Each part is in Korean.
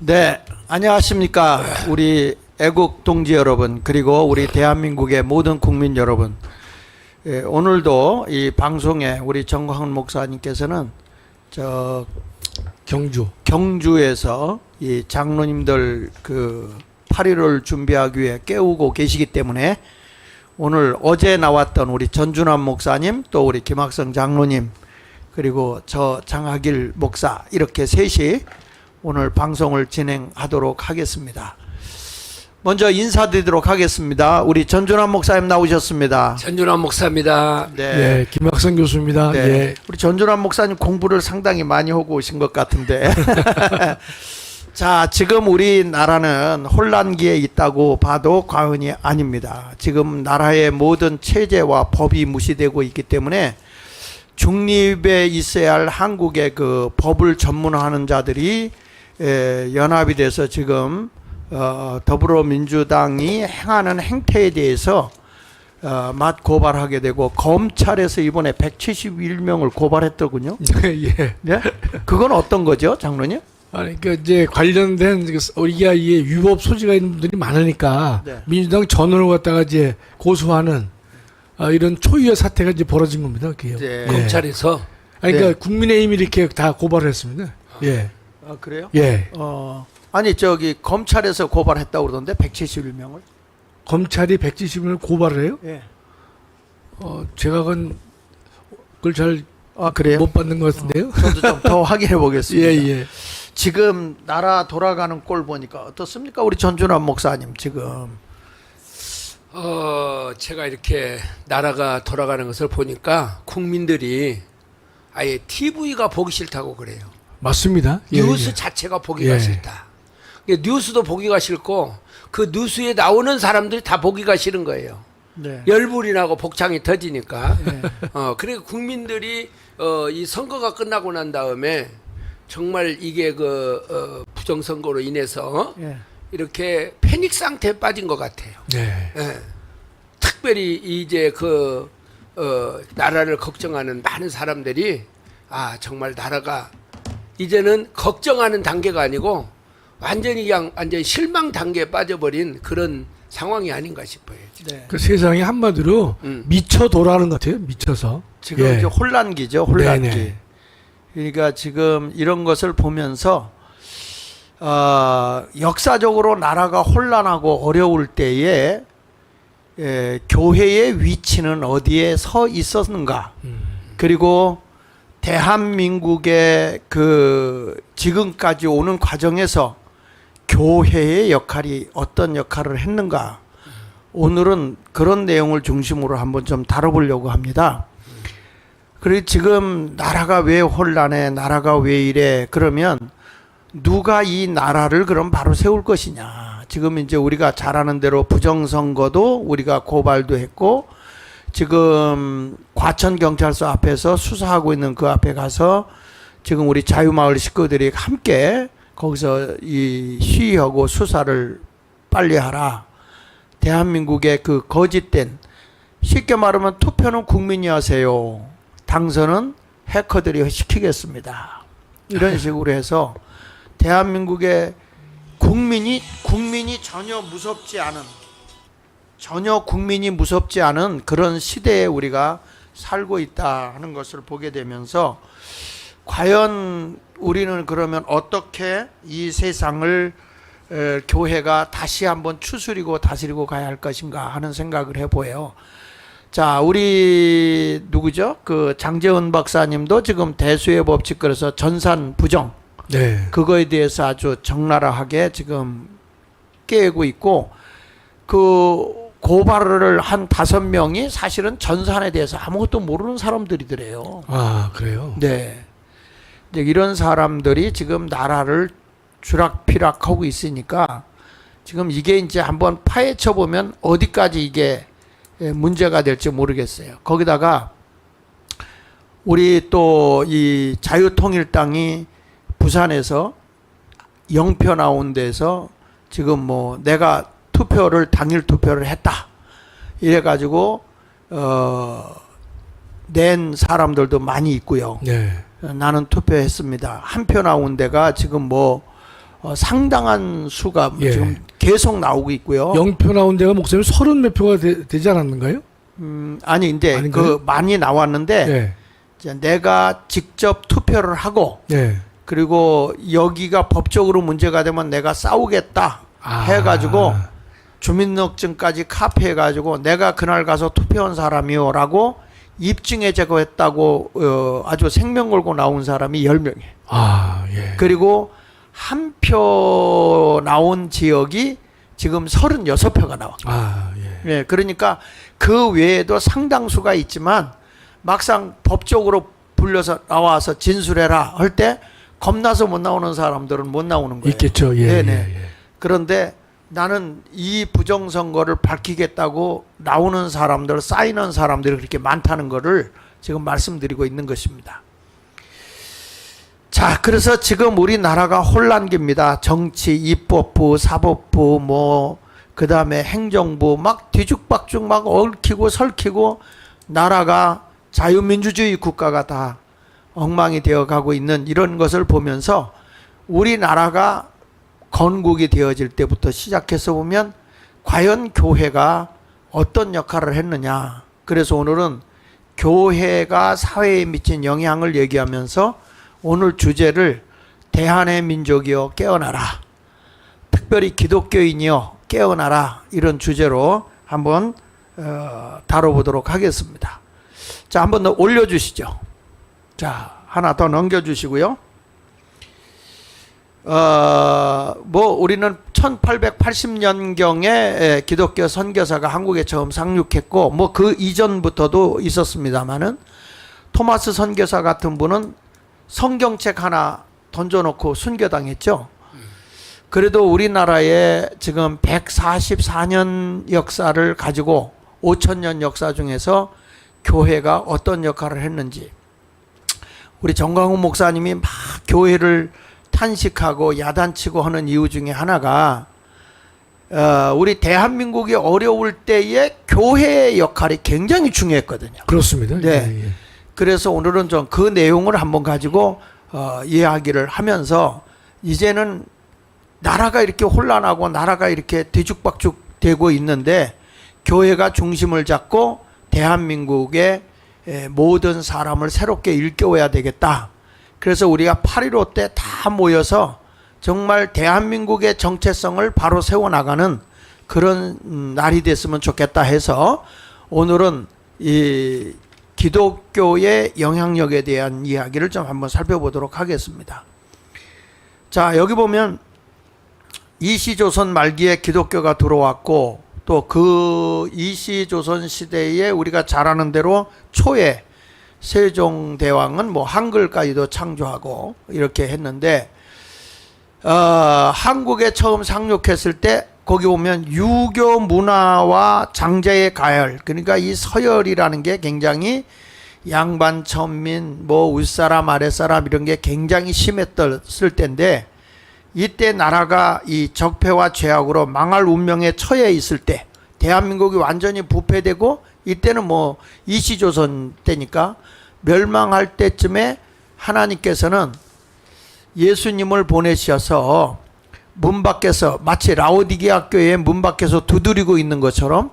네, 안녕하십니까. 우리 애국 동지 여러분, 그리고 우리 대한민국의 모든 국민 여러분. 예, 오늘도 이 방송에 우리 정광훈 목사님께서는 저 경주에서 이 장로님들 그 8.15를 준비하기 위해 깨우고 계시기 때문에 오늘 어제 나왔던 우리 전준환 목사님, 또 우리 김학성 장로님, 그리고 저 장하길 목사, 이렇게 셋이 오늘 방송을 진행하도록 하겠습니다. 먼저 인사드리도록 하겠습니다. 우리 전준환 목사님 나오셨습니다. 전준환 목사입니다. 네. 네, 김학성 교수입니다. 네. 예. 우리 전준환 목사님 공부를 상당히 많이 하고 오신 것 같은데. 자, 지금 우리나라는 혼란기에 있다고 봐도 과언이 아닙니다. 지금 나라의 모든 체제와 법이 무시되고 있기 때문에 중립에 있어야 할 한국의 그 법을 전문화하는 자들이 연합이 돼서 지금 더불어민주당이 행하는 행태에 대해서 맞 고발하게 되고, 검찰에서 이번에 171명을 고발했더군요. 예. 네? 그건 어떤 거죠, 장로님? 아니, 그러니까 이제 관련된 우리가 이 위법 소지가 있는 분들이 많으니까 네. 민주당 전원을 갖다가 이제 고소하는 이런 초유의 사태가 이제 벌어진 겁니다. 그게요. 네. 예. 검찰에서 아니, 그러니까 네. 국민의힘이 이렇게 다 고발을 했습니다. 예. 아, 그래요? 예. 아니, 저기 검찰에서 고발했다고 그러던데 171명을? 검찰이 170명을 고발을 해요? 예. 제가 그걸 잘 못 그래요? 받는 것 같은데요. 저도 좀 더 확인해 보겠습니다. 예, 예. 지금 나라 돌아가는 꼴 보니까 어떻습니까? 우리 전준환 목사님 지금. 제가 이렇게 나라가 돌아가는 것을 보니까 국민들이 아예 TV가 보기 싫다고 그래요. 맞습니다. 예, 뉴스 예. 자체가 보기가 예. 싫다. 뉴스도 보기가 싫고 그 뉴스에 나오는 사람들이 다 보기가 싫은 거예요. 네. 열불이 나고 복창이 터지니까. 네. 그리고 국민들이 이 선거가 끝나고 난 다음에 정말 이게 부정선거로 인해서 예. 이렇게 패닉 상태에 빠진 것 같아요. 네. 예. 특별히 이제 나라를 걱정하는 많은 사람들이 정말 나라가 이제는 걱정하는 단계가 아니고 완전히 실망 단계에 빠져버린 그런 상황이 아닌가 싶어요. 네. 그 세상이 한마디로 미쳐 돌아가는 것 같아요. 미쳐서. 지금 예. 이제 혼란기죠, 혼란기. 네네. 그러니까 지금 이런 것을 보면서 역사적으로 나라가 혼란하고 어려울 때에 교회의 위치는 어디에 서 있었는가? 그리고 대한민국의 그 지금까지 오는 과정에서 교회의 역할이 어떤 역할을 했는가? 오늘은 그런 내용을 중심으로 한번 좀 다뤄보려고 합니다. 그리고 지금 나라가 왜 혼란해? 나라가 왜 이래? 그러면 누가 이 나라를 그럼 바로 세울 것이냐? 지금 이제 우리가 잘 아는 대로 부정선거도 우리가 고발도 했고, 지금 과천경찰서 앞에서 수사하고 있는 그 앞에 가서 지금 우리 자유마을 식구들이 함께 거기서 이 시위하고 수사를 빨리 하라. 대한민국의 그 거짓된, 쉽게 말하면 투표는 국민이 하세요. 당선은 해커들이 시키겠습니다. 이런 식으로 해서 대한민국의 국민이 전혀 국민이 무섭지 않은 그런 시대에 우리가 살고 있다 하는 것을 보게 되면서, 과연 우리는 그러면 어떻게 이 세상을 교회가 다시 한번 추스리고 다스리고 가야 할 것인가 하는 생각을 해보여요. 자, 우리 누구죠? 그 장재훈 박사님도 지금 대수의 법칙, 그래서 전산 부정, 네. 그거에 대해서 아주 적나라하게 지금 깨고 있고, 그 고발을 한 5명이 사실은 전산에 대해서 아무것도 모르는 사람들이더래요. 아, 그래요? 네. 이제 이런 사람들이 지금 나라를 쥐락펴락하고 있으니까 지금 이게 이제 한번 파헤쳐 보면 어디까지 이게 문제가 될지 모르겠어요. 거기다가 우리 또 이 자유통일당이 부산에서 영표 나온 데서 지금 뭐 내가 당일 투표를 했다 이래가지고 낸 사람들도 많이 있고요. 네. 나는 투표했습니다. 한 표 나온 데가 지금 뭐 상당한 수가 예. 지금 계속 나오고 있고요. 영표 나온 데가 목사님 30몇 표가 되지 않았는가요? 아니 근데 아닌가요? 그 많이 나왔는데 예. 이제 내가 직접 투표를 하고 예. 그리고 여기가 법적으로 문제가 되면 내가 싸우겠다 해가지고 주민등록증까지 카피해가지고 내가 그날 가서 투표한 사람이요라고 입증해 제거했다고 아주 생명 걸고 나온 사람이 10명이에요. 아, 예. 그리고 한 표 나온 지역이 지금 36표가 나와. 아, 예. 예, 그러니까 그 외에도 상당수가 있지만 막상 법적으로 불려서 나와서 진술해라 할 때 겁나서 못 나오는 사람들은 못 나오는 거예요. 있겠죠. 예. 네네. 예, 예. 그런데 나는 이 부정선거를 밝히겠다고 나오는 사람들, 사인한 사람들이 그렇게 많다는 거를 지금 말씀드리고 있는 것입니다. 자, 그래서 지금 우리나라가 혼란기입니다. 정치, 입법부, 사법부, 그 다음에 행정부 막 뒤죽박죽 막 얽히고 설키고 나라가 자유민주주의 국가가 다 엉망이 되어 가고 있는 이런 것을 보면서 우리나라가 건국이 되어질 때부터 시작해서 보면 과연 교회가 어떤 역할을 했느냐. 그래서 오늘은 교회가 사회에 미친 영향을 얘기하면서 오늘 주제를 대한의 민족이여 깨어나라. 특별히 기독교인이여 깨어나라. 이런 주제로 한번 다뤄보도록 하겠습니다. 자, 한번 더 올려주시죠. 자, 하나 더 넘겨주시고요. 우리는 1880년경에 기독교 선교사가 한국에 처음 상륙했고, 그 이전부터도 있었습니다만은, 토마스 선교사 같은 분은 성경책 하나 던져놓고 순교당했죠. 그래도 우리나라에 지금 144년 역사를 가지고 5,000년 역사 중에서 교회가 어떤 역할을 했는지, 우리 정광훈 목사님이 막 교회를 탄식하고 야단치고 하는 이유 중에 하나가 우리 대한민국이 어려울 때에 교회의 역할이 굉장히 중요했거든요. 그렇습니다. 네. 예, 예. 그래서 오늘은 좀 그 내용을 한번 가지고 이야기를 하면서 이제는 나라가 이렇게 혼란하고 나라가 이렇게 뒤죽박죽 되고 있는데 교회가 중심을 잡고 대한민국의 모든 사람을 새롭게 일깨워야 되겠다. 그래서 우리가 8.15 때 다 모여서 정말 대한민국의 정체성을 바로 세워나가는 그런 날이 됐으면 좋겠다 해서 오늘은 이 기독교의 영향력에 대한 이야기를 좀 한번 살펴보도록 하겠습니다. 자, 여기 보면 이시조선 말기에 기독교가 들어왔고 또 그 이시조선 시대에 우리가 잘 아는 대로 초에 세종대왕은 한글까지도 창조하고 이렇게 했는데 한국에 처음 상륙했을 때 거기 보면 유교 문화와 장제의 가열, 그러니까 이 서열이라는 게 굉장히 양반, 천민, 윗사람, 아랫사람 이런 게 굉장히 심했을 때인데 이때 나라가 이 적폐와 죄악으로 망할 운명에 처해 있을 때 대한민국이 완전히 부패되고 이때는 이시조선 때니까 멸망할 때쯤에 하나님께서는 예수님을 보내셔서 문 밖에서 마치 라오디게아 교회의 문 밖에서 두드리고 있는 것처럼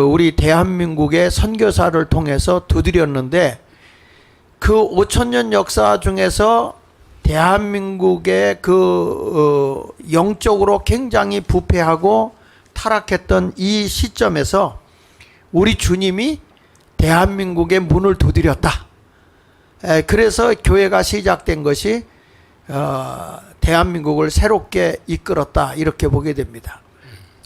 우리 대한민국의 선교사를 통해서 두드렸는데 그 5,000년 역사 중에서 대한민국의 영적으로 굉장히 부패하고 타락했던 이 시점에서 우리 주님이 대한민국의 문을 두드렸다. 그래서 교회가 시작된 것이 대한민국을 새롭게 이끌었다 이렇게 보게 됩니다.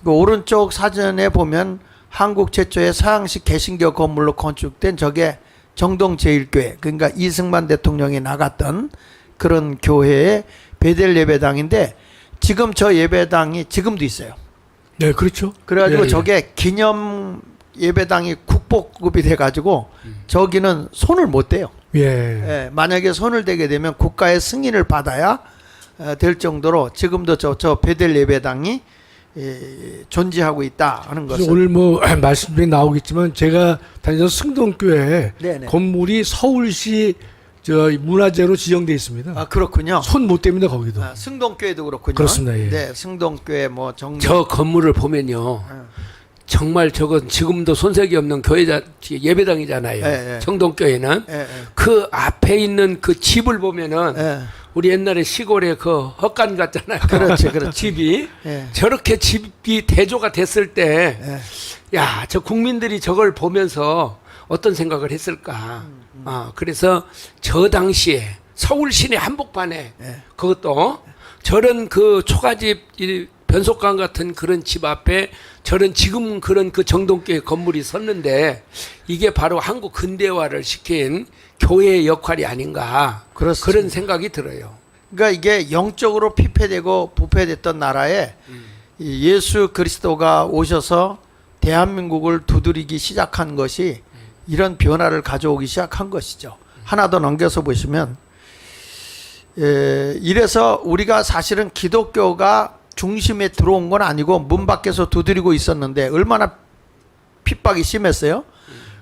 그 오른쪽 사전에 보면 한국 최초의 서양식 개신교 건물로 건축된 저게 정동제일교회, 그러니까 이승만 대통령이 나갔던 그런 교회의 베델 예배당인데 지금 저 예배당이 지금도 있어요. 네, 그렇죠. 그래가지고 예, 저게 기념 예배당이 국보급이 돼가지고 저기는 손을 못 대요. 예. 만약에 손을 대게 되면 국가의 승인을 받아야 될 정도로 지금도 저 베델 예배당이 존재하고 있다 하는 것을. 오늘 말씀이 나오겠지만 제가 다니던 승동교회 네네. 건물이 서울시 저 문화재로 지정돼 있습니다. 아, 그렇군요. 손 못 댑니다 거기도. 아, 승동교회도 그렇군요. 그렇습니다, 예. 네, 승동교회 뭐 정동. 저 건물을 보면요. 정말 저건 지금도 손색이 없는 교회자 예배당이잖아요. 예, 예. 정동교회는 예, 예. 그 앞에 있는 그 집을 보면은 예. 우리 옛날에 시골에 그 헛간 같잖아요. 그렇지, 그렇지. 집이 예. 저렇게 집이 대조가 됐을 때, 예. 야, 저 국민들이 저걸 보면서 어떤 생각을 했을까. 그래서 저 당시에 서울 시내 한복판에 예. 그것도 저런 그 초가집 이 변속관 같은 그런 집 앞에 저런 지금 그런 그 정동교회 건물이 섰는데 이게 바로 한국 근대화를 시킨 교회의 역할이 아닌가 그렇습니다. 그런 생각이 들어요. 그러니까 이게 영적으로 피폐되고 부패됐던 나라에 이 예수 그리스도가 오셔서 대한민국을 두드리기 시작한 것이 이런 변화를 가져오기 시작한 것이죠. 하나 더 넘겨서 보시면 이래서 우리가 사실은 기독교가 중심에 들어온 건 아니고 문 밖에서 두드리고 있었는데 얼마나 핍박이 심했어요.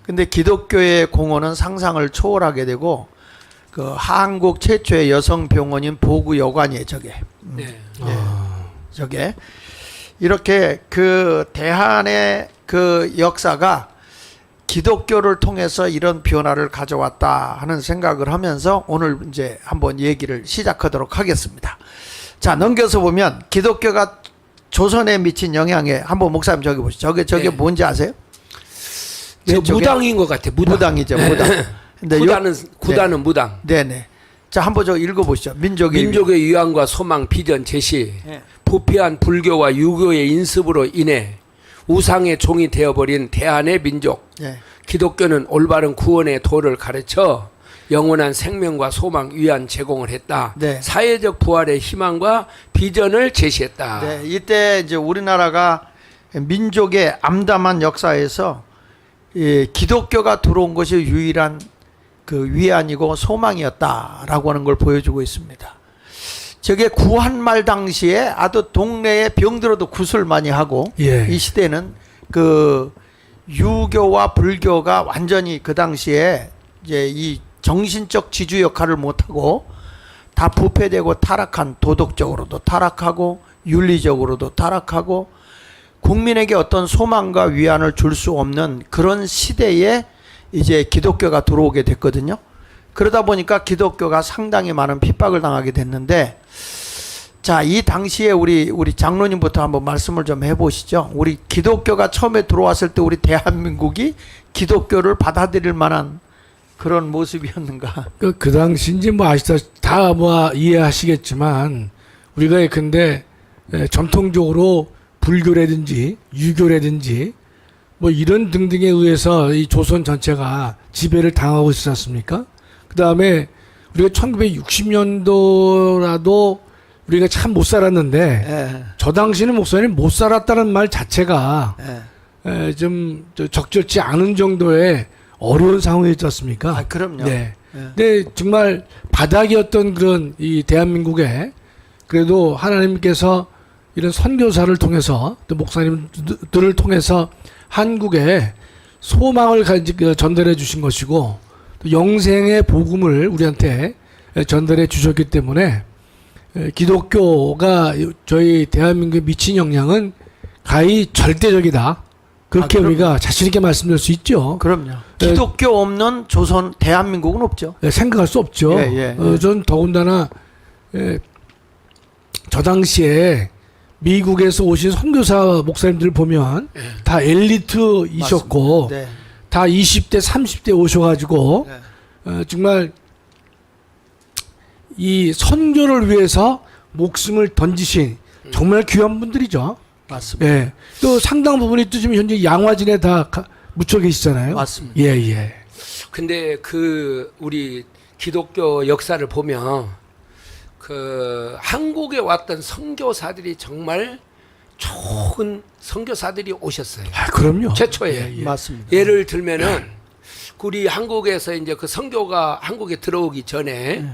근데 기독교의 공헌은 상상을 초월하게 되고 그 한국 최초의 여성 병원인 보구여관이에요. 저게. 네. 저게 이렇게 그 대한의 그 역사가 기독교를 통해서 이런 변화를 가져왔다 하는 생각을 하면서 오늘 이제 한번 얘기를 시작하도록 하겠습니다. 자, 넘겨서 보면 기독교가 조선에 미친 영향에 한번 목사님 저기 보시죠. 저게 네. 뭔지 아세요? 저 왼쪽에? 무당인 것 같아. 무당이죠, 무당. 근데 구단은 무당. 네네. 자, 한번 저 읽어보시죠. 민족의 위안과 소망, 비전, 제시, 네. 부패한 불교와 유교의 인습으로 인해 우상의 종이 되어버린 대한의 민족. 네. 기독교는 올바른 구원의 도를 가르쳐 영원한 생명과 소망, 위안 제공을 했다. 네. 사회적 부활의 희망과 비전을 제시했다. 네, 이때 이제 우리나라가 민족의 암담한 역사에서 기독교가 들어온 것이 유일한 그 위안이고 소망이었다라고 하는 걸 보여주고 있습니다. 저게 구한말 당시에 아주 동네에 병들어도 굿을 많이 하고 예. 이 시대는 그 유교와 불교가 완전히 그 당시에 이제 이 정신적 지주 역할을 못하고 다 부패되고 타락한, 도덕적으로도 타락하고 윤리적으로도 타락하고 국민에게 어떤 소망과 위안을 줄 수 없는 그런 시대에 이제 기독교가 들어오게 됐거든요. 그러다 보니까 기독교가 상당히 많은 핍박을 당하게 됐는데, 자, 이 당시에 우리 장로님부터 한번 말씀을 좀 해보시죠. 우리 기독교가 처음에 들어왔을 때 우리 대한민국이 기독교를 받아들일 만한 그런 모습이었는가? 그 당시 이제 뭐 다 뭐 이해하시겠지만 우리가 근데 전통적으로 불교라든지 유교라든지 뭐 이런 등등에 의해서 이 조선 전체가 지배를 당하고 있지 않습니까? 그 다음에 우리가 1960년도라도 우리가 참 못 살았는데 저 당시는 목사님 못 살았다는 말 자체가 좀 적절치 않은 정도의 어려운 상황이었지 않습니까? 아, 그럼요. 네. 근데 정말 바닥이었던 그런 이 대한민국에 그래도 하나님께서 이런 선교사를 통해서 또 목사님들을 통해서 한국에 소망을 전달해 주신 것이고 또 영생의 복음을 우리한테 전달해 주셨기 때문에 기독교가 저희 대한민국에 미친 영향은 가히 절대적이다. 그렇게 우리가 자신 있게 말씀드릴 수 있죠. 그럼요. 기독교 없는 조선 대한민국은 없죠. 생각할 수 없죠. 전 더군다나 저 당시에 미국에서 오신 선교사 목사님들 보면 다 엘리트이셨고 네. 다 20대 30대 오셔가지고 정말 이 선교를 위해서 목숨을 던지신 정말 귀한 분들이죠. 맞습니다. 예. 또 상당 부분이 또 지금 현재 양화진에 다 묻혀 계시잖아요. 맞습니다. 예, 예. 근데 그 우리 기독교 역사를 보면 그 한국에 왔던 선교사들이 정말 좋은 선교사들이 오셨어요. 아, 그럼요. 최초에. 맞습니다. 예를 들면은 우리 한국에서 이제 그 선교가 한국에 들어오기 전에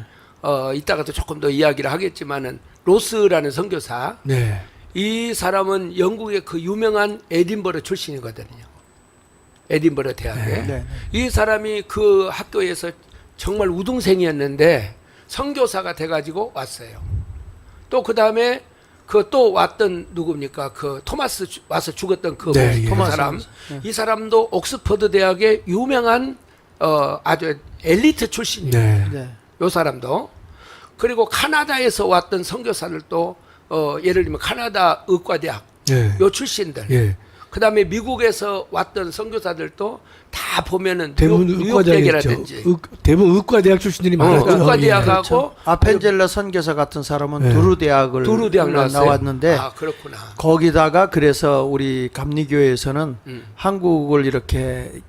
이따가도 조금 더 이야기를 하겠지만은 로스라는 선교사 네. 이 사람은 영국의 그 유명한 에딘버러 출신이거든요. 에딘버러 대학에. 네. 이 사람이 그 학교에서 정말 우등생이었는데 선교사가 돼가지고 왔어요. 또 그 다음에 그 또 왔던 누굽니까? 그 토마스 와서 죽었던 그 네, 예. 토마스 사람. 이 사람도 옥스퍼드 대학의 유명한 아주 엘리트 출신이에요. 네. 네. 요 사람도. 그리고 카나다에서 왔던 선교사들도 예를 들면 카나다 의과대학 예. 요 출신들. 예. 그다음에 미국에서 왔던 선교사들도 다 보면은 대부분 의과대학이죠. 뉴욕대학이라든지 대부분 의과대학 출신들이 많았죠. 의과대학하고 그렇죠. 아펜젤러 선교사 같은 사람은 네. 두루 대학을 두루 대학 나왔어요. 나왔는데 아 그렇구나. 거기다가 그래서 우리 감리교회에서는 한국을 이렇게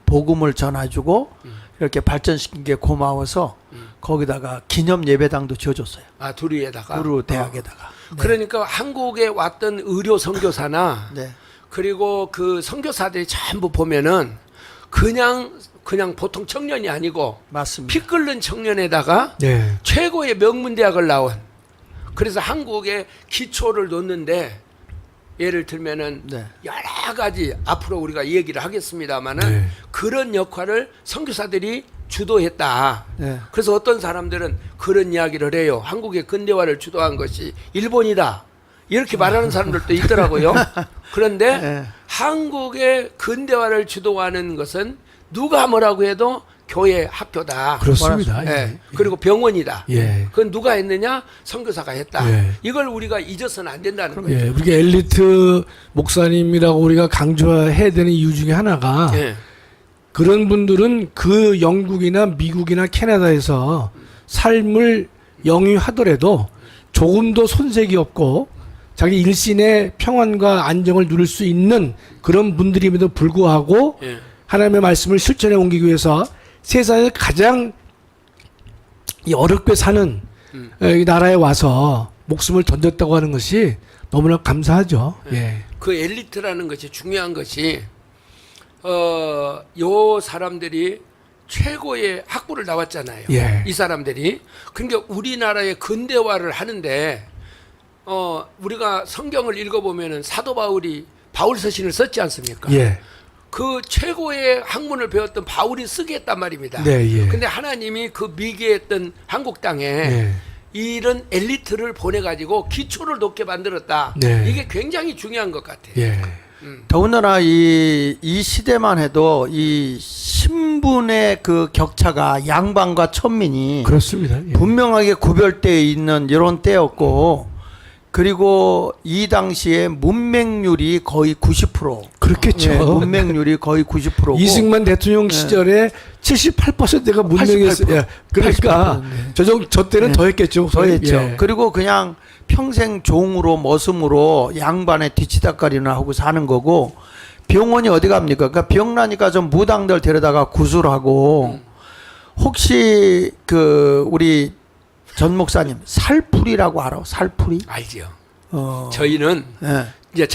복음을 전해주고 이렇게 발전시킨 게 고마워서 거기다가 기념 예배당도 지어줬어요. 아 두루에다가. 두루 대학에다가. 그러니까 한국에 왔던 의료 선교사나 네. 그리고 그 선교사들이 전부 보면은 그냥 보통 청년이 아니고 맞습니다. 피 끓는 청년에다가 네. 최고의 명문 대학을 나온. 그래서 한국에 기초를 놓는데 예를 들면은 네. 여러 가지 앞으로 우리가 얘기를 하겠습니다만은 네. 그런 역할을 선교사들이 주도했다. 네. 그래서 어떤 사람들은 그런 이야기를 해요. 한국의 근대화를 주도한 것이 일본이다. 이렇게 말하는 사람들도 있더라고요. 그런데 네. 한국의 근대화를 주도하는 것은 누가 뭐라고 해도 교회 학교다. 그렇습니다. 예. 그리고 병원이다. 예. 그건 누가 했느냐? 선교사가 했다. 예. 이걸 우리가 잊어서는 안 된다는 거예요. 예. 우리가 엘리트 목사님이라고 우리가 강조해야 되는 이유 중에 하나가 예. 그런 분들은 그 영국이나 미국이나 캐나다에서 삶을 영위하더라도 조금도 손색이 없고 자기 일신의 평안과 안정을 누릴 수 있는 그런 분들임에도 불구하고 예. 하나님의 말씀을 실천해 옮기기 위해서 세상에 가장 이 어렵게 사는 이 나라에 와서 목숨을 던졌다고 하는 것이 너무나 감사하죠. 예. 그 엘리트라는 것이 중요한 것이 요 사람들이 최고의 학부를 나왔잖아요. 예. 이 사람들이. 그러니까 우리나라의 근대화를 하는데 우리가 성경을 읽어보면은 사도 바울이 바울 서신을 썼지 않습니까? 예. 그 최고의 학문을 배웠던 바울이 쓰게 했단 말입니다. 네, 예. 근데 하나님이 그 미개했던 한국 땅에 예. 이런 엘리트를 보내가지고 기초를 높게 만들었다. 네. 이게 굉장히 중요한 것 같아요. 예. 더군다나 이 시대만 해도 이 신분의 그 격차가 양반과 천민이 그렇습니다. 예. 분명하게 구별되어 있는 이런 때였고, 그리고 이 당시에 문맹률이 거의 90%. 그렇겠죠. 예, 문맹률이 거의 90%고. 이승만 대통령 시절에 78%가 문명이었어요. 88%. 예. 그러니까 88%, 네. 저 때는 더 했겠죠. 더 했죠. 예. 그리고 그냥 평생 종으로 머슴으로 양반의 뒤치다거리나 하고 사는 거고, 병원이 어디 갑니까? 그러니까 병나니까 좀 무당들 데려다가 구술하고, 혹시 그 우리 전 목사님 살풀이라고 알아? 살풀이? 알죠. 어. 저희는 예. 이제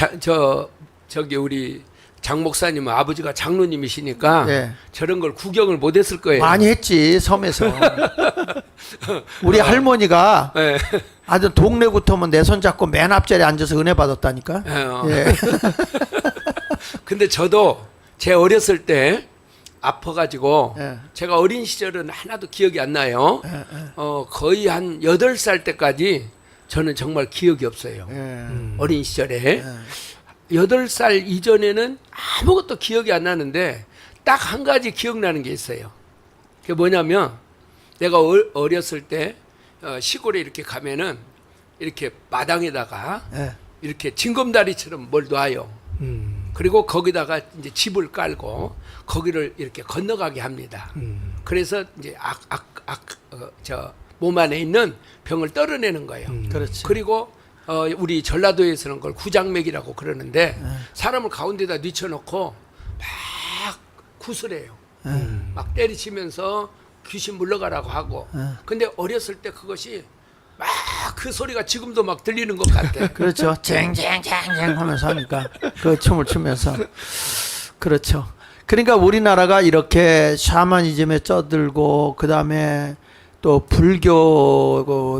저기 우리 장 목사님은 아버지가 장로님이시니까 예. 저런 걸 구경을 못 했을 거예요. 많이 했지 섬에서. 우리 할머니가 예. 아주 동네 구터면 내 손 잡고 맨 앞자리에 앉아서 은혜 받았다니까. 예. 근데 저도 제 어렸을 때 아파가지고 예. 제가 어린 시절은 하나도 기억이 안 나요. 거의 한 8살 때까지 저는 정말 기억이 없어요. 예. 어린 시절에. 8살 이전에는 아무것도 기억이 안 나는데 딱 한 가지 기억나는 게 있어요. 그게 뭐냐면 내가 어렸을 때 시골에 이렇게 가면은 이렇게 마당에다가 예. 이렇게 징검다리처럼 뭘 놔요. 그리고 거기다가 이제 집을 깔고 거기를 이렇게 건너가게 합니다. 그래서 이제 몸 안에 있는 병을 떨어내는 거예요. 그렇지. 그리고 우리 전라도에서는 그걸 구장맥이라고 그러는데 사람을 가운데다 뉘쳐놓고 막 구슬해요. 막 때리치면서 귀신 물러가라고 하고. 근데 어렸을 때 그것이 막 그 소리가 지금도 막 들리는 것 같아. 그렇죠. 쟁쟁쟁쟁 하면서 하니까 그 춤을 추면서. 그렇죠. 그러니까 우리나라가 이렇게 샤머니즘에 쩌들고 그다음에 또 불교도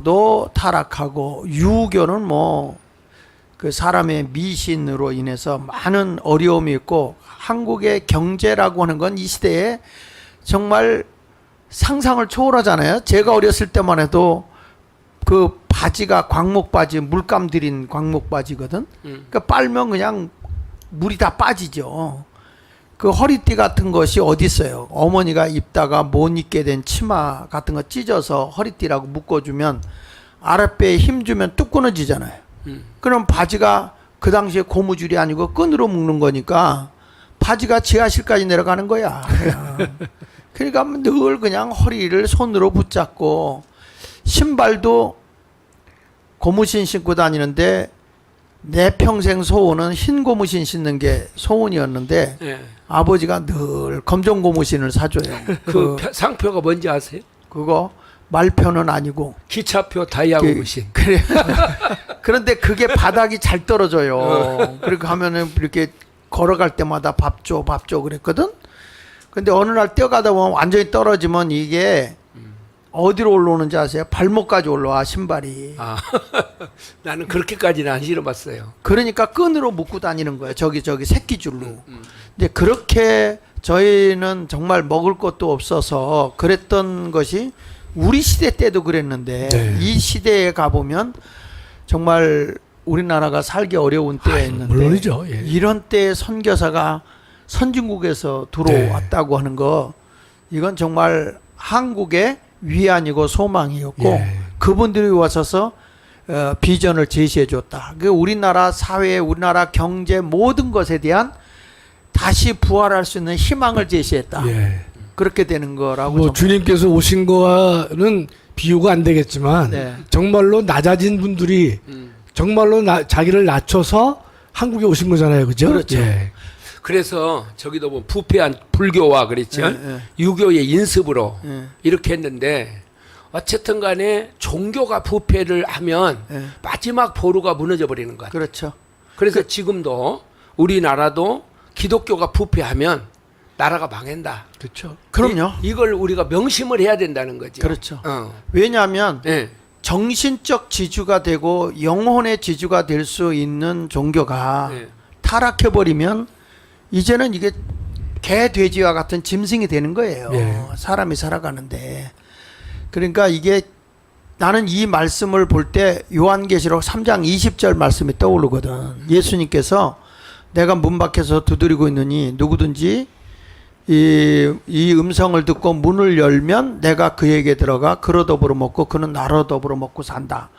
타락하고 유교는 뭐 그 사람의 미신으로 인해서 많은 어려움이 있고 한국의 경제라고 하는 건 이 시대에 정말 상상을 초월하잖아요. 제가 어렸을 때만 해도 그 바지가 광목 바지, 물감 들인 광목 바지거든. 그러니까 빨면 그냥 물이 다 빠지죠. 그 허리띠 같은 것이 어디 있어요? 어머니가 입다가 못 입게 된 치마 같은 거 찢어서 허리띠라고 묶어주면 아랫배에 힘 주면 뚝 끊어지잖아요. 그럼 바지가 그 당시에 고무줄이 아니고 끈으로 묶는 거니까 바지가 지하실까지 내려가는 거야. 그러니까 늘 그냥 허리를 손으로 붙잡고 신발도 고무신 신고 다니는데 내 평생 소원은 흰 고무신 신는 게 소원이었는데 예. 아버지가 늘 검정 고무신을 사줘요. 상표가 뭔지 아세요? 그거 말표는 아니고 기차표 다이아 고무신. 그래. 그런데 그게 바닥이 잘 떨어져요. 그렇게 하면은 이렇게 걸어갈 때마다 밥 줘 그랬거든. 근데 어느 날 뛰어가다 보면 완전히 떨어지면 이게 어디로 올라오는지 아세요? 발목까지 올라와 신발이. 아, 나는 그렇게까지는 안 실어봤어요. 그러니까 끈으로 묶고 다니는 거예요. 저기 새끼줄로. 근데 그렇게 저희는 정말 먹을 것도 없어서 그랬던 것이 우리 시대 때도 그랬는데 네. 이 시대에 가보면 정말 우리나라가 살기 어려운 때였는데 물론이죠. 예. 이런 때 선교사가 선진국에서 들어왔다고 하는 거 이건 정말 한국의 위안이고 소망이었고 예. 그분들이 와서서 비전을 제시해 줬다. 그 우리나라 사회, 우리나라 경제 모든 것에 대한 다시 부활할 수 있는 희망을 제시했다. 예. 그렇게 되는 거라고. 뭐 주님께서 오신 거와는 비유가 안 되겠지만 네. 정말로 낮아진 분들이 정말로 자기를 낮춰서 한국에 오신 거잖아요, 그죠? 그렇죠. 예. 그래서 저기도 보면 부패한 불교와 그랬죠. 예. 유교의 인습으로 예. 이렇게 했는데 어쨌든 간에 종교가 부패를 하면 예. 마지막 보루가 무너져 버리는 것 같아요. 그렇죠. 그래서 지금도 우리나라도 기독교가 부패하면 나라가 망한다. 그렇죠. 그럼요. 이걸 우리가 명심을 해야 된다는 거죠. 그렇죠. 어. 왜냐하면 예. 정신적 지주가 되고 영혼의 지주가 될 수 있는 종교가 예. 타락해버리면 이제는 이게 개, 돼지와 같은 짐승이 되는 거예요. 예. 사람이 살아가는데. 그러니까 이게 나는 이 말씀을 볼 때 요한계시록 3장 20절 말씀이 떠오르거든. 예수님께서 내가 문 밖에서 두드리고 있느니 누구든지 이 음성을 듣고 문을 열면 내가 그에게 들어가 그로 더불어 먹고 그는 나로 더불어 먹고 산다.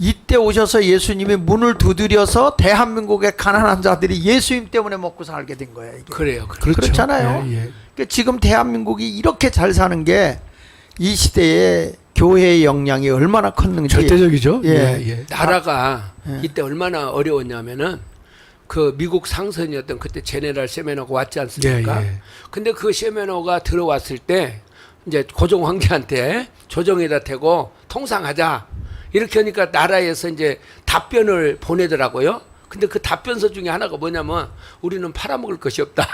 이때 오셔서 예수님이 문을 두드려서 대한민국의 가난한 자들이 예수님 때문에 먹고 살게 된 거예요. 이게. 그래요. 그렇죠. 그렇잖아요. 예, 예. 그러니까 지금 대한민국이 이렇게 잘 사는 게 이 시대에 교회의 영향이 얼마나 컸는지. 절대적이죠. 예. 예. 나라가 예. 이때 얼마나 어려웠냐면은 그 미국 상선이었던 그때 제네럴 세메너가 왔지 않습니까? 예, 예. 근데 그 세메너가 들어왔을 때 이제 고종 황제한테 조정에다 대고 통상하자 이렇게 하니까 나라에서 이제 답변을 보내더라고요. 근데 그 답변서 중에 하나가 뭐냐면 우리는 팔아먹을 것이 없다.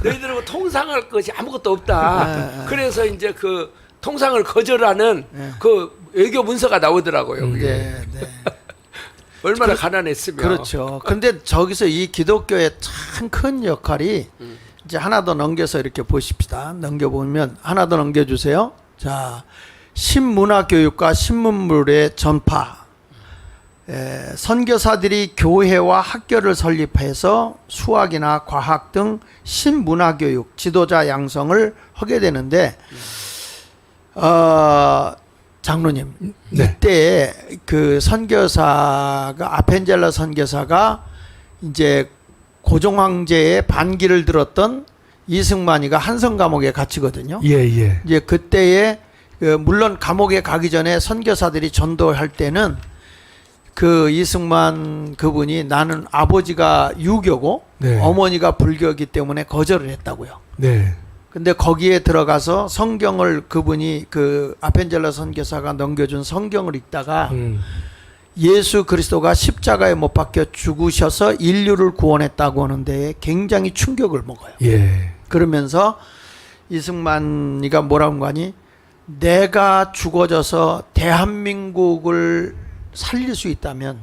너희들하고 통상할 것이 아무것도 없다. 그래서 이제 그 통상을 거절하는 그 외교 문서가 나오더라고요. 그게. 네, 네. 얼마나 가난했으면. 그렇죠. 근데 저기서 이 기독교의 참 큰 역할이 이제 하나 더 넘겨서 이렇게 보십시다. 넘겨보면 하나 더 넘겨주세요. 자, 신문화 교육과 신문물의 전파. 선교사들이 교회와 학교를 설립해서 수학이나 과학 등 신문화 교육, 지도자 양성을 하게 되는데 장로님, 네. 이때 그 선교사가 아펜젤러 선교사가 이제 고종 황제의 반기를 들었던 이승만이가 한성 감옥에 갇히거든요. 예, 예. 이제 그때에 물론 감옥에 가기 전에 선교사들이 전도할 때는 그 이승만 그분이 나는 아버지가 유교고 네. 어머니가 불교이기 때문에 거절을 했다고요. 네. 근데 거기에 들어가서 성경을 그분이 그 아펜젤러 선교사가 넘겨준 성경을 읽다가 예수 그리스도가 십자가에 못 박혀 죽으셔서 인류를 구원했다고 하는데 굉장히 충격을 먹어요. 예. 그러면서 이승만이가 뭐라고 하니 내가 죽어져서 대한민국을 살릴 수 있다면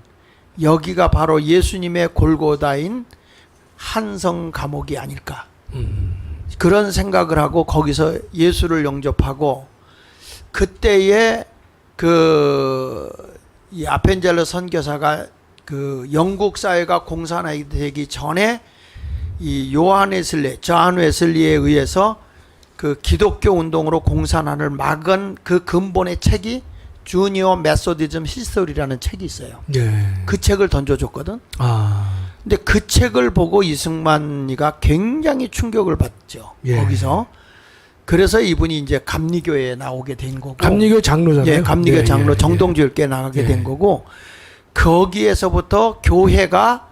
여기가 바로 예수님의 골고다인 한성 감옥이 아닐까. 그런 생각을 하고 거기서 예수를 영접하고 그때에 이 아펜젤러 선교사가 그 영국 사회가 공산화되기 전에 이 존 웨슬리에 의해서 그 기독교 운동으로 공산화를 막은 그 근본의 책이 주니어 메소디즘 히스토리라는 책이 있어요. 예. 그 책을 던져줬거든. 아. 근데 그 책을 보고 이승만이가 굉장히 충격을 받죠. 예. 거기서. 그래서 이분이 이제 감리교회에 나오게 된 거고. 감리교 장로잖아요. 예, 감리교 예, 장로 예, 정동주일교회 나가게 예. 된 거고. 거기에서부터 교회가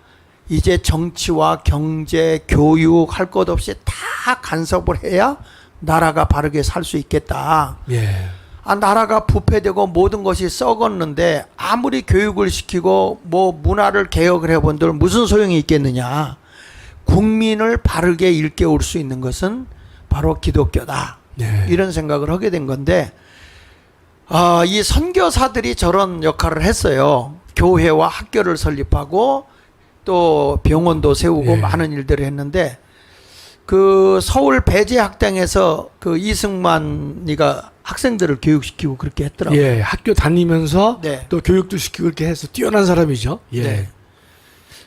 이제 정치와 경제, 교육 할 것 없이 다 간섭을 해야 나라가 바르게 살 수 있겠다. 예. 나라가 부패되고 모든 것이 썩었는데 아무리 교육을 시키고 뭐 문화를 개혁을 해본들 무슨 소용이 있겠느냐. 국민을 바르게 일깨울 수 있는 것은 바로 기독교다. 예. 이런 생각을 하게 된 건데 이 선교사들이 저런 역할을 했어요. 교회와 학교를 설립하고 또 병원도 세우고 예. 많은 일들을 했는데 그 서울 배재학당에서 그 이승만이가 학생들을 교육시키고 그렇게 했더라고요. 예. 학교 다니면서 네. 또 교육도 시키고 그렇게 해서 뛰어난 사람이죠. 예. 네.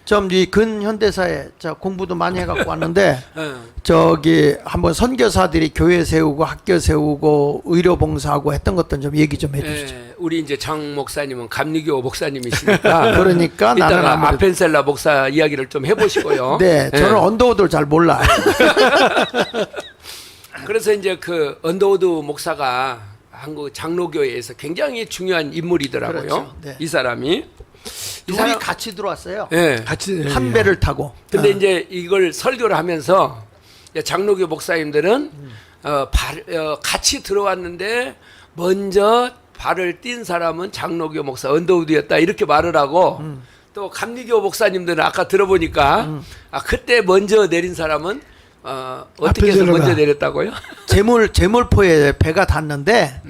좀 이 근현대사에 공부도 많이 해갖고 왔는데 어. 저기 한번 선교사들이 교회 세우고 학교 세우고 의료봉사하고 했던 것들 좀 얘기 좀 해주시죠. 예, 우리 이제 장 목사님은 감리교 목사님이시니까 그러니까 나는 이따가 아무래도 아펜셀라 목사 이야기를 좀 해보시고요. 네, 저는 예. 언더우드를 잘 몰라요. 그래서 이제 그 언더우드 목사가 한국 장로교회에서 굉장히 중요한 인물이더라고요. 그렇죠. 네. 이 사람이. 이 둘이 사람 같이 들어왔어요. 예. 같이 한 배를 타고. 근데 이제 이걸 설교를 하면서 장로교 목사님들은 같이 들어왔는데 먼저 발을 띈 사람은 장로교 목사 언더우드였다 이렇게 말을 하고 또 감리교 목사님들은 아까 들어보니까 그때 먼저 내린 사람은 어떻게 해서 아펜젤러가. 먼저 내렸다고요? 제물포에 배가 닿는데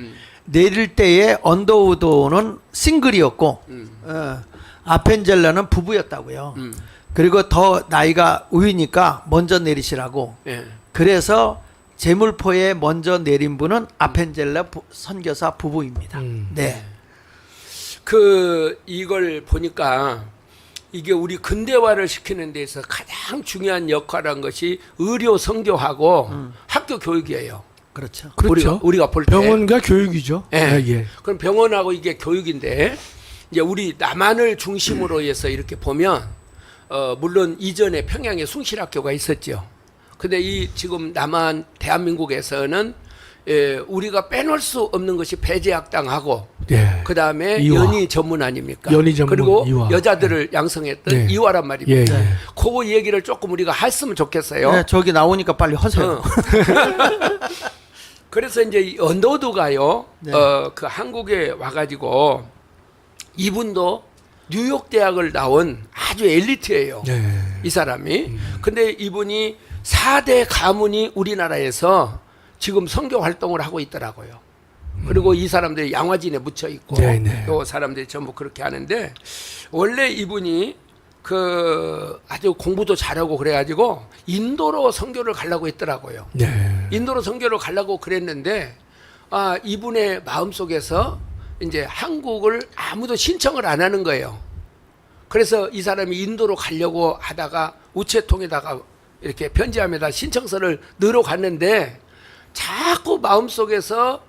내릴 때에 언더우드는 싱글이었고 아펜젤러는 부부였다고요. 그리고 더 나이가 우위니까 먼저 내리시라고. 예. 그래서 제물포에 먼저 내린 분은 아펜젤러 선교사 부부입니다. 네. 이걸 보니까 이게 우리 근대화를 시키는 데서 가장 중요한 역할한 것이 의료 선교하고 학교 교육이에요. 그렇죠. 그렇죠. 우리가 볼 때. 병원과 교육이죠. 예. 예. 그럼 병원하고 이게 교육인데 이제 우리 남한을 중심으로 해서 이렇게 보면 물론 이전에 평양에 숭실학교가 있었죠. 근데 이 지금 남한 대한민국에서는 우리가 빼놓을 수 없는 것이 배재학당하고 예. 그 다음에 이화. 연희 전문 아닙니까? 연희 전문, 그리고 이화. 여자들을 양성했던 네. 이화란 말입니다. 예, 예. 그거 얘기를 조금 우리가 했으면 좋겠어요. 네, 저기 나오니까 빨리 하세요. 그래서 이제 이 언더우드가요, 네. 그 한국에 와가지고 이분도 뉴욕 대학을 나온 아주 엘리트예요. 예. 이 사람이. 근데 이분이 4대 가문이 우리나라에서 지금 선교 활동을 하고 있더라고요. 그리고 이 사람들이 양화진에 묻혀 있고 네, 네. 또 사람들이 전부 그렇게 하는데 원래 이분이 그 아주 공부도 잘하고 그래가지고 인도로 선교를 가려고 했더라고요. 네. 인도로 선교를 가려고 그랬는데 이분의 마음속에서 이제 한국을 아무도 신청을 안 하는 거예요. 그래서 이 사람이 인도로 가려고 하다가 우체통에다가 이렇게 편지함에다 신청서를 넣으러 갔는데 자꾸 마음속에서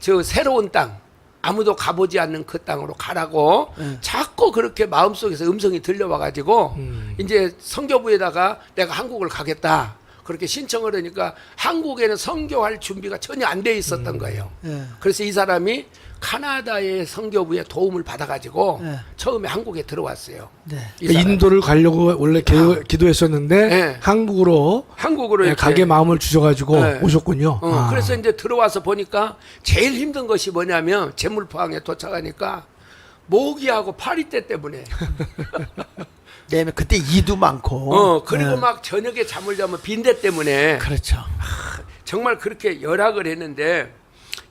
저 새로운 땅 아무도 가보지 않는 그 땅으로 가라고 자꾸 그렇게 마음속에서 음성이 들려와가지고 이제 선교부에다가 내가 한국을 가겠다 그렇게 신청을 하니까 한국에는 선교할 준비가 전혀 안 돼 있었던 거예요. 네. 그래서 이 사람이 카나다의 선교부의 도움을 받아가지고 네. 처음에 한국에 들어왔어요. 네. 이 사람이. 인도를 가려고 원래 기도했었는데 네. 한국으로 한국으로 가게 마음을 주셔가지고 네. 오셨군요. 그래서 이제 들어와서 보니까 제일 힘든 것이 뭐냐면 제물포항에 도착하니까 모기하고 파리떼 때문에 네, 그때 이도 많고. 그리고 네. 막 저녁에 잠을 자면 빈대 때문에 그렇죠. 정말 그렇게 열악을 했는데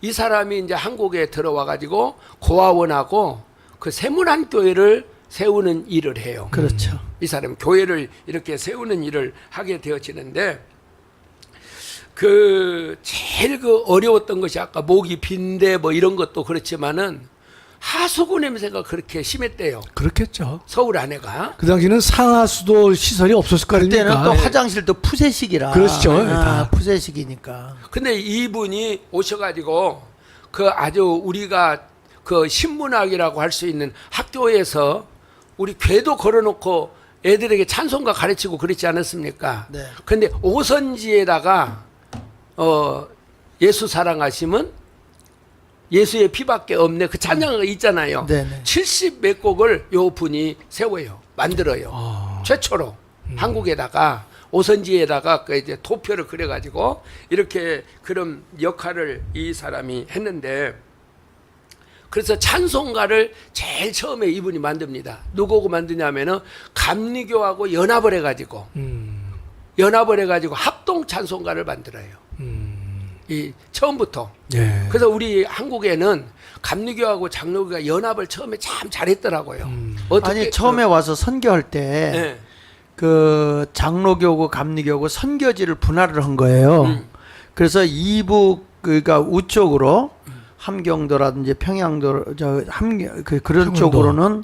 이 사람이 이제 한국에 들어와 가지고 고아원하고 그 세문안 교회를 세우는 일을 해요. 그렇죠. 이 사람 교회를 이렇게 세우는 일을 하게 되어지는데 제일 어려웠던 것이 아까 모기 빈대 뭐 이런 것도 그렇지만은 하수구 냄새가 그렇게 심했대요. 그렇겠죠. 서울 안에가. 그 당시는 상하수도 시설이 없었을 거 아닙니까? 그때는 또 화장실도 푸세식이라. 그렇죠. 아, 다. 푸세식이니까. 근데 이분이 오셔가지고 아주 우리가 신문학이라고 할 수 있는 학교에서 우리 궤도 걸어놓고 애들에게 찬송가 가르치고 그랬지 않았습니까? 네. 근데 오선지에다가 예수 사랑하심은 예수의 피밖에 없네 그 찬양가 있잖아요. 네네. 70몇 곡을 요 분이 세워요. 만들어요. 최초로 한국에다가 오선지에다가 이제 도표를 그려가지고 이렇게 그런 역할을 이 사람이 했는데 그래서 찬송가를 제일 처음에 이분이 만듭니다. 누구하고 만드냐면은 감리교하고 연합을 해가지고 합동 찬송가를 만들어요. 이 처음부터. 예. 그래서 우리 한국에는 감리교하고 장로교가 연합을 처음에 참 잘했더라고요. 어떻게 아니 처음에 와서 선교할 때 네. 그 장로교고 감리교고 선교지를 분할을 한 거예요. 그래서 이북 그러니까 우쪽으로 함경도라든지 평양도 그런 평안도. 쪽으로는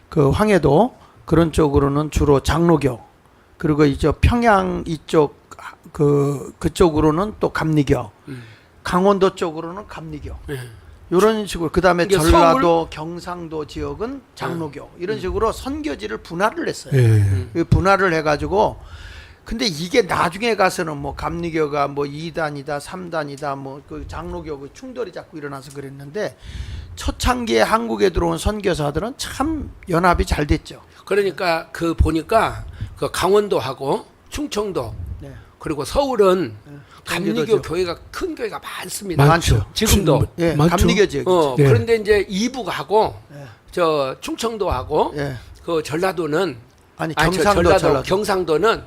그 황해도 그런 쪽으로는 주로 장로교 그리고 이제 평양 이쪽 그쪽으로는 또 감리교 강원도 쪽으로는 감리교 네. 이런 식으로 그다음에 이게 전라도 경상도 지역은 장로교 이런 식으로 선교지를 분할을 했어요. 예. 그 분할을 해가지고 근데 이게 나중에 가서는 뭐 감리교가 뭐 2단이다 3단이다 뭐 그 장로교 그 충돌이 자꾸 일어나서 그랬는데 초창기에 한국에 들어온 선교사들은 참 연합이 잘 됐죠. 그러니까 보니까 강원도하고 충청도 네. 그리고 서울은 감리교 경기도죠. 교회가 큰 교회가 많습니다. 많죠. 지금도. 예, 많죠. 감리교 지역이죠. 네. 그런데 이제 이북하고 예. 저 충청도하고 예. 전라도는 아니 저 경상도 전라도 경상도는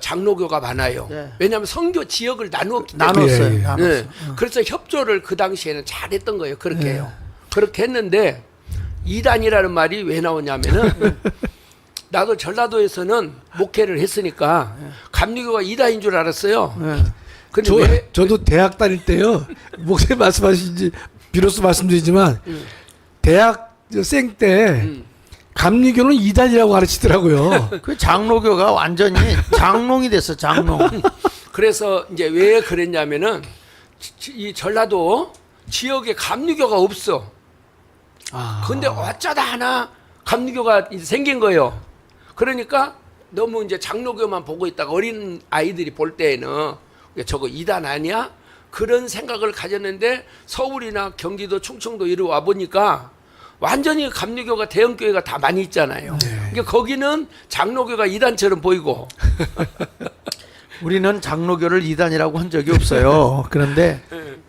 장로교가 많아요. 예. 왜냐하면 선교 지역을 나누었기 때문에. 나눴어요. 예, 예. 나눴어요. 네. 그래서 협조를 그 당시에는 잘했던 거예요. 그렇게 예. 해요. 그렇게 했는데 이단이라는 말이 왜 나오냐면은 나도 전라도에서는 목회를 했으니까 감리교가 이단인 줄 알았어요. 예. 근데 저도 대학 다닐 때요. 목사님 말씀하신지 비로소 말씀드리지만 대학생 때 감리교는 이단이라고 가르치더라고요. 그 장로교가 완전히 장롱이 됐어 장롱. 그래서 이제 왜 그랬냐면은 이 전라도 지역에 감리교가 없어. 근데 어쩌다 하나 감리교가 이제 생긴 거예요. 그러니까 너무 이제 장로교만 보고 있다가 어린 아이들이 볼 때에는 저거 이단 아니야? 그런 생각을 가졌는데 서울이나 경기도, 충청도 이리 와 보니까 완전히 감리교가 대형교회가 다 많이 있잖아요. 그러니까 거기는 장로교가 이단처럼 보이고 우리는 장로교를 이단이라고 한 적이 없어요. 그런데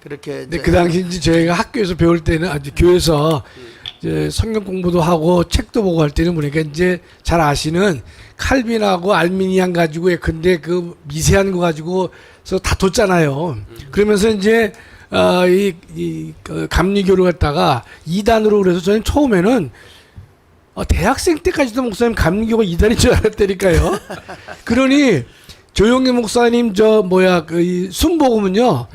그렇게 근데 이제 그 당시 이제 저희가 학교에서 배울 때는 아주 교회에서 이제 성경 공부도 하고 책도 보고 할 때는 보니까 이제 잘 아시는 칼빈하고 알미니안 가지고 근데 그 미세한 거 가지고서 다퉜잖아요. 그러면서 이제 그 감리교를 갖다가 이단으로 그래서 저는 처음에는 대학생 때까지도 목사님 감리교가 이단인 줄 알았다니까요. 그러니 조용희 목사님 이 순복음은요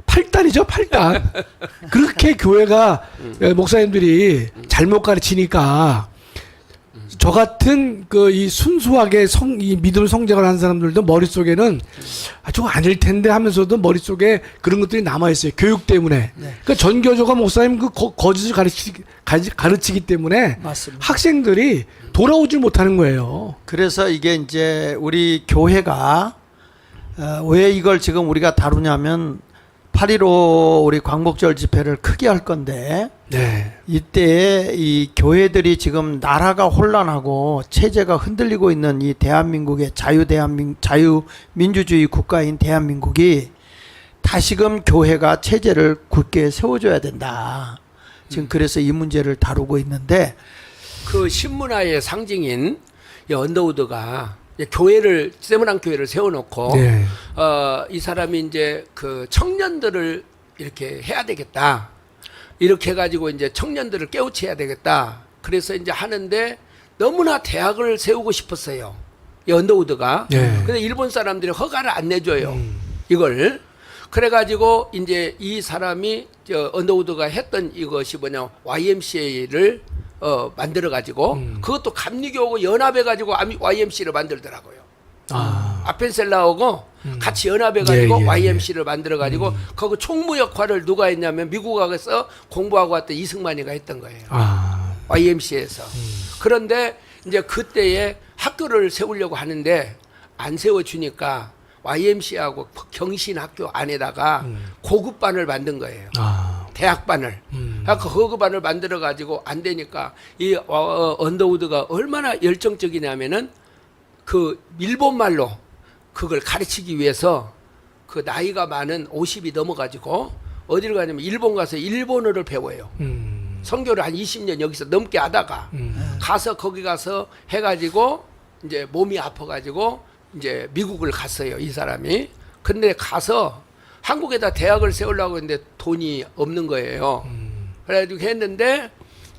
8단이죠 8단. 그렇게 교회가 목사님들이 잘못 가르치니까 저 같은 이 순수하게 이 믿음을 성장을 한 사람들도 머릿속에는 저거 아닐 텐데 하면서도 머릿속에 그런 것들이 남아있어요. 교육 때문에. 그러니까 전교조가 목사님 거짓을 가르치기 때문에 맞습니다. 학생들이 돌아오질 못하는 거예요. 그래서 이게 이제 우리 교회가 왜 이걸 지금 우리가 다루냐면 8.15 우리 광복절 집회를 크게 할 건데 네. 이때 이 교회들이 지금 나라가 혼란하고 체제가 흔들리고 있는 이 대한민국의 자유민주주의 국가인 대한민국이 다시금 교회가 체제를 굳게 세워줘야 된다. 지금 그래서 이 문제를 다루고 있는데 그 신문화의 상징인 이 언더우드가 교회를 세문안 교회를 세워놓고 네. 이 사람이 이제 그 청년들을 이렇게 해야 되겠다. 이렇게 해가지고 이제 청년들을 깨우쳐야 되겠다. 그래서 이제 하는데 너무나 대학을 세우고 싶었어요. 이 언더우드가. 네. 근데 일본 사람들이 허가를 안 내줘요. 이걸. 그래가지고 이제 이 사람이 저 언더우드가 했던 이것이 뭐냐 YMCA를 만들어가지고 그것도 감리교하고 연합해가지고 YMCA를 만들더라고요. 아펜셀라하고 같이 연합해가지고 예, 예, 예. YMC를 만들어가지고 거기 총무 역할을 누가 했냐면 미국에서 공부하고 왔던 이승만이가 했던 거예요. YMCA에서. 그런데 이제 그때에 학교를 세우려고 하는데 안 세워주니까 YMCA하고 경신학교 안에다가 고급반을 만든 거예요. 대학반을. 그 고급반을 만들어가지고 안 되니까 이 언더우드가 얼마나 열정적이냐면은 그 일본말로 그걸 가르치기 위해서 그 나이가 많은 50이 넘어가지고 어디를 가냐면 일본 가서 일본어를 배워요. 선교를 한 20년 여기서 넘게 하다가 가서 거기 가서 해가지고 이제 몸이 아파가지고 이제 미국을 갔어요. 이 사람이. 근데 가서 한국에다 대학을 세우려고 했는데 돈이 없는 거예요. 그래가지고 했는데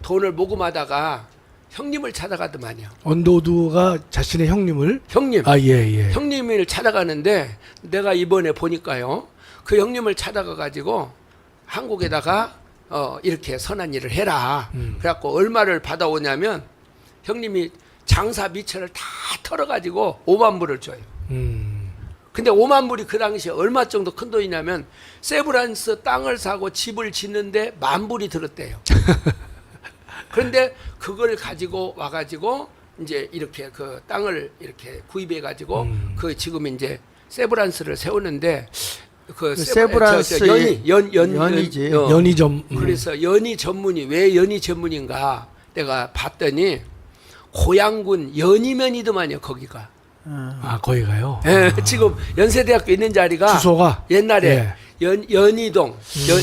돈을 모금하다가 형님을 찾아가더만요. 언더우드가 자신의 형님을 형님. 예. 형님을 찾아가는데 내가 이번에 보니까요. 그 형님을 찾아가가지고 한국에다가 이렇게 선한 일을 해라. 그래갖고 얼마를 받아오냐면 형님이 장사 미처를 다 털어가지고 5만 불을 줘요. 근데 5만 불이 그 당시에 얼마 정도 큰 돈이냐면 세브란스 땅을 사고 집을 짓는데 1만 불이 들었대요. 그런데 그걸 가지고 와가지고 이제 이렇게 그 땅을 이렇게 구입해가지고 그 지금 이제 세브란스를 세우는데 그 세브란스 연이지. 연희점. 그래서 연희 전문이 왜 연희 전문인가 내가 봤더니 고양군 연희면이더만요 거기가. 거기가요. 예, 지금 연세대학교 있는 자리가 주소가 옛날에 연희동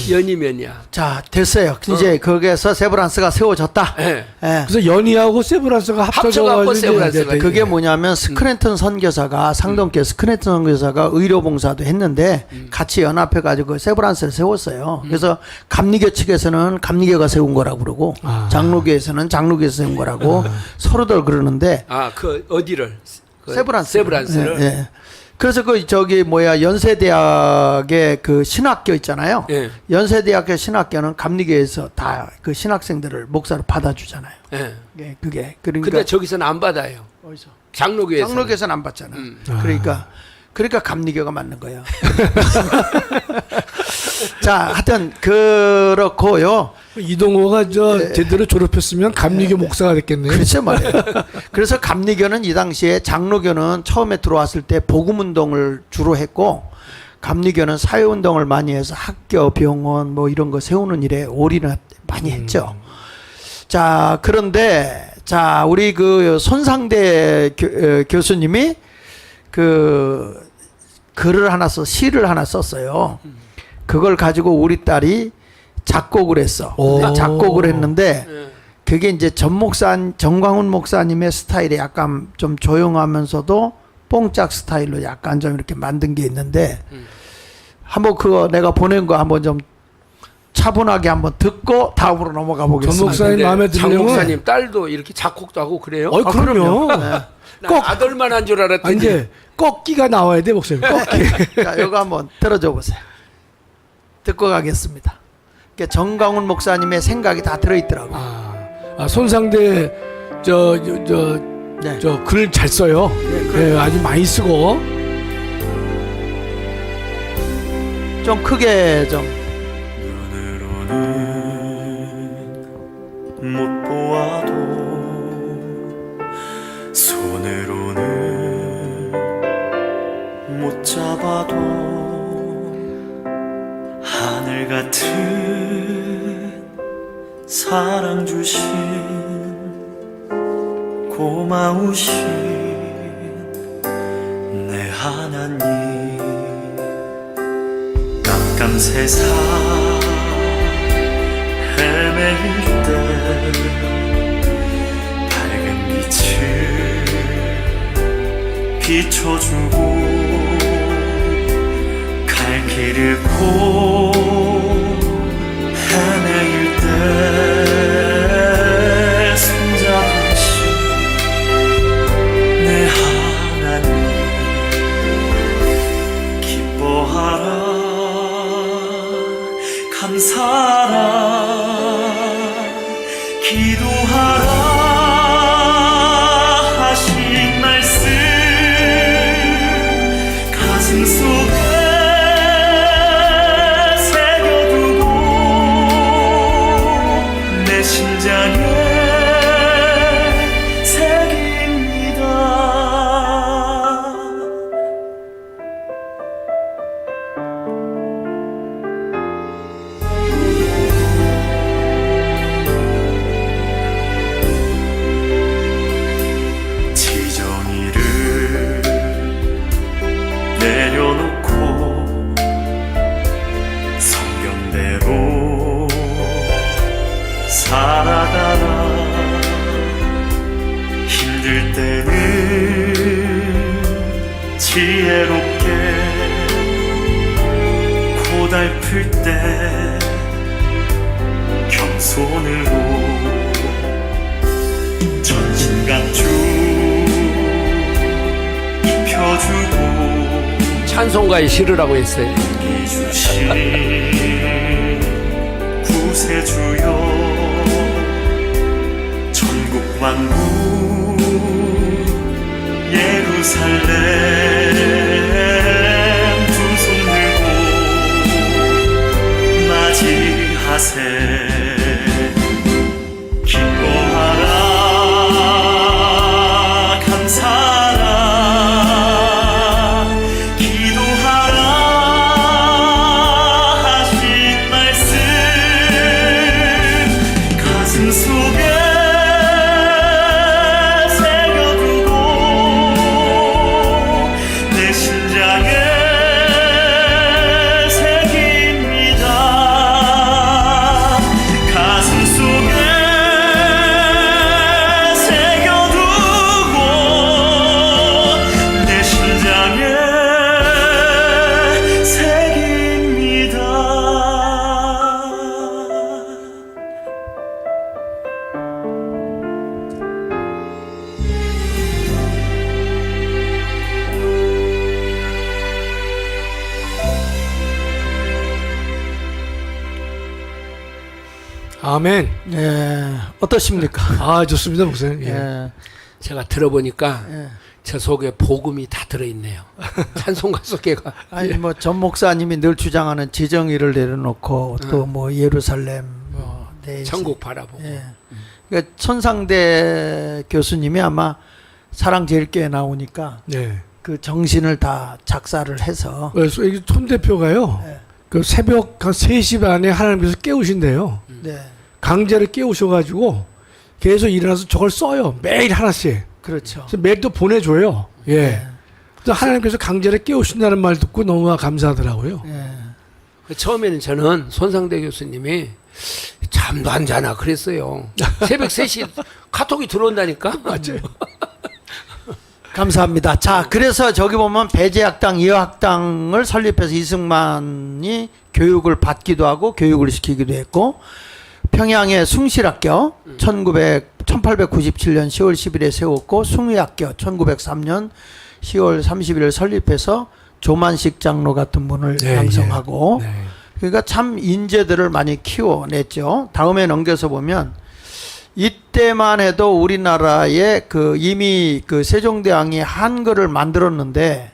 연희면이야. 자, 됐어요. 이제 거기에서 세브란스가 세워졌다. 예. 예. 그래서 연희하고 세브란스가 합쳐갖고 세브란스가 그게 뭐냐면 스크랜턴 선교사가 상동교회 스크랜턴 선교사가 의료봉사도 했는데 같이 연합해가지고 세브란스를 세웠어요. 그래서 감리교 측에서는 감리교가 세운 거라고 그러고 장로교에서는 장로교에서 세운 거라고 서로들 그러는데 그 어디를? 세브란스를. 예. 그래서 그 저기 뭐야 연세대학의 그 신학교 있잖아요. 예. 연세대학교 신학교는 감리교에서 다 그 신학생들을 목사로 받아주잖아요. 예. 예, 그게 그러니까 근데 저기서는 안 받아요. 어디서? 장로교에서. 장로교에서는 안 받잖아. 그러니까 감리교가 맞는 거예요. 자, 하여튼 그렇고요. 이동호가 제대로 졸업했으면 감리교 목사가 됐겠네요. 그렇죠 말이에요. 그래서 감리교는 이 당시에 장로교는 처음에 들어왔을 때 복음운동을 주로 했고 감리교는 사회운동을 많이 해서 학교, 병원 뭐 이런 거 세우는 일에 올인을 많이 했죠. 자, 그런데 자 우리 그 손상대 교수님이 그 글을 하나 시를 하나 썼어요. 그걸 가지고 우리 딸이 작곡을 했어. 근데 작곡을 했는데 그게 이제 정광훈 목사님의 스타일이 약간 좀 조용하면서도 뽕짝 스타일로 약간 좀 이렇게 만든 게 있는데 한번 그거 내가 보낸 거 한번 좀 차분하게 한번 듣고 다음으로 넘어가 보겠습니다. 전 목사님 마음에 장 들려면 목사님 딸도 이렇게 작곡도 하고 그래요? 그럼요. 꼭 아들만 한 줄 알았더니 이제 꺾기가 나와야 돼 목사님. 꺾기. 자, 이거 한번 들어줘 보세요. 듣고 가겠습니다. 그러니까 정광훈 목사님의 생각이 다 들어있더라고요. 손상대 네. 글 잘 써요. 네, 아주 많이 쓰고. 좀 크게 좀. 눈으로는 못 보아도 손으로는 못 잡아도 하늘 같은 사랑 주신 고마우신 내 하나님 깜깜 세상 헤매일 때 밝은 빛을 비춰주고 갈 길을 곧 헤매일 때 손잡으신 내 하나님 기뻐하고 기도하라 하신 말씀 가슴 속에 새겨두고 내 심장에 새깁니다. 지정이를 내려놓고 성경대로 살아가라. 힘들 때는 지혜롭게, 고달플 때 겸손으로 전신갑주 입혀주고 찬송가의 시르라고 했어요. 이주신 구세주여 전국 만국 예루살렘 두 손 들고 맞이하세. 기뻐하라 감사하라 기도하라 하신 말씀 가슴 속에 새겨두고 내 심장에 새깁니다. 가슴 속에 새겨두고 내 심장에 새깁니다. 아멘. 예, 어떠십니까? 아, 좋습니다, 목사님. 예. 예, 제가 들어보니까 예. 제 속에 복음이 다 들어있네요. 찬송가 속에가. 아니 뭐 전 목사님이 늘 주장하는 지정의를 내려놓고 또 뭐 예루살렘 네, 천국 바라보고. 예. 그러니까 천상대 교수님이 아마 사랑제일교회 나오니까 네. 그 정신을 다 작사를 해서 그래서 이촌 대표가요. 네. 그 새벽 한 3시 반에 하나님께서 깨우신대요. 네, 강제를 깨우셔가지고 계속 일어나서 저걸 써요. 매일 하나씩. 그렇죠. 그래서 매일 또 보내줘요. 예. 네. 그래서 하나님께서 강제를 깨우신다는 말 듣고 너무 감사하더라고요. 예. 처음에는 저는 손상대 교수님이 잠도 안 자나 그랬어요. 새벽 3시 카톡이 들어온다니까. 맞아요. 감사합니다. 자, 그래서 저기 보면 배제학당, 이화학당을 설립해서 이승만이 교육을 받기도 하고 교육을 시키기도 했고, 평양의 숭실학교 1897년 10월 10일에 세웠고, 숭의학교 1903년 10월 30일 설립해서 조만식 장로 같은 분을 네, 양성하고, 네. 그러니까 참 인재들을 많이 키워냈죠. 다음에 넘겨서 보면 이때만 해도 우리나라에 그 이미 그 세종대왕이 한글을 만들었는데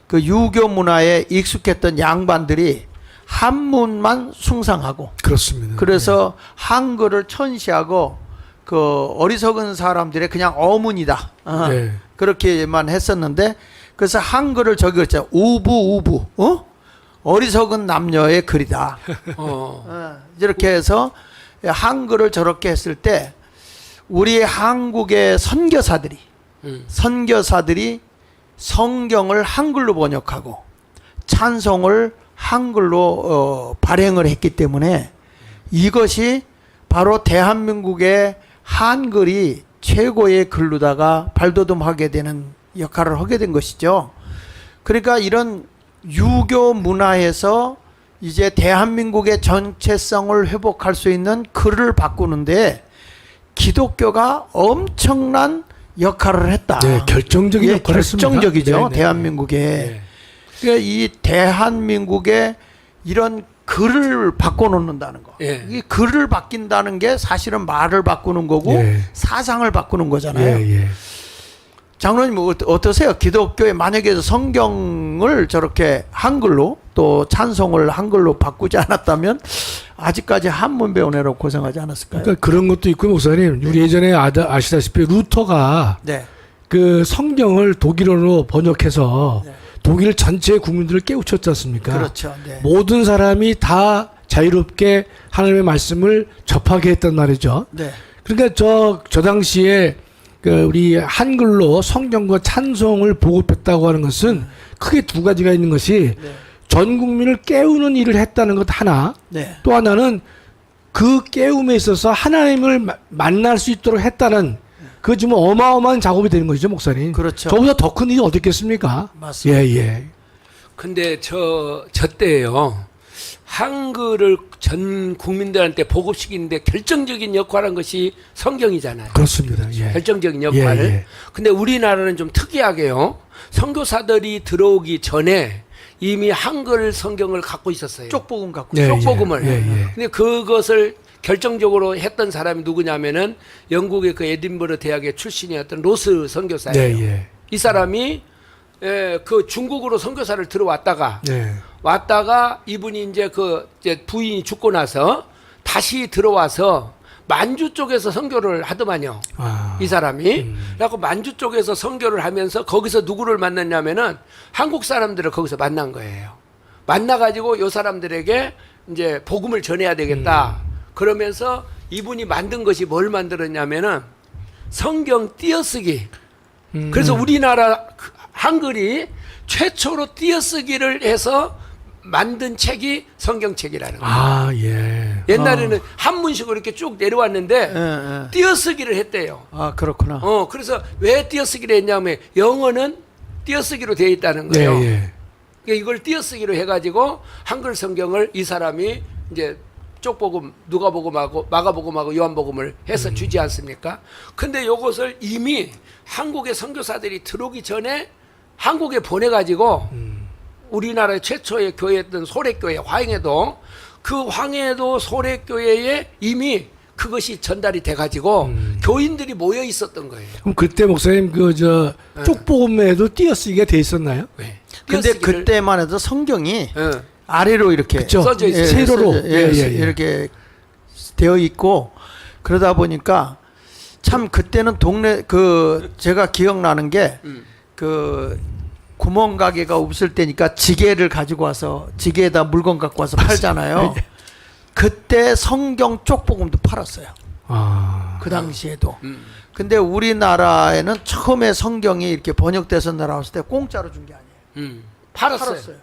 그 유교 문화에 익숙했던 양반들이 한문만 숭상하고 그렇습니다. 그래서 한글을 천시하고 그 어리석은 사람들의 그냥 어문이다. 네. 그렇게만 했었는데 그래서 한글을 저기 그랬죠. 우부 어리석은 남녀의 글이다. 이렇게 해서 한글을 저렇게 했을 때 우리 한국의 선교사들이 성경을 한글로 번역하고 찬송을 한글로 발행을 했기 때문에 이것이 바로 대한민국의 한글이 최고의 글로다가 발돋움하게 되는 역할을 하게 된 것이죠. 그러니까 이런 유교 문화에서 이제 대한민국의 정체성을 회복할 수 있는 글을 바꾸는데 기독교가 엄청난 역할을 했다. 네, 결정적인 예, 역할을 했습니다. 결정적이죠. 네, 네. 대한민국에. 네. 그러니까 이 대한민국의 이런 글을 바꿔놓는다는 거. 예. 이 글을 바뀐다는 게 사실은 말을 바꾸는 거고 예. 사상을 바꾸는 거잖아요. 예. 장로님 어떠세요? 기독교에 만약에 성경을 저렇게 한글로 또 찬송을 한글로 바꾸지 않았다면 아직까지 한문 배우느라고 고생하지 않았을까요? 그러니까 그런 것도 있고 목사님, 우리 예전에 아시다시피 루터가 네. 그 성경을 독일어로 번역해서 네. 독일 전체 국민들을 깨우쳤지 않습니까? 그렇죠. 네. 모든 사람이 다 자유롭게 하나님의 말씀을 접하게 했단 말이죠. 네. 그러니까 저 당시에 그 우리 한글로 성경과 찬송을 보급했다고 하는 것은 크게 두 가지가 있는 것이 네. 전 국민을 깨우는 일을 했다는 것 하나, 네. 또 하나는 그 깨움에 있어서 하나님을 만날 수 있도록 했다는 그 좀 어마어마한 작업이 되는 것이죠, 목사님. 그렇죠. 저보다 더 큰 일이 어디 있겠습니까? 맞습니다. 예. 근데 저 때예요. 한글을 전 국민들한테 보급시키는데 결정적인 역할한 것이 성경이잖아요. 그렇습니다. 예. 결정적인 역할을. 예. 근데 우리나라는 좀 특이하게요. 선교사들이 들어오기 전에 이미 한글 성경을 갖고 있었어요. 쪽복음 갖고 예, 쪽복음을. 예. 근데 그것을 결정적으로 했던 사람이 누구냐면은 영국의 그 에딘버러 대학의 출신이었던 로스 선교사예요. 예. 이 사람이 그 중국으로 선교사를 들어왔다가 예. 왔다가 이분이 이제 이제 부인이 죽고 나서 다시 들어와서 만주 쪽에서 선교를 하더만요. 아. 이 사람이. 그래갖고 만주 쪽에서 선교를 하면서 거기서 누구를 만났냐면은 한국 사람들을 거기서 만난 거예요. 만나가지고 요 사람들에게 이제 복음을 전해야 되겠다. 그러면서 이분이 만든 것이 뭘 만들었냐면은 성경 띄어쓰기. 그래서 우리나라 한글이 최초로 띄어쓰기를 해서 만든 책이 성경책이라는 거예요. 아, 예. 옛날에는 한문식으로 이렇게 쭉 내려왔는데 예. 띄어쓰기를 했대요. 아, 그렇구나. 그래서 왜 띄어쓰기를 했냐면 영어는 띄어쓰기로 되어 있다는 거예요. 예. 그러니까 이걸 띄어쓰기로 해가지고 한글 성경을 이 사람이 이제 쪽복음, 누가복음하고 마가복음하고 요한복음을 해서 주지 않습니까? 근데 이것을 이미 한국의 선교사들이 들어오기 전에 한국에 보내가지고 우리나라 최초의 교회였던 소래교회 황해도, 그 황해도 소래교회에 이미 그것이 전달이 돼가지고 교인들이 모여 있었던 거예요. 그럼 그때 목사님 쪽복음에도 띄어쓰기가 돼 있었나요? 왜? 근데 띄어쓰기를- 그때만 해도 성경이 예. 아래로 이렇게 그쵸? 써져 있어요. 세로로. 이렇게 되어 있고 그러다 보니까 참 그때는 동네 제가 기억나는 게 구멍 가게가 없을 때니까 지게를 가지고 와서 지게에다 물건 갖고 와서 팔잖아요. 그때 성경 쪽복음도 팔았어요. 아. 그 당시에도. 근데 우리나라에는 처음에 성경이 이렇게 번역돼서 나왔을 때 공짜로 준 게 아니에요. 팔았어요.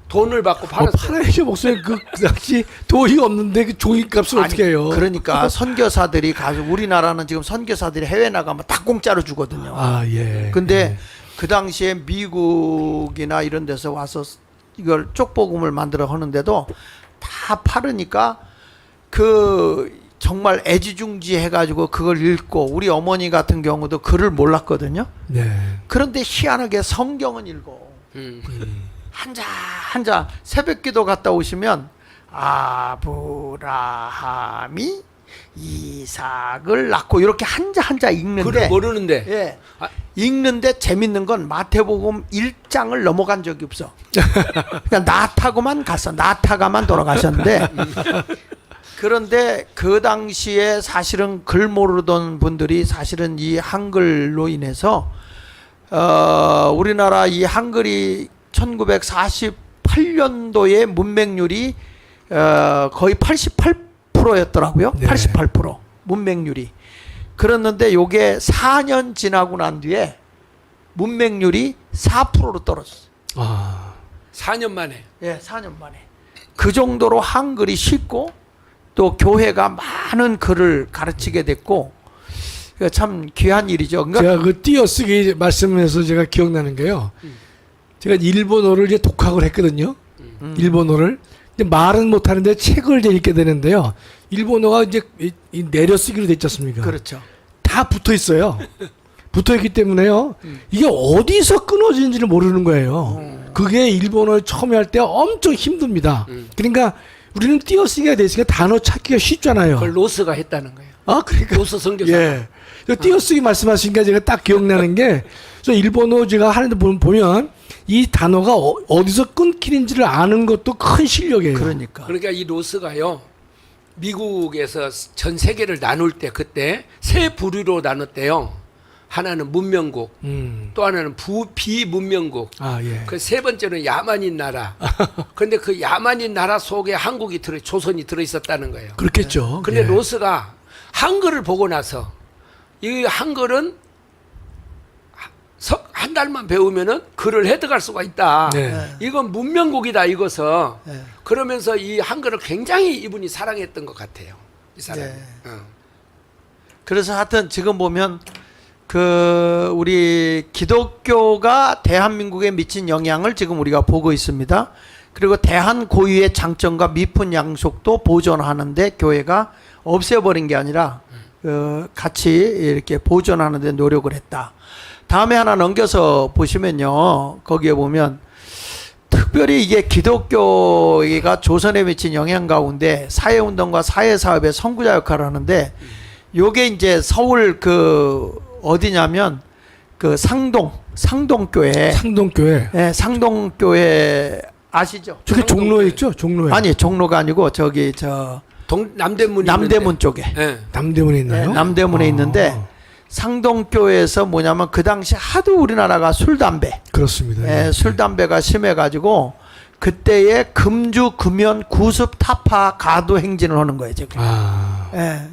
돈을 받고 팔았어요. 팔아야죠, 목사님. 그 당시 돈이 없는데 그 종이값을 어떻게 해요? 그러니까 선교사들이 우리나라는 지금 선교사들이 해외 나가면 다 공짜로 주거든요. 아, 예. 근데 그 당시에 미국이나 이런 데서 와서 이걸 쪽복음을 만들어 하는데도 다 팔으니까 정말 애지중지 해가지고 그걸 읽고, 우리 어머니 같은 경우도 글을 몰랐거든요. 네. 그런데 희한하게 성경은 읽어. 한자 새벽기도 갔다 오시면 아브라함이 이삭을 낳고 이렇게 한자 읽는데, 글을 모르는데. 예, 읽는데 재밌는 건 마태복음 1장을 넘어간 적이 없어. 그러니까 나타가만 돌아가셨는데 그런데 그 당시에 사실은 글 모르던 분들이 사실은 이 한글로 인해서 우리나라 이 한글이 1948년도에 문맹률이 거의 88%였더라고요. 네. 88% 문맹률이. 그랬는데 요게 4년 지나고 난 뒤에 문맹률이 4%로 떨어졌어요. 아. 4년 만에. 예, 4년 만에. 그 정도로 한글이 쉽고 또 교회가 많은 글을 가르치게 됐고, 참 귀한 일이죠. 그러니까 제가 그 띄어쓰기 말씀에서 제가 기억나는 게요. 제가 일본어를 이제 독학을 했거든요. 일본어를. 근데 말은 못하는데 책을 이제 읽게 되는데요. 일본어가 이제 이 내려쓰기로 돼 있지 않습니까? 그렇죠. 다 붙어 있어요. 붙어 있기 때문에요. 이게 어디서 끊어지는지를 모르는 거예요. 그게 일본어를 처음에 할 때 엄청 힘듭니다. 그러니까 우리는 띄어쓰기가 돼 있으니까 단어 찾기가 쉽잖아요. 그걸 로스가 했다는 거예요. 아, 그러니까. 로스 선교사. 예. 그 띄어쓰기 말씀하시니까 제가 딱 기억나는 게, 저 일본어 제가 하는데 보면 이 단어가 어디서 끊기는지를 아는 것도 큰 실력이에요. 그러니까 이 로스가요, 미국에서 전 세계를 나눌 때 그때 세 부류로 나눴대요. 하나는 문명국, 또 하나는 비문명국, 아, 예. 그 세 번째는 야만인 나라. 그런데 그 야만인 나라 속에 한국이 조선이 들어 있었다는 거예요. 그렇겠죠. 근데 예. 로스가 한글을 보고 나서 이 한글은 한 달만 배우면은 글을 해석할 수가 있다. 네. 이건 문명국이다 이것은. 네. 그러면서 이 한글을 굉장히 이분이 사랑했던 것 같아요. 이 사람. 네. 그래서 하여튼 지금 보면 그 우리 기독교가 대한민국에 미친 영향을 지금 우리가 보고 있습니다. 그리고 대한 고유의 장점과 미푼 양속도 보존하는데 교회가 없애버린 게 아니라 같이 이렇게 보존하는데 노력을 했다. 다음에 하나 넘겨서 보시면요, 거기에 보면 특별히 이게 기독교가 조선에 미친 영향 가운데 사회운동과 사회사업의 선구자 역할을 하는데, 요게 이제 서울 어디냐면 상동교회. 상동교회. 예, 상동교회 아시죠? 저게 종로에 있죠? 종로에. 아니, 종로가 아니고 저기 남대문 쪽에. 네. 남대문에 있나요? 네, 남대문에 있는데, 상동교회에서 뭐냐면 그 당시 하도 우리나라가 술 담배, 그렇습니다. 술 담배가 심해가지고 그때에 금주 금연 구습 타파 가도 행진을 하는 거예요 지금.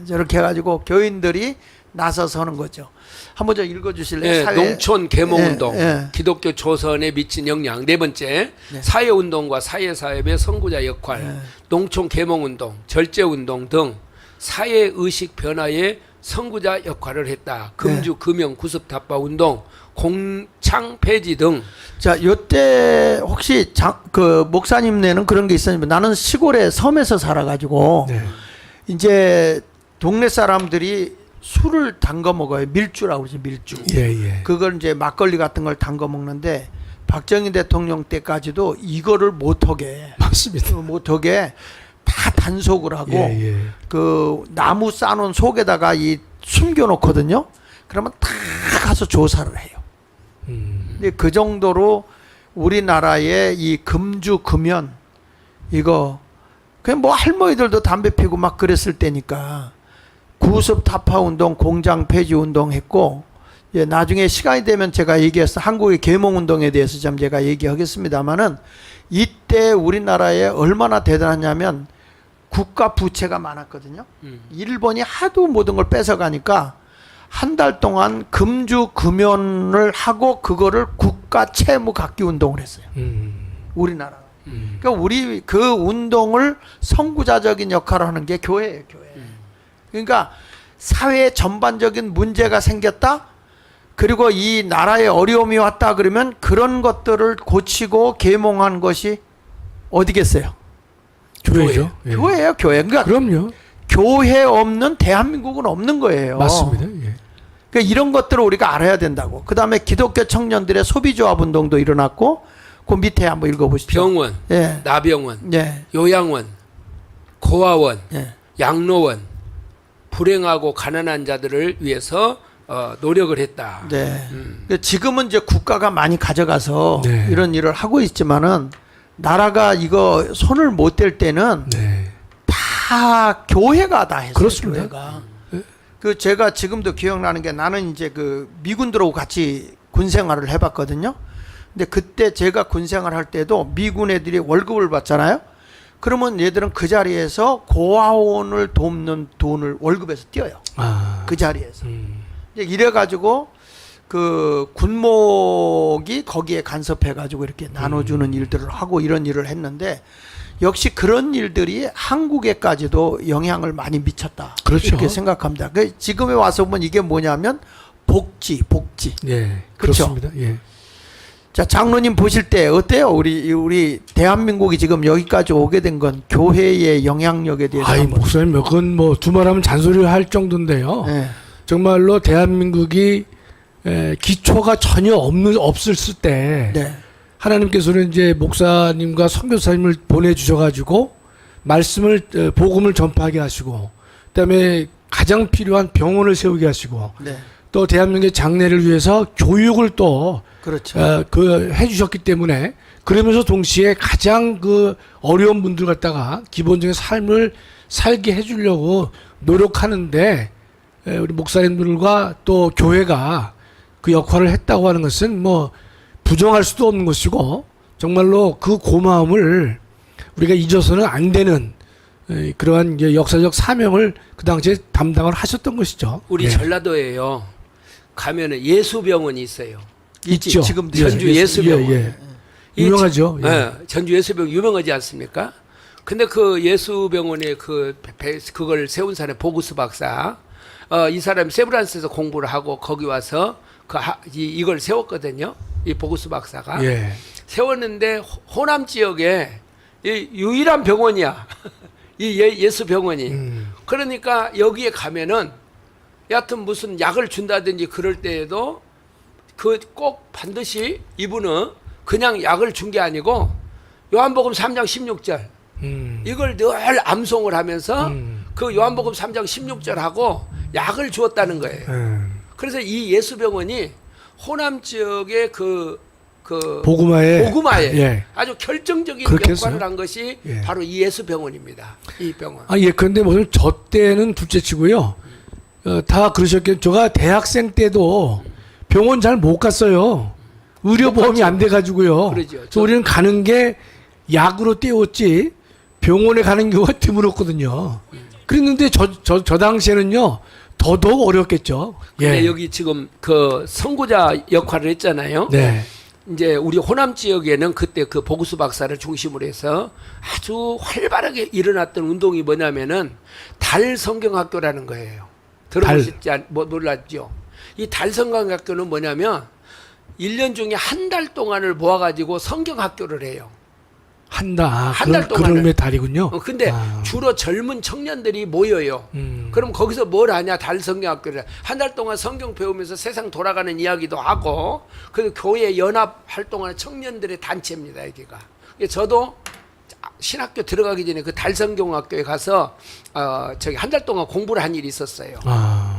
저렇게 해가지고 교인들이 나서서 하는 거죠. 한번 좀 읽어주실래요? 네, 농촌 계몽운동, 예. 기독교 조선에 미친 영향. 네 번째, 사회운동과 사회사업의 선구자 역할, 농촌 계몽운동, 절제운동 등 사회의식 변화에 선구자 역할을 했다. 금주 금연 구습 타파 운동, 공창 폐지 등. 자, 요때 혹시 목사님네는 그런 게 있었냐면, 나는 시골에 섬에서 살아가지고 이제 동네 사람들이 술을 담궈 먹어요. 밀주라고 그러지, 밀주. 예. 그걸 이제 막걸리 같은 걸 담궈 먹는데, 박정희 대통령 때까지도 이거를 못하게, 맞습니다. 못하게 다 단속을 하고, 그 나무 싸놓은 속에다가 숨겨놓거든요. 그러면 다 가서 조사를 해요. 근데 그 정도로 우리나라의 이 금주 금연, 이거 그냥 뭐 할머니들도 담배 피고 막 그랬을 때니까 구습 타파 운동, 공장 폐지 운동 했고, 나중에 시간이 되면 제가 얘기해서 한국의 계몽 운동에 대해서 좀 제가 얘기하겠습니다만은, 이때 우리나라에 얼마나 대단하냐면 국가 부채가 많았거든요. 일본이 하도 모든 걸 뺏어가니까 한 달 동안 금주 금연을 하고 그거를 국가 채무 갖기 운동을 했어요. 우리나라. 그러니까 우리 그 운동을 선구자적인 역할을 하는 게 교회예요, 교회. 그러니까 사회에 전반적인 문제가 생겼다. 그리고 이 나라에 어려움이 왔다 그러면 그런 것들을 고치고 계몽한 것이 어디겠어요? 교회죠. 교회예요, 교회. 그러니까 그럼요. 교회 없는 대한민국은 없는 거예요. 맞습니다. 그러니까 이런 것들을 우리가 알아야 된다고. 그 다음에 기독교 청년들의 소비조합 운동도 일어났고, 그 밑에 한번 읽어보시죠. 병원, 나병원, 요양원, 고아원, 양로원, 불행하고 가난한 자들을 위해서 노력을 했다. 그러니까 지금은 이제 국가가 많이 가져가서 이런 일을 하고 있지만은, 나라가 이거 손을 못 댈 때는 다 교회가 다 했어요. 그렇습니다. 교회가. 제가 지금도 기억나는 게, 나는 이제 미군들하고 같이 군 생활을 해봤거든요. 근데 그때 제가 군 생활 할 때도 미군 애들이 월급을 받잖아요. 그러면 얘들은 그 자리에서 고아원을 돕는 돈을 월급에서 띄어요. 그 자리에서. 이래가지고 그 군목이 거기에 간섭해가지고 이렇게 나눠주는 일들을 하고 이런 일을 했는데, 역시 그런 일들이 한국에까지도 영향을 많이 미쳤다. 그렇죠. 이렇게 생각합니다. 지금에 와서 보면 이게 뭐냐면 복지. 그렇죠. 그렇습니다. 자, 장로님 보실 때 어때요? 우리 대한민국이 지금 여기까지 오게 된 건 교회의 영향력에 대해서. 목사님, 그건 뭐 두말하면 잔소리를 할 정도인데요. 정말로 대한민국이 기초가 전혀 없을 때 하나님께서는 이제 목사님과 선교사님을 보내주셔가지고 말씀을 복음을 전파하게 하시고 그다음에 가장 필요한 병원을 세우게 하시고 네. 또 대한민국의 장래를 위해서 교육을 또 그렇죠. 해주셨기 때문에 그러면서 동시에 가장 그 어려운 분들 갖다가 기본적인 삶을 살게 해주려고 노력하는데 우리 목사님들과 또 교회가 그 역할을 했다고 하는 것은 뭐 부정할 수도 없는 것이고 정말로 그 고마움을 우리가 잊어서는 안 되는 그러한 이제 역사적 사명을 그 당시에 담당을 하셨던 것이죠. 우리 예. 전라도에요. 가면은 예수병원이 있어요. 있죠. 지금도 전주 예수병원. 이 유명하죠. 예. 예, 전주 예수병원 유명하지 않습니까? 근데 그 예수병원에 그걸 세운 사람이 보구스 박사. 이 사람이 세브란스에서 공부를 하고 거기 와서 이걸 세웠거든요. 이 보구스 박사가 예. 세웠는데 호남 지역에 이 유일한 병원이야. 이 예수병원이. 그러니까 여기에 가면은 여하튼 무슨 약을 준다든지 그럴 때에도 그 꼭 반드시 이분은 그냥 약을 준 게 아니고 요한복음 3장 16절 이걸 늘 암송을 하면서 그 요한복음 3장 16절하고 약을 주었다는 거예요. 그래서 이 예수병원이 호남 지역의 그 복음화에 예. 아주 결정적인 그렇게 역할을 했어요? 한 것이 예. 바로 이 예수병원입니다. 이 병원. 아, 예. 그런데 무슨 저 때는 둘째치고요. 다 그러셨겠죠. 제가 대학생 때도 병원 잘 못 갔어요. 의료보험이 안 돼가지고요. 그러죠. 그래서 우리는 가는 게 약으로 때웠지 병원에 가는 경우가 드물었거든요. 그랬는데 저 당시에는요 더더욱 어렵겠죠. 근데 예. 여기 지금 그 선구자 역할을 했잖아요. 네. 이제 우리 호남 지역에는 그때 그 보구스 박사를 중심으로 해서 아주 활발하게 일어났던 운동이 뭐냐면은 달 성경학교라는 거예요. 들어보셨지 놀랐죠? 이 달 성경학교는 뭐냐면 1년 중에 한 달 동안을 모아가지고 성경학교를 해요. 한 달. 한달 동안을. 그런 달이군요. 근데 주로 젊은 청년들이 모여요. 그럼 거기서 뭘 하냐? 달 성경학교를 한 달 동안 성경 배우면서 세상 돌아가는 이야기도 하고 그 교회 연합 활동하는 청년들의 단체입니다. 여기가. 저도 신학교 들어가기 전에 그 달 성경학교에 가서 저기 한 달 동안 공부를 한 일이 있었어요.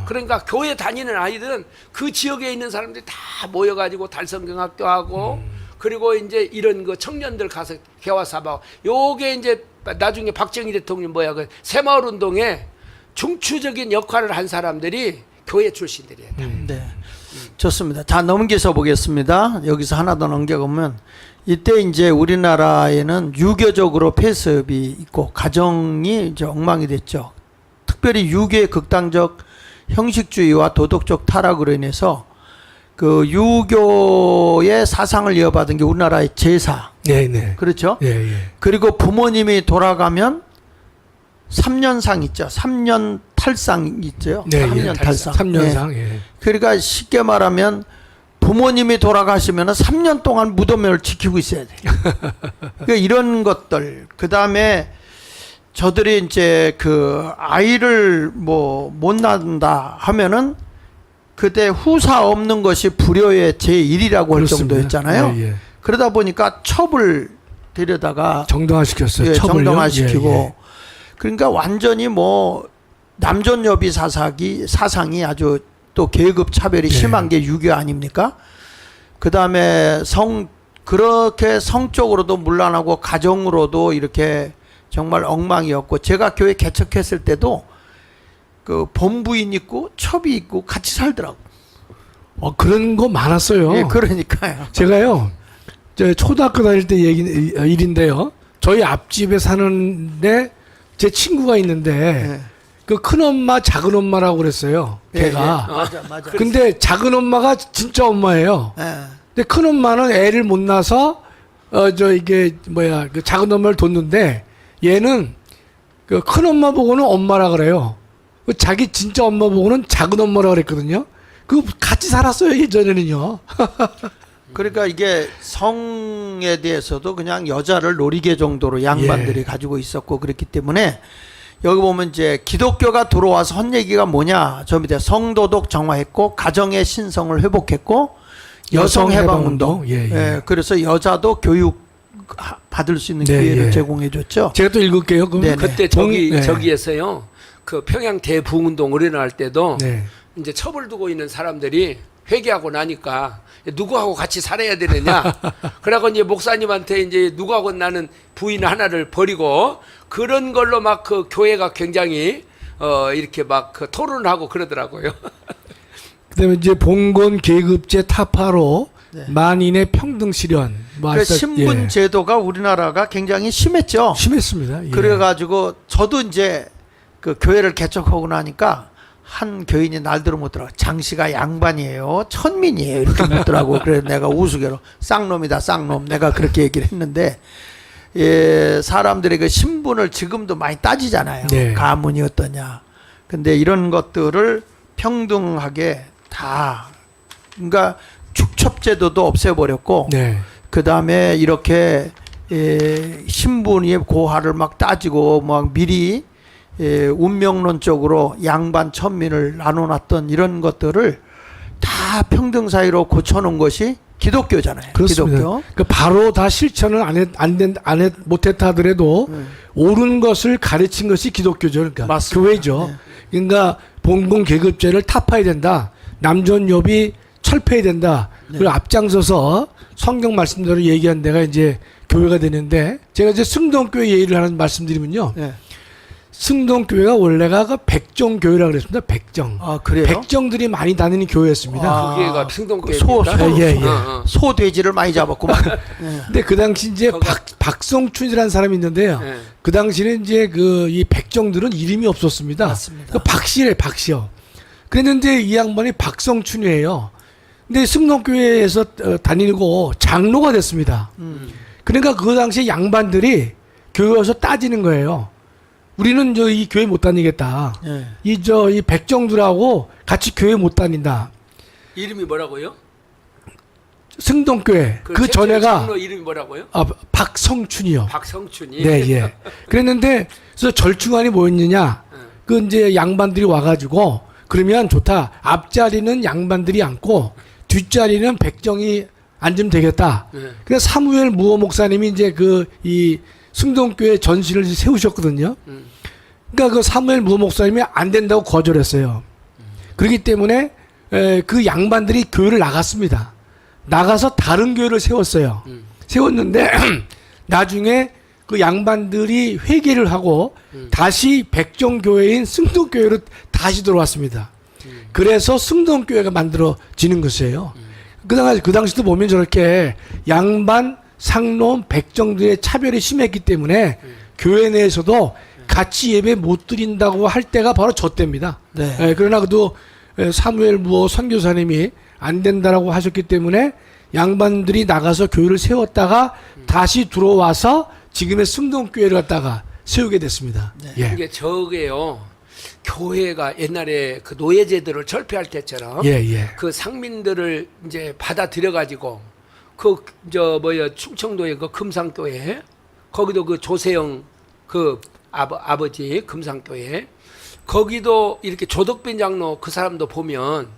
그러니까 교회 다니는 아이들은 그 지역에 있는 사람들이 다 모여가지고 달 성경학교 하고 그리고 이제 이런 그 청년들 가서 개화사바 요게 이제 나중에 박정희 대통령 그 새마을 운동에 중추적인 역할을 한 사람들이 교회 출신들이에요. 네. 좋습니다. 자, 넘겨서 보겠습니다. 여기서 하나 더 넘겨보면 이때 이제 우리나라에는 유교적으로 폐습이 있고 가정이 이제 엉망이 됐죠. 특별히 유교의 극단적 형식주의와 도덕적 타락으로 인해서 그 유교의 사상을 이어받은 게 우리나라의 제사. 네. 그렇죠? 예. 그리고 부모님이 돌아가면 3년상 있죠. 3년 탈상 있죠. 네, 3년 탈상. 3년상. 네. 예. 그러니까 쉽게 말하면 부모님이 돌아가시면 3년 동안 무덤을 지키고 있어야 돼요. 그러니까 이런 것들. 그 다음에 저들이 이제 그 아이를 뭐 못 낳는다 하면은 그때 후사 없는 것이 불효의 제1이라고 할 그렇습니다. 정도였잖아요. 예. 그러다 보니까 첩을 데려다가 정당화시켰어요. 처벌요? 정당화시키고 예. 그러니까 완전히 뭐 남존여비 사상이 아주 또 계급 차별이 심한 게 유교 아닙니까? 그 다음에 그렇게 성적으로도 문란하고 가정으로도 이렇게 정말 엉망이었고 제가 교회 개척했을 때도 그 본부인 있고 첩이 있고 같이 살더라고. 그런 거 많았어요. 예, 그러니까요. 제가요, 초등학교 다닐 때 일인데요. 저희 앞집에 사는데 제 친구가 있는데 예. 그 큰엄마, 작은엄마라고 그랬어요. 걔가. 맞아. 근데 작은엄마가 진짜 엄마예요. 예. 근데 큰엄마는 애를 못 낳아서 그 작은엄마를 뒀는데 얘는 그 큰엄마 보고는 엄마라 그래요. 그 자기 진짜 엄마 보고는 작은엄마라 그랬거든요. 그 같이 살았어요 예전에는요. 그러니까 이게 성에 대해서도 그냥 여자를 노리개 정도로 양반들이 가지고 있었고 그랬기 때문에 여기 보면 이제 기독교가 들어와서 한 얘기가 뭐냐? 저 밑에 성도덕 정화했고 가정의 신성을 회복했고 여성 해방 운동. 예. 그래서 여자도 교육 받을 수 있는 네, 기회를 예. 제공해 줬죠. 제가 또 읽을게요. 그럼 네네. 그때 네. 저기에서요. 그 평양 대부흥운동 일어날 때도 네. 이제 첩을 두고 있는 사람들이 회개하고 나니까 누구하고 같이 살아야 되느냐. 그러고 이제 목사님한테 이제 누구하고 나는 부인 하나를 버리고 그런 걸로 막 그 교회가 굉장히 이렇게 막 그 토론을 하고 그러더라고요. 그다음에 이제 봉건 계급제 타파로 네. 만인의 평등 실현. 뭐 그 아시다- 신분 예. 제도가 우리나라가 굉장히 심했죠. 심했습니다. 예. 그래가지고 저도 이제 그 교회를 개척하고 나니까 한 교인이 날 들어묻더라고. 장씨가 양반이에요, 천민이에요 이렇게 묻더라고. 그래서 내가 우스개로 쌍놈이다 쌍놈 내가 그렇게 얘기를 했는데, 예, 사람들의 그 신분을 지금도 많이 따지잖아요. 네. 가문이 어떠냐. 근데 이런 것들을 평등하게 다, 그러니까 축첩제도도 없애버렸고, 네. 그 다음에 이렇게 신분의 고하를 막 따지고 막 미리 운명론적으로 양반 천민을 나눠놨던 이런 것들을 다 평등 사이로 고쳐놓은 것이 기독교잖아요. 그렇습니다. 기독교. 그 바로 다 실천을 못했다 하더라도 옳은 것을 가르친 것이 기독교죠. 그러니까 맞습니다. 교회죠. 그러니까 봉건 계급제를 타파해야 된다. 남존여비 철폐해야 된다. 그걸 앞장서서 성경 말씀대로 얘기한 데가 이제 교회가 되는데, 제가 이제 승동교회 예의를 하는 말씀드리면요. 네. 승동교회가 원래가 그 백정교회라고 그랬습니다. 백정. 아, 그래요? 백정들이 많이 다니는 교회였습니다. 아, 그게가 평동교회입니다. 예, 예. 소 돼지를 많이 잡았구만. 근데 그 당시 이제 박성춘이라는 사람이 있는데요. 네. 그 당시는 이제 그 이 백정들은 이름이 없었습니다. 맞습니다. 그 박씨요. 그랬는데 이 양반이 박성춘이에요. 근데 승동교회에서 다니고 장로가 됐습니다. 그러니까 그 당시에 양반들이 교회 와서 따지는 거예요. 우리는 이 교회 못 다니겠다. 예. 이 백정들하고 같이 교회 못 다닌다. 이름이 뭐라고요? 승동교회. 그 최초의 전에가 장로 이름이 뭐라고요? 박성춘이요. 박성춘이. 네, 예. 그랬는데 그래서 절충안이 뭐였느냐? 그 이제 양반들이 와가지고 그러면 좋다. 앞자리는 양반들이 앉고 뒷자리는 백정이 앉으면 되겠다. 네. 그래서 사무엘 무호 목사님이 이제 이 승동교회 전신을 세우셨거든요. 그러니까 그 사무엘 무호 목사님이 안 된다고 거절했어요. 그렇기 때문에 그 양반들이 교회를 나갔습니다. 나가서 다른 교회를 세웠어요. 세웠는데 나중에 그 양반들이 회개를 하고 다시 백정교회인 승동교회로 다시 들어왔습니다. 그래서 승동교회가 만들어지는 것이에요. 그 당시도 보면 저렇게 양반, 상놈, 백정들의 차별이 심했기 때문에 교회 내에서도 같이 예배 못 드린다고 할 때가 바로 저 때입니다. 네. 그러나 그도 사무엘 무호 선교사님이 안 된다라고 하셨기 때문에 양반들이 나가서 교회를 세웠다가 다시 들어와서 지금의 승동교회를 갖다가 세우게 됐습니다. 예. 이게 저게요. 교회가 옛날에 그 노예제도를 철폐할 때처럼 예. 그 상민들을 이제 받아들여 가지고 충청도의 그 금상교회, 거기도 그 조세영 그 아버지 금상교회, 거기도 이렇게 조덕빈 장로 그 사람도 보면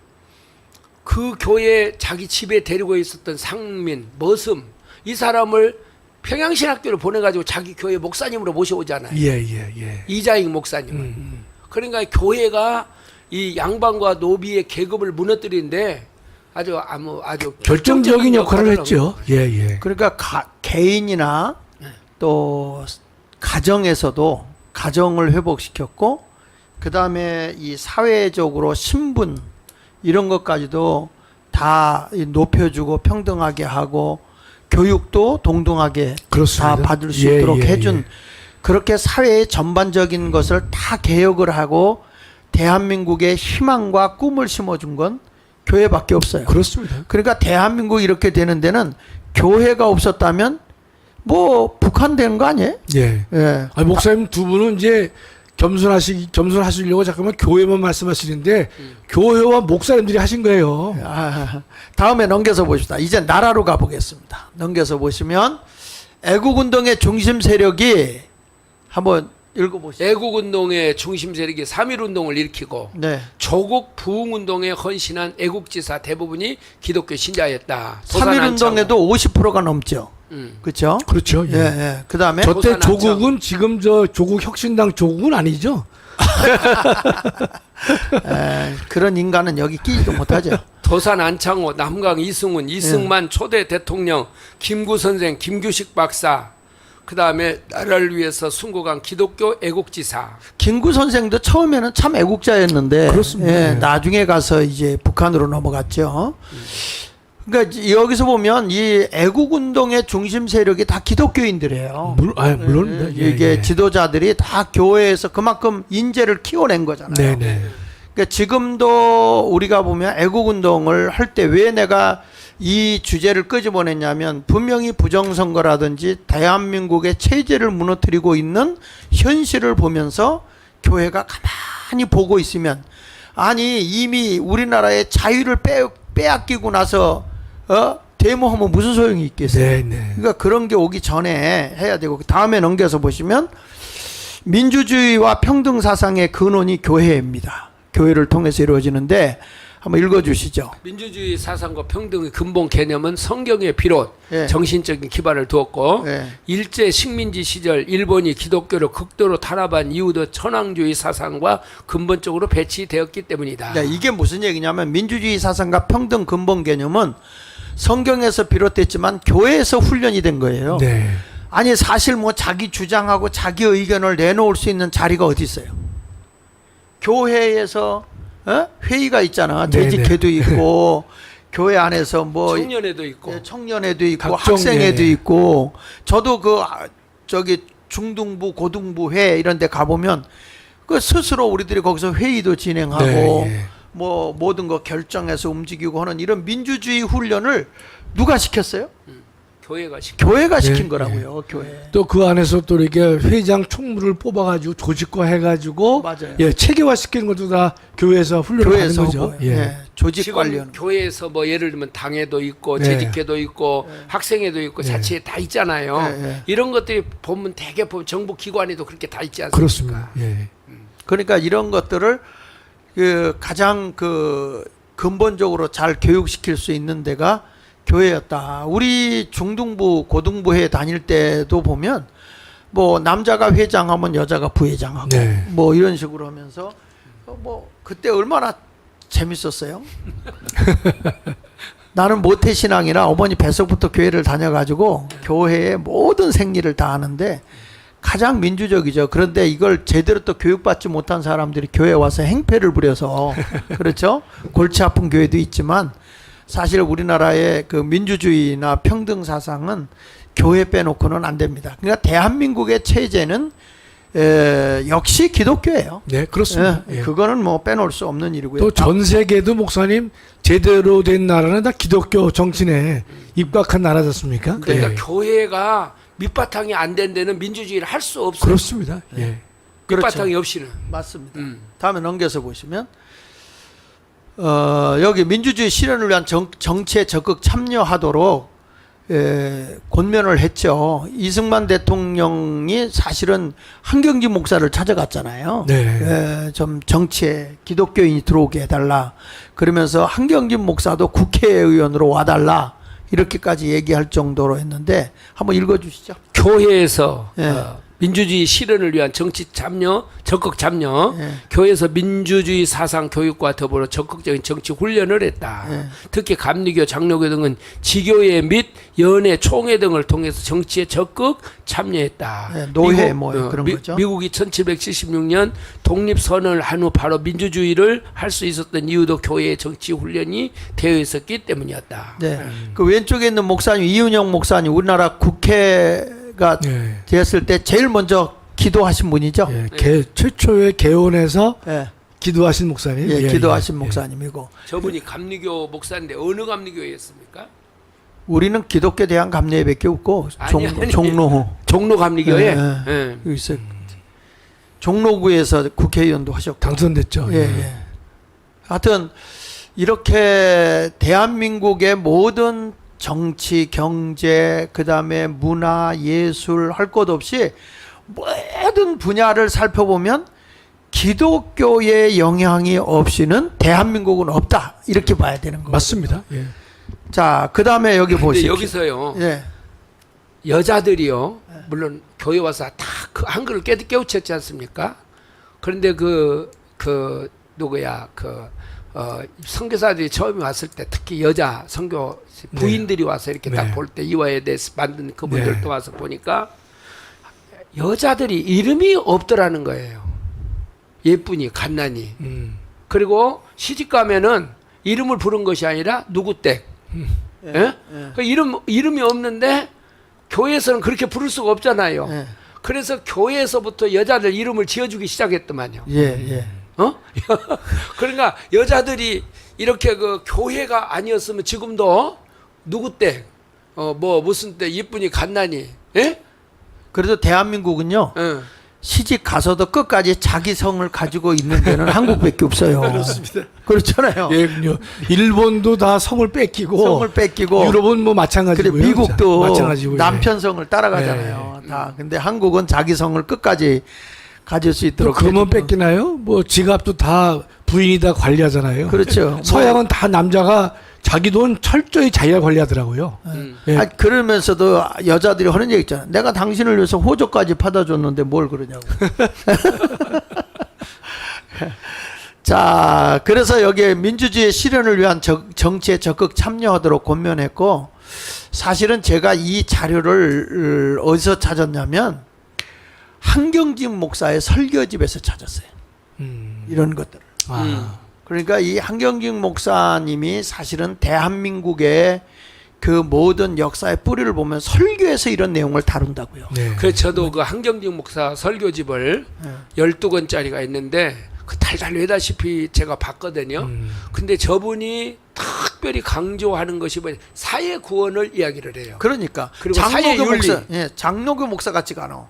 그 교회 자기 집에 데리고 있었던 상민 머슴 이 사람을 평양신학교를 보내가지고 자기 교회 목사님으로 모셔오잖아요. 예. 이자익 목사님을. 그러니까 교회가 이 양반과 노비의 계급을 무너뜨리는데 아주 결정적인 역할을 했죠. 예. 그러니까 개인이나 또 가정에서도 가정을 회복시켰고, 그 다음에 이 사회적으로 신분 이런 것까지도 다 높여주고 평등하게 하고 교육도 동등하게 그렇습니다. 다 받을 수 있도록 예. 해준, 그렇게 사회의 전반적인 것을 다 개혁을 하고 대한민국의 희망과 꿈을 심어준 건 교회밖에 없어요. 그렇습니다. 그러니까 대한민국이 이렇게 되는 데는 교회가 없었다면 뭐 북한되는 거 아니에요? 예. 예. 아니, 목사님 두 분은 이제 겸손하시려고 잠깐만 교회만 말씀하시는데 교회와 목사님들이 하신 거예요. 다음에 넘겨서 보십시다. 이제 나라로 가보겠습니다. 넘겨서 보시면 애국운동의 중심 세력이 한번 읽어보시죠. 애국운동의 중심 세력이 3.1운동을 일으키고 네. 조국 부흥운동에 헌신한 애국지사 대부분이 기독교 신자였다. 3.1운동에도 50%가 넘죠. 그렇죠? 그렇죠. 예, 예. 그다음에 저때 조선 왕정. 조국은 지금 저 조국 혁신당 조국은 아니죠. 그런 인간은 여기 끼지도 못하죠. 도산 안창호, 남강 이승훈, 이승만 초대 대통령, 김구 선생, 김규식 박사, 그 다음에 나라를 위해서 순국한 기독교 애국지사. 김구 선생도 처음에는 참 애국자였는데 그렇습니다. 예, 네. 나중에 가서 이제 북한으로 넘어갔죠. 그러니까 여기서 보면 이 애국 운동의 중심 세력이 다 기독교인들이에요. 물론 이게 지도자들이 다 교회에서 그만큼 인재를 키워낸 거잖아요. 네네. 그러니까 지금도 우리가 보면 애국 운동을 할 때 왜 내가 이 주제를 끄집어냈냐면 분명히 부정선거라든지 대한민국의 체제를 무너뜨리고 있는 현실을 보면서 교회가 가만히 보고 있으면 아니 이미 우리나라의 자유를 빼앗기고 나서 데모하면 무슨 소용이 있겠어요. 네네. 그러니까 그런 게 오기 전에 해야 되고 다음에 넘겨서 보시면 민주주의와 평등 사상의 근원이 교회입니다. 교회를 통해서 이루어지는데 한번 읽어주시죠. 민주주의 사상과 평등의 근본 개념은 성경에 비롯 예. 정신적인 기반을 두었고 예. 일제 식민지 시절 일본이 기독교를 극도로 탄압한 이후도 천황주의 사상과 근본적으로 배치되었기 때문이다. 야, 이게 무슨 얘기냐면 민주주의 사상과 평등 근본 개념은 성경에서 비롯됐지만 교회에서 훈련이 된 거예요. 네. 아니 사실 뭐 자기 주장하고 자기 의견을 내놓을 수 있는 자리가 어디 있어요? 교회에서 회의가 있잖아. 네네. 재직회도 있고 교회 안에서 뭐 청년회도 있고 청년회도 있고 각종, 학생회도 예. 있고 저도 저기 중등부 고등부 회 이런 데 가보면 그 스스로 우리들이 거기서 회의도 진행하고 네, 예. 뭐 모든 거 결정해서 움직이고 하는 이런 민주주의 훈련을 누가 시켰어요? 교회가 시켜. 교회가 시킨 네, 거라고요. 교회. 또 그 안에서 또 이렇게 회장 총무를 뽑아가지고 조직화 해가지고 맞아요. 예 체계화 시키는 것도 다 교회에서 훈련을 하는 교회에서 거죠. 하고, 예. 조직 지금 관련. 교회에서 뭐 예를 들면 당회도 있고 네. 재직회도 있고 학생회도 있고 네. 자치회 다 있잖아요. 네. 이런 것들이 보면 대개 보면 정부 기관에도 그렇게 다 있지 않습니까? 그렇습니다. 예. 그러니까 이런 것들을 가장 근본적으로 잘 교육시킬 수 있는 데가 교회였다. 우리 중등부 고등부회 다닐 때도 보면 뭐 남자가 회장하면 여자가 부회장하고 네. 뭐 이런 식으로 하면서 뭐 그때 얼마나 재밌었어요. 나는 모태신앙이라 어머니 뱃속부터 교회를 다녀가지고 교회의 모든 생리를 다 하는데 가장 민주적이죠. 그런데 이걸 제대로 또 교육받지 못한 사람들이 교회에 와서 행패를 부려서 그렇죠. 골치 아픈 교회도 있지만 사실 우리나라의 그 민주주의나 평등 사상은 교회 빼놓고는 안 됩니다. 그러니까 대한민국의 체제는 역시 기독교예요. 네, 그렇습니다. 예. 그거는 뭐 빼놓을 수 없는 일이고요. 또 전 세계도 목사님 제대로 된 나라는 다 기독교 정신에 입각한 나라였습니까? 그러니까 예. 교회가 밑바탕이 안 된 데는 민주주의를 할 수 없어요. 그렇습니다. 예. 밑바탕이 없이는. 맞습니다. 다음에 넘겨서 보시면 여기 민주주의 실현을 위한 정치에 적극 참여하도록 권면을 했죠. 이승만 대통령이 사실은 한경진 목사를 찾아갔잖아요. 네. 좀 정치에 기독교인이 들어오게 해달라. 그러면서 한경진 목사도 국회의원으로 와달라. 이렇게까지 얘기할 정도로 했는데 한번 읽어주시죠. 교회에서 예. 민주주의 실현을 위한 정치 참여, 적극 참여, 예. 교회에서 민주주의 사상 교육과 더불어 적극적인 정치 훈련을 했다. 예. 특히 감리교, 장로교 등은 지교회 및 연회, 총회 등을 통해서 정치에 적극 참여했다. 예, 노회 뭐 그런 거죠. 미국이 1776년 독립선언을 한 후 바로 민주주의를 할 수 있었던 이유도 교회의 정치 훈련이 되어 있었기 때문이었다. 네. 그 왼쪽에 있는 목사님 이윤영 목사님 우리나라 국회가 예. 되었을 때 제일 먼저 기도하신 분이죠. 예. 최초의 개원에서 예. 기도하신 목사님. 예, 예, 기도하신 예. 목사님이고 저분이 감리교 목사인데 어느 감리교회였습니까? 우리는 기독교 대한 감리회밖에 없고 아니. 종로 종로 감리교회. 예, 예. 여기 있어요. 종로구에서 국회의원도 하셨고 당선됐죠. 예, 예. 하여튼 이렇게 대한민국의 모든 정치, 경제, 그다음에 문화, 예술 할 것 없이 모든 분야를 살펴보면 기독교의 영향이 없이는 대한민국은 없다. 이렇게 봐야 되는 거예요. 맞습니다. 예. 자, 그다음에 여기 근데 보시죠. 여기서요. 예. 여자들이요. 물론 교회 와서 다 그 한글을 깨우쳤지 않습니까? 그런데 누구야 선교사들이 처음에 왔을 때 특히 여자 선교 부인들이 와서 이렇게 딱 네. 볼 때 이화에 대해서 만든 그분들도 네. 와서 보니까 여자들이 이름이 없더라는 거예요. 예쁘니 갓나니. 그리고 시집 가면은 이름을 부른 것이 아니라 누구댁. 예? 그 이름이 없는데 교회에서는 그렇게 부를 수가 없잖아요. 예. 그래서 교회에서부터 여자들 이름을 지어주기 시작했더만요. 예. 그러니까 여자들이 이렇게 그 교회가 아니었으면 지금도 누구댁, 무슨 때 예쁘니 갓나니, 예? 그래도 대한민국은요. 예. 시집 가서도 끝까지 자기 성을 가지고 있는 데는 한국밖에 없어요. 그렇습니다. 그렇잖아요. 예, 그럼요. 일본도 다 성을 뺏기고 성을 뺏기고 유럽은 뭐 마찬가지고요. 그래 미국도 마찬가지고요. 남편 성을 따라가잖아요. 다. 근데 한국은 자기 성을 끝까지 가질 수 또 있도록 그러면 해주고. 뺏기나요? 뭐 지갑도 다 부인이 다 관리하잖아요. 그렇죠. 서양은 다 남자가 자기 돈 철저히 자기가 관리하더라고요. 예. 아니, 그러면서도 여자들이 하는 얘기 있잖아. 내가 당신을 위해서 호적까지 파다 줬는데 뭘 그러냐고. 자, 그래서 여기에 민주주의 실현을 위한 정치에 적극 참여하도록 권면했고, 사실은 제가 이 자료를 어디서 찾았냐면 한경직 목사의 설교집에서 찾았어요. 이런 것들을. 그러니까 이 한경직 목사님이 사실은 대한민국의 그 모든 역사의 뿌리를 보면 설교에서 이런 내용을 다룬다고요. 네. 그래서 저도 그 한경직 목사 설교집을 12권짜리가 있는데 그 달달 외다시피 제가 봤거든요. 근데 저분이 특별히 강조하는 것이 뭐냐, 사회 구원을 이야기를 해요. 그러니까 그리고 사회 장로교 윤리. 목사, 장로교 목사 같지가 않아.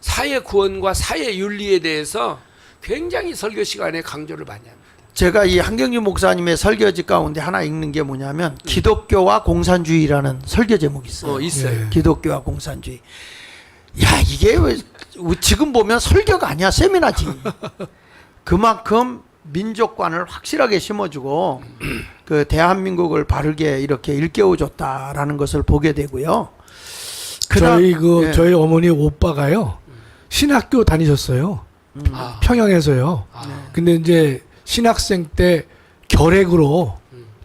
사회 구원과 사회 윤리에 대해서 굉장히 설교 시간에 강조를 많이 합니다. 제가 이 한경직 목사님의 설교집 가운데 하나 읽는 게 뭐냐면 기독교와 공산주의라는 설교 제목이 있어요. 있어요. 네. 기독교와 공산주의. 야, 이게 왜 지금 보면 설교가 아니야, 세미나지. 그만큼 민족관을 확실하게 심어주고 그 대한민국을 바르게 이렇게 일깨워줬다라는 것을 보게 되고요. 예. 저희 어머니 오빠가요 신학교 다니셨어요. 평양에서요. 근데 이제 신학생 때 결핵으로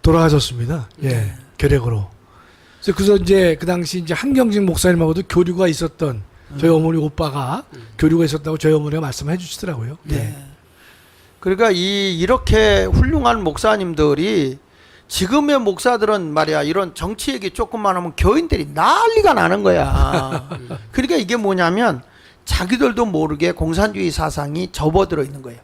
돌아가셨습니다. 예, 결핵으로. 그래서 이제 그 당시 이제 한경직 목사님하고도 교류가 있었던 저희 어머니 오빠가 교류가 있었다고 저희 어머니가 말씀해 주시더라고요. 네. 그러니까 이렇게 훌륭한 목사님들이 지금의 목사들은 말이야 이런 정치 얘기 조금만 하면 교인들이 난리가 나는 거야. 그러니까 이게 뭐냐면 자기들도 모르게 공산주의 사상이 접어들어 있는 거예요.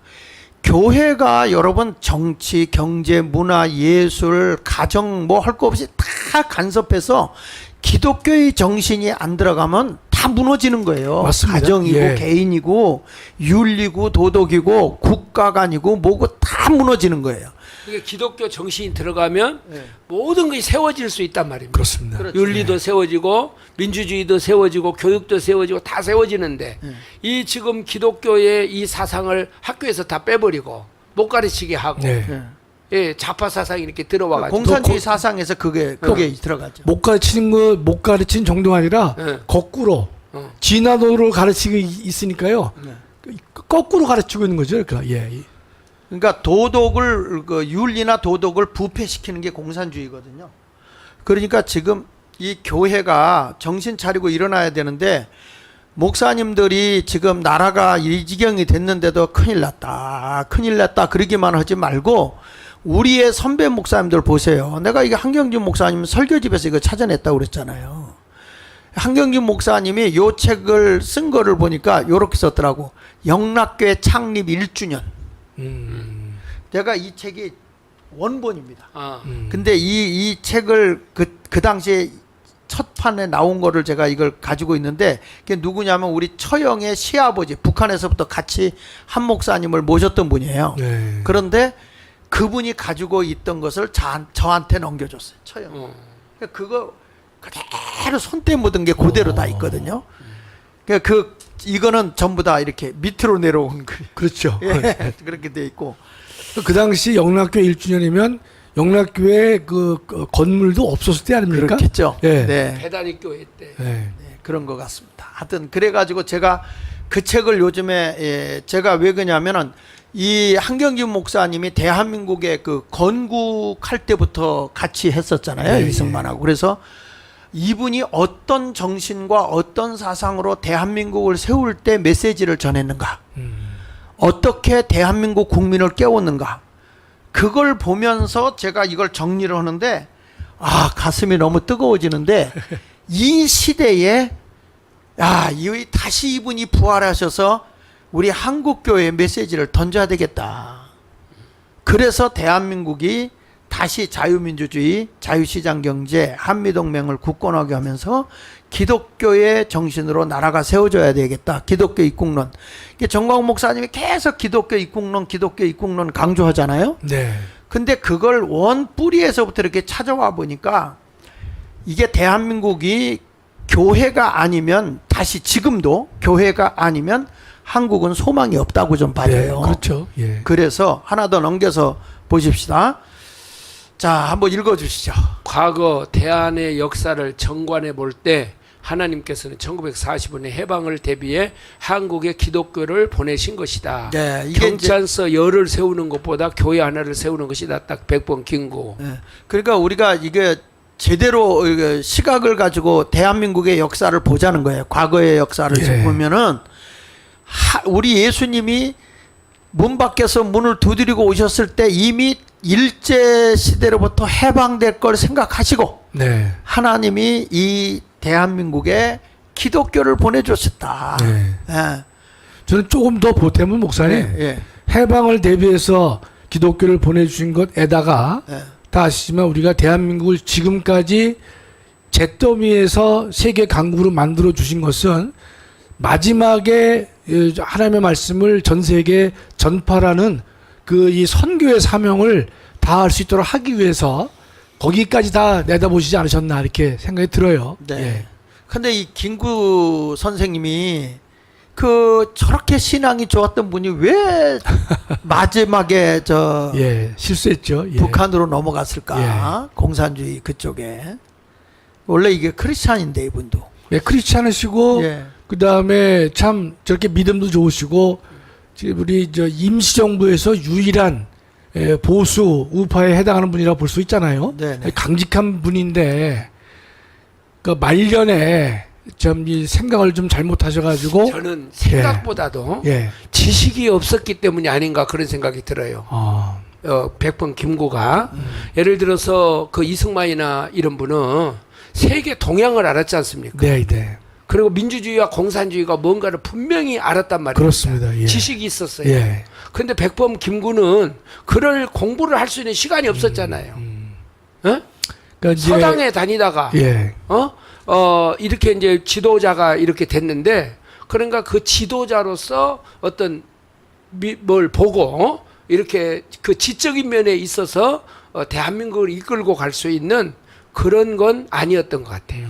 교회가 여러분 정치, 경제, 문화, 예술, 가정 뭐 할 거 없이 다 간섭해서 기독교의 정신이 안 들어가면 다 무너지는 거예요. 맞습니다. 가정이고 예. 개인이고 윤리고 도덕이고 국가관이고 뭐고 다 무너지는 거예요. 그러니까 기독교 정신이 들어가면 모든 것이 세워질 수 있단 말입니다. 그렇습니다. 그렇죠. 윤리도 세워지고 민주주의도 세워지고 교육도 세워지고 다 세워지는데 이 지금 기독교의 이 사상을 학교에서 다 빼버리고 못 가르치게 하고 네. 예. 예, 좌파 사상이 이렇게 들어와가지고 공산주의 사상에서 그게 들어가죠. 못 가르친 정도가 아니라 네. 거꾸로 진화도를 가르치고 있으니까요. 거꾸로 가르치고 있는 거죠. 그러니까 예. 그러니까 도덕을 윤리나 도덕을 부패시키는 게 공산주의거든요. 그러니까 지금 이 교회가 정신 차리고 일어나야 되는데 목사님들이 지금 나라가 이 지경이 됐는데도 큰일 났다 그러기만 하지 말고 우리의 선배 목사님들 보세요. 내가 이게 한경직 목사님 설교집에서 이거 찾아냈다고 그랬잖아요. 한경직 목사님이 요 책을 쓴 거를 보니까 요렇게 썼더라고. 영락교회 창립 1주년. 내가 이 책이 원본입니다. 근데 이 책을 그 당시에 첫 판에 나온 거를 제가 이걸 가지고 있는데 그게 누구냐면 우리 처형의 시아버지 북한에서부터 같이 한 목사님을 모셨던 분이에요. 네. 그런데 그분이 가지고 있던 것을 저한테 넘겨줬어요. 처형. 그거 그대로 손때 묻은 게 그대로 다 있거든요. 그러니까 이거는 전부 다 이렇게 밑으로 내려온 거예요. 그렇죠. 예, 그렇게 돼 있고. 그 당시 영락교 1주년이면 영락교회 그 건물도 없었을 때 아닙니까? 그렇겠죠. 예. 네. 대단히 교회 때 예. 그런 것 같습니다. 하여튼 그래가지고 제가 그 책을 요즘에 제가 왜 그러냐면은 이 한경진 목사님이 대한민국의 그 건국할 때부터 같이 했었잖아요. 네, 이승만하고. 그래서 이분이 어떤 정신과 어떤 사상으로 대한민국을 세울 때 메시지를 전했는가, 어떻게 대한민국 국민을 깨웠는가, 그걸 보면서 제가 이걸 정리를 하는데 가슴이 너무 뜨거워지는데 이 시대에 다시 이분이 부활하셔서 우리 한국교회에 메시지를 던져야 되겠다. 그래서 대한민국이 다시 자유민주주의, 자유시장경제, 한미동맹을 굳건하게 하면서 기독교의 정신으로 나라가 세워져야 되겠다. 기독교 입국론. 정광훈 목사님이 계속 기독교 입국론 강조하잖아요. 네. 근데 그걸 원 뿌리에서부터 이렇게 찾아와 보니까 이게 대한민국이 교회가 아니면, 다시 지금도 교회가 아니면 한국은 소망이 없다고 좀 봐요. 네, 그렇죠. 예. 그래서 하나 더 넘겨서 보십시다. 자, 한번 읽어주시죠. 과거 대한의 역사를 정관해 볼 때 하나님께서는 1945년 해방을 대비해 한국에 기독교를 보내신 것이다. 네, 이게 경찰서 열을 세우는 것보다 교회 하나를 세우는 것이다. 딱 100번 긴고. 네, 그러니까 우리가 이게 제대로 시각을 가지고 대한민국의 역사를 보자는 거예요. 과거의 역사를 예. 보면은 우리 예수님이 문 밖에서 문을 두드리고 오셨을 때 이미 일제 시대로부터 해방될 걸 생각하시고 네. 하나님이 이 대한민국에 기독교를 보내주셨다. 네. 예. 저는 조금 더 보태면 목사님, 예. 해방을 대비해서 기독교를 보내주신 것에다가 예. 다 아시지만 우리가 대한민국을 지금까지 잿더미에서 세계 강국으로 만들어 주신 것은 마지막에 하나님의 말씀을 전 세계에 전파라는 그 이 선교의 사명을 다할 수 있도록 하기 위해서 거기까지 다 내다보시지 않으셨나 이렇게 생각이 들어요. 네. 예. 근데 이 김구 선생님이 저렇게 신앙이 좋았던 분이 왜 마지막에 예, 실수했죠. 예. 북한으로 넘어갔을까? 공산주의 그쪽에. 원래 이게 크리스찬인데 이분도. 예, 크리스찬이시고 예. 그 다음에 참 저렇게 믿음도 좋으시고 지금 우리 임시정부에서 유일한 보수 우파에 해당하는 분이라 볼 수 있잖아요. 네네. 강직한 분인데 그 말년에 좀 이 생각을 좀 잘못하셔가지고 저는 생각보다도 예. 지식이 없었기 때문이 아닌가 그런 생각이 들어요. 100번 김구가 예를 들어서 그 이승만이나 이런 분은 세계 동향을 알았지 않습니까? 네, 네. 그리고 민주주의와 공산주의가 뭔가를 분명히 알았단 말이에요. 그렇습니다. 예. 지식이 있었어요. 예. 근데 백범 김구는 그럴 공부를 할 수 있는 시간이 없었잖아요. 어? 그러니까 이제 서당에 다니다가 예. 이렇게 이제 지도자가 이렇게 됐는데 그러니까 그 지도자로서 어떤 뭘 보고 이렇게 그 지적인 면에 있어서 대한민국을 이끌고 갈 수 있는 그런 건 아니었던 것 같아요.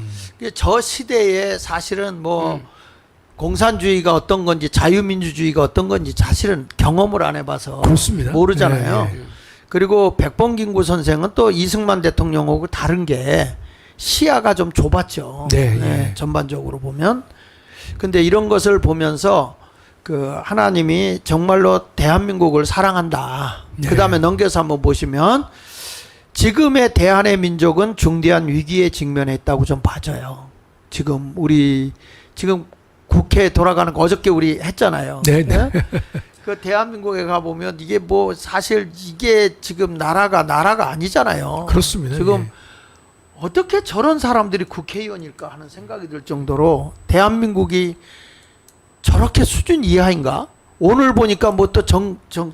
저 시대에 사실은 공산주의가 어떤 건지 자유민주주의가 어떤 건지 사실은 경험을 안 해봐서 그렇습니다. 모르잖아요. 예, 예. 그리고 백범김구 선생은 또 이승만 대통령하고 다른 게 시야가 좀 좁았죠. 네, 예. 전반적으로 보면. 근데 이런 것을 보면서 하나님이 정말로 대한민국을 사랑한다. 네. 그 다음에 넘겨서 한번 보시면 지금의 대한의 민족은 중대한 위기에 직면해 있다고 좀 봐져요. 지금 국회에 돌아가는 거 어저께 우리 했잖아요. 네, 네. 그 대한민국에 가보면 이게 사실 이게 지금 나라가 아니잖아요. 그렇습니다. 지금 예. 어떻게 저런 사람들이 국회의원일까 하는 생각이 들 정도로 대한민국이 저렇게 수준 이하인가? 오늘 보니까 또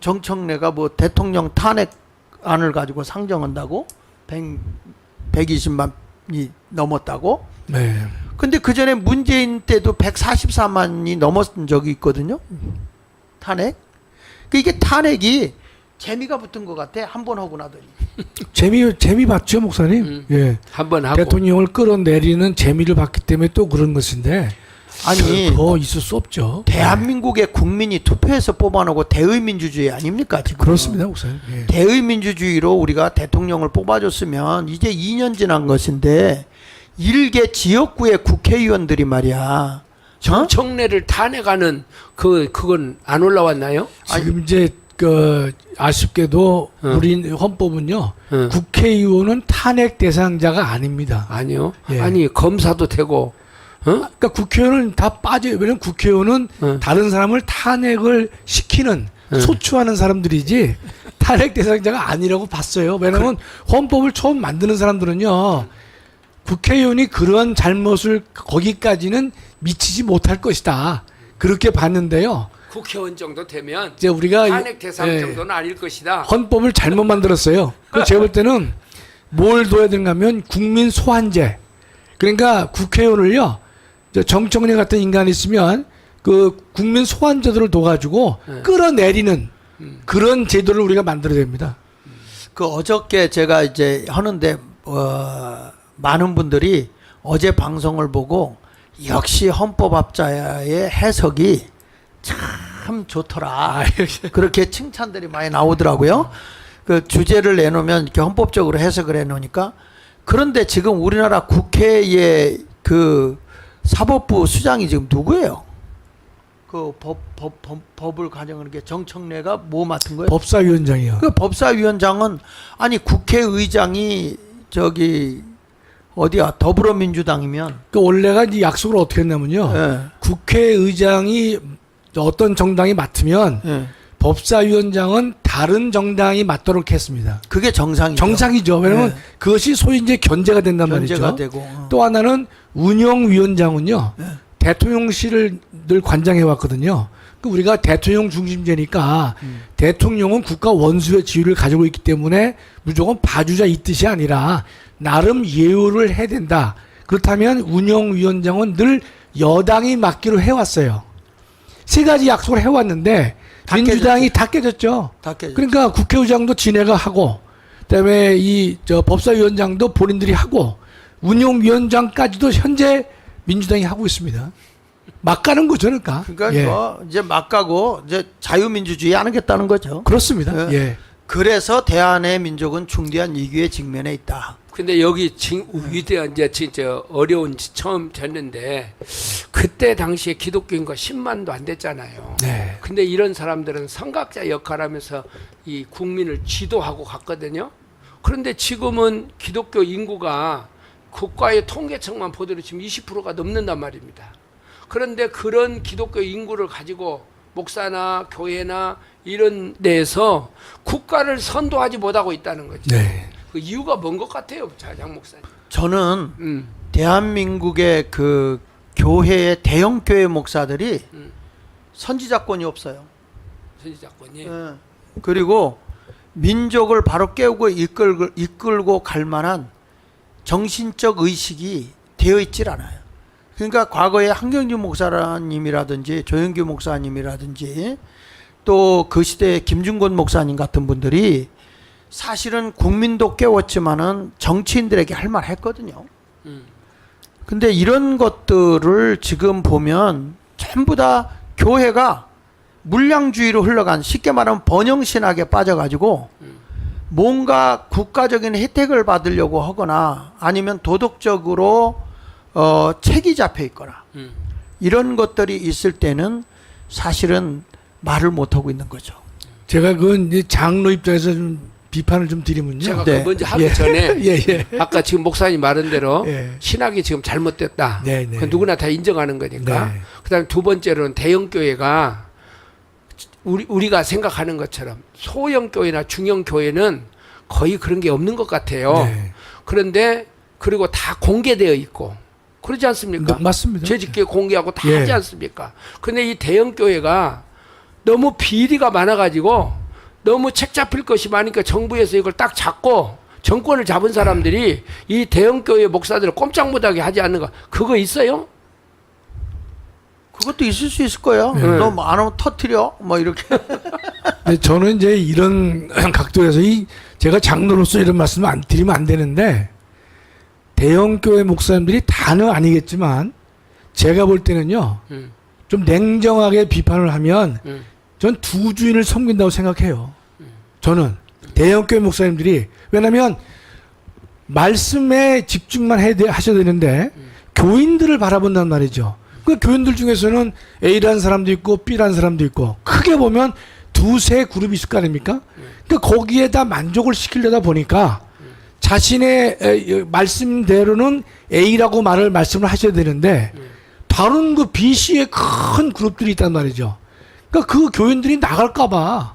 정청래가 대통령 탄핵안을 가지고 상정한다고 120만이 넘었다고. 네. 근데 그 전에 문재인 때도 144만이 넘었던 적이 있거든요. 탄핵. 이게 탄핵이 재미가 붙은 것 같아. 한 번 하고 나더니. 재미 봤죠, 목사님? 예. 한번 하고 대통령을 끌어내리는 재미를 봤기 때문에 또 그런 것인데 아니 더 있을 수 없죠. 대한민국의 국민이 투표해서 뽑아놓고 대의민주주의 아닙니까 지금? 그렇습니다, 목사님. 예. 대의민주주의로 우리가 대통령을 뽑아줬으면 이제 2년 지난 것인데 일개 지역구의 국회의원들이 말이야. 정청래를 탄핵하는 그건 안 올라왔나요? 지금 이제 그 아쉽게도 우리 헌법은요. 국회의원은 탄핵 대상자가 아닙니다. 아니요. 예. 아니 검사도 되고. 그러니까 국회의원은 다 빠져요. 왜냐면 국회의원은 다른 사람을 탄핵을 시키는 소추하는 사람들이지 탄핵 대상자가 아니라고 봤어요. 왜냐면 헌법을 처음 만드는 사람들은요. 국회의원이 그런 잘못을 거기까지는 미치지 못할 것이다. 그렇게 봤는데요. 국회의원 정도 되면 이제 우리가 탄핵 대상 예, 정도는 아닐 것이다. 헌법을 잘못 만들었어요. 그래서 제가 볼 때는 뭘 둬야 되는가 하면 국민 소환제. 그러니까 국회의원을요. 정청래 같은 인간이 있으면 그 국민 소환제도를 둬가지고 끌어내리는 그런 제도를 우리가 만들어야 됩니다. 그 어저께 제가 이제 하는데 많은 분들이 어제 방송을 보고 역시 헌법학자의 해석이 참 좋더라. 그렇게 칭찬들이 많이 나오더라고요. 그 주제를 내놓으면 이렇게 헌법적으로 해석을 해놓으니까. 그런데 지금 우리나라 국회의 그 사법부 수장이 지금 누구예요? 그 법을 가정하는 게 정청래가 뭐 맡은 거예요? 법사위원장이요. 그 법사위원장은 아니 국회의장이 저기 어디야 더불어민주당이면 그 원래가 이제 약속을 어떻게 했냐면요. 예. 국회의장이 어떤 정당이 맡으면 예. 법사위원장은 다른 정당이 맡도록 했습니다. 그게 정상이죠. 정상이죠. 왜냐하면 네. 그것이 소위 이제 견제가 된단 견제가 말이죠. 되고. 또 하나는 운영위원장은요. 대통령실을 늘 관장해 왔거든요. 그 우리가 대통령 중심제니까 대통령은 국가 원수의 지위를 가지고 있기 때문에 무조건 봐주자 이 뜻이 아니라 나름 예우를 해야 된다. 그렇다면 운영위원장은 늘 여당이 맡기로 해왔어요. 세 가지 약속을 해왔는데 다 민주당이 다 깨졌죠. 다 깨졌죠. 그러니까 국회의장도 지네가 하고, 그다음에 법사위원장도 본인들이 하고, 운영위원장까지도 현재 민주당이 하고 있습니다. 막 가는 거죠, 그러니까. 그러니까 예. 뭐 이제 막 가고 이제 자유민주주의 안 하겠다는 거죠. 그렇습니다. 예. 예. 그래서 대한의 민족은 중대한 위기에 직면해 있다. 근데 여기 위대한 이제 진짜 어려운 처음 됐는데 그때 당시에 기독교 인구가 10만도 안 됐잖아요. 네. 근데 이런 사람들은 선각자 역할하면서 이 국민을 지도하고 갔거든요. 그런데 지금은 기독교 인구가 국가의 통계청만 보더라도 지금 20%가 넘는단 말입니다. 그런데 그런 기독교 인구를 가지고 목사나 교회나 이런 데에서 국가를 선도하지 못하고 있다는 거죠. 네. 그 이유가 뭔 것 같아요, 장 목사님? 저는 대한민국의 그 교회의 대형 교회 목사들이 선지자권이 없어요. 선지자권이. 예. 그리고 민족을 바로 깨우고 이끌고 갈 만한 정신적 의식이 되어 있질 않아요. 그러니까 과거에 한경주 목사님이라든지 조영규 목사님이라든지 또 그 시대의 김중곤 목사님 같은 분들이 사실은 국민도 깨웠지만은 정치인들에게 할 말 했거든요. 근데 이런 것들을 지금 보면 전부 다 교회가 물량주의로 흘러간, 쉽게 말하면 번영신학에 빠져가지고 뭔가 국가적인 혜택을 받으려고 하거나 아니면 도덕적으로 책이 잡혀 있거나 이런 것들이 있을 때는 사실은 말을 못하고 있는 거죠. 제가 그건 이제 장로 입장에서 좀 비판을 좀 드리면요. 제가 네. 그 먼저 하기 예. 전에 예. 아까 지금 목사님 말한 대로 예. 신학이 지금 잘못됐다. 네, 네. 그 누구나 다 인정하는 거니까. 네. 그다음에 두 번째로는 대형 교회가 우리가 생각하는 것처럼 소형 교회나 중형 교회는 거의 그런 게 없는 것 같아요. 네. 그런데 그리고 다 공개되어 있고 그러지 않습니까? 맞습니다. 재직계 공개하고 다 예. 하지 않습니까? 근데 이 대형 교회가 너무 비리가 많아가지고 너무 책 잡힐 것이 많으니까 정부에서 이걸 딱 잡고 정권을 잡은 사람들이 이 대형 교회 목사들을 꼼짝 못하게 하지 않는 거 그거 있어요? 그것도 있을 수 있을 거예요. 네. 너 안 하면 터뜨려 뭐 이렇게. 근데 저는 이제 이런 각도에서 제가 장로로서 이런 말씀을 드리면 안 되는데 대형 교회 목사님들이 다는 아니겠지만 제가 볼 때는요 좀 냉정하게 비판을 하면 전 두 주인을 섬긴다고 생각해요. 저는 대형 교회 목사님들이 왜냐하면 말씀에 집중만 하셔야 되는데 교인들을 바라본단 말이죠. 그 교인들 중에서는 A라는 사람도 있고 B라는 사람도 있고 크게 보면 두세 그룹이 있을 거 아닙니까? 그러니까 거기에다 만족을 시키려다 보니까 자신의 말씀대로는 A라고 말씀을 하셔야 되는데 다른 그 B, C의 큰 그룹들이 있단 말이죠. 그러니까 그 교인들이 나갈까봐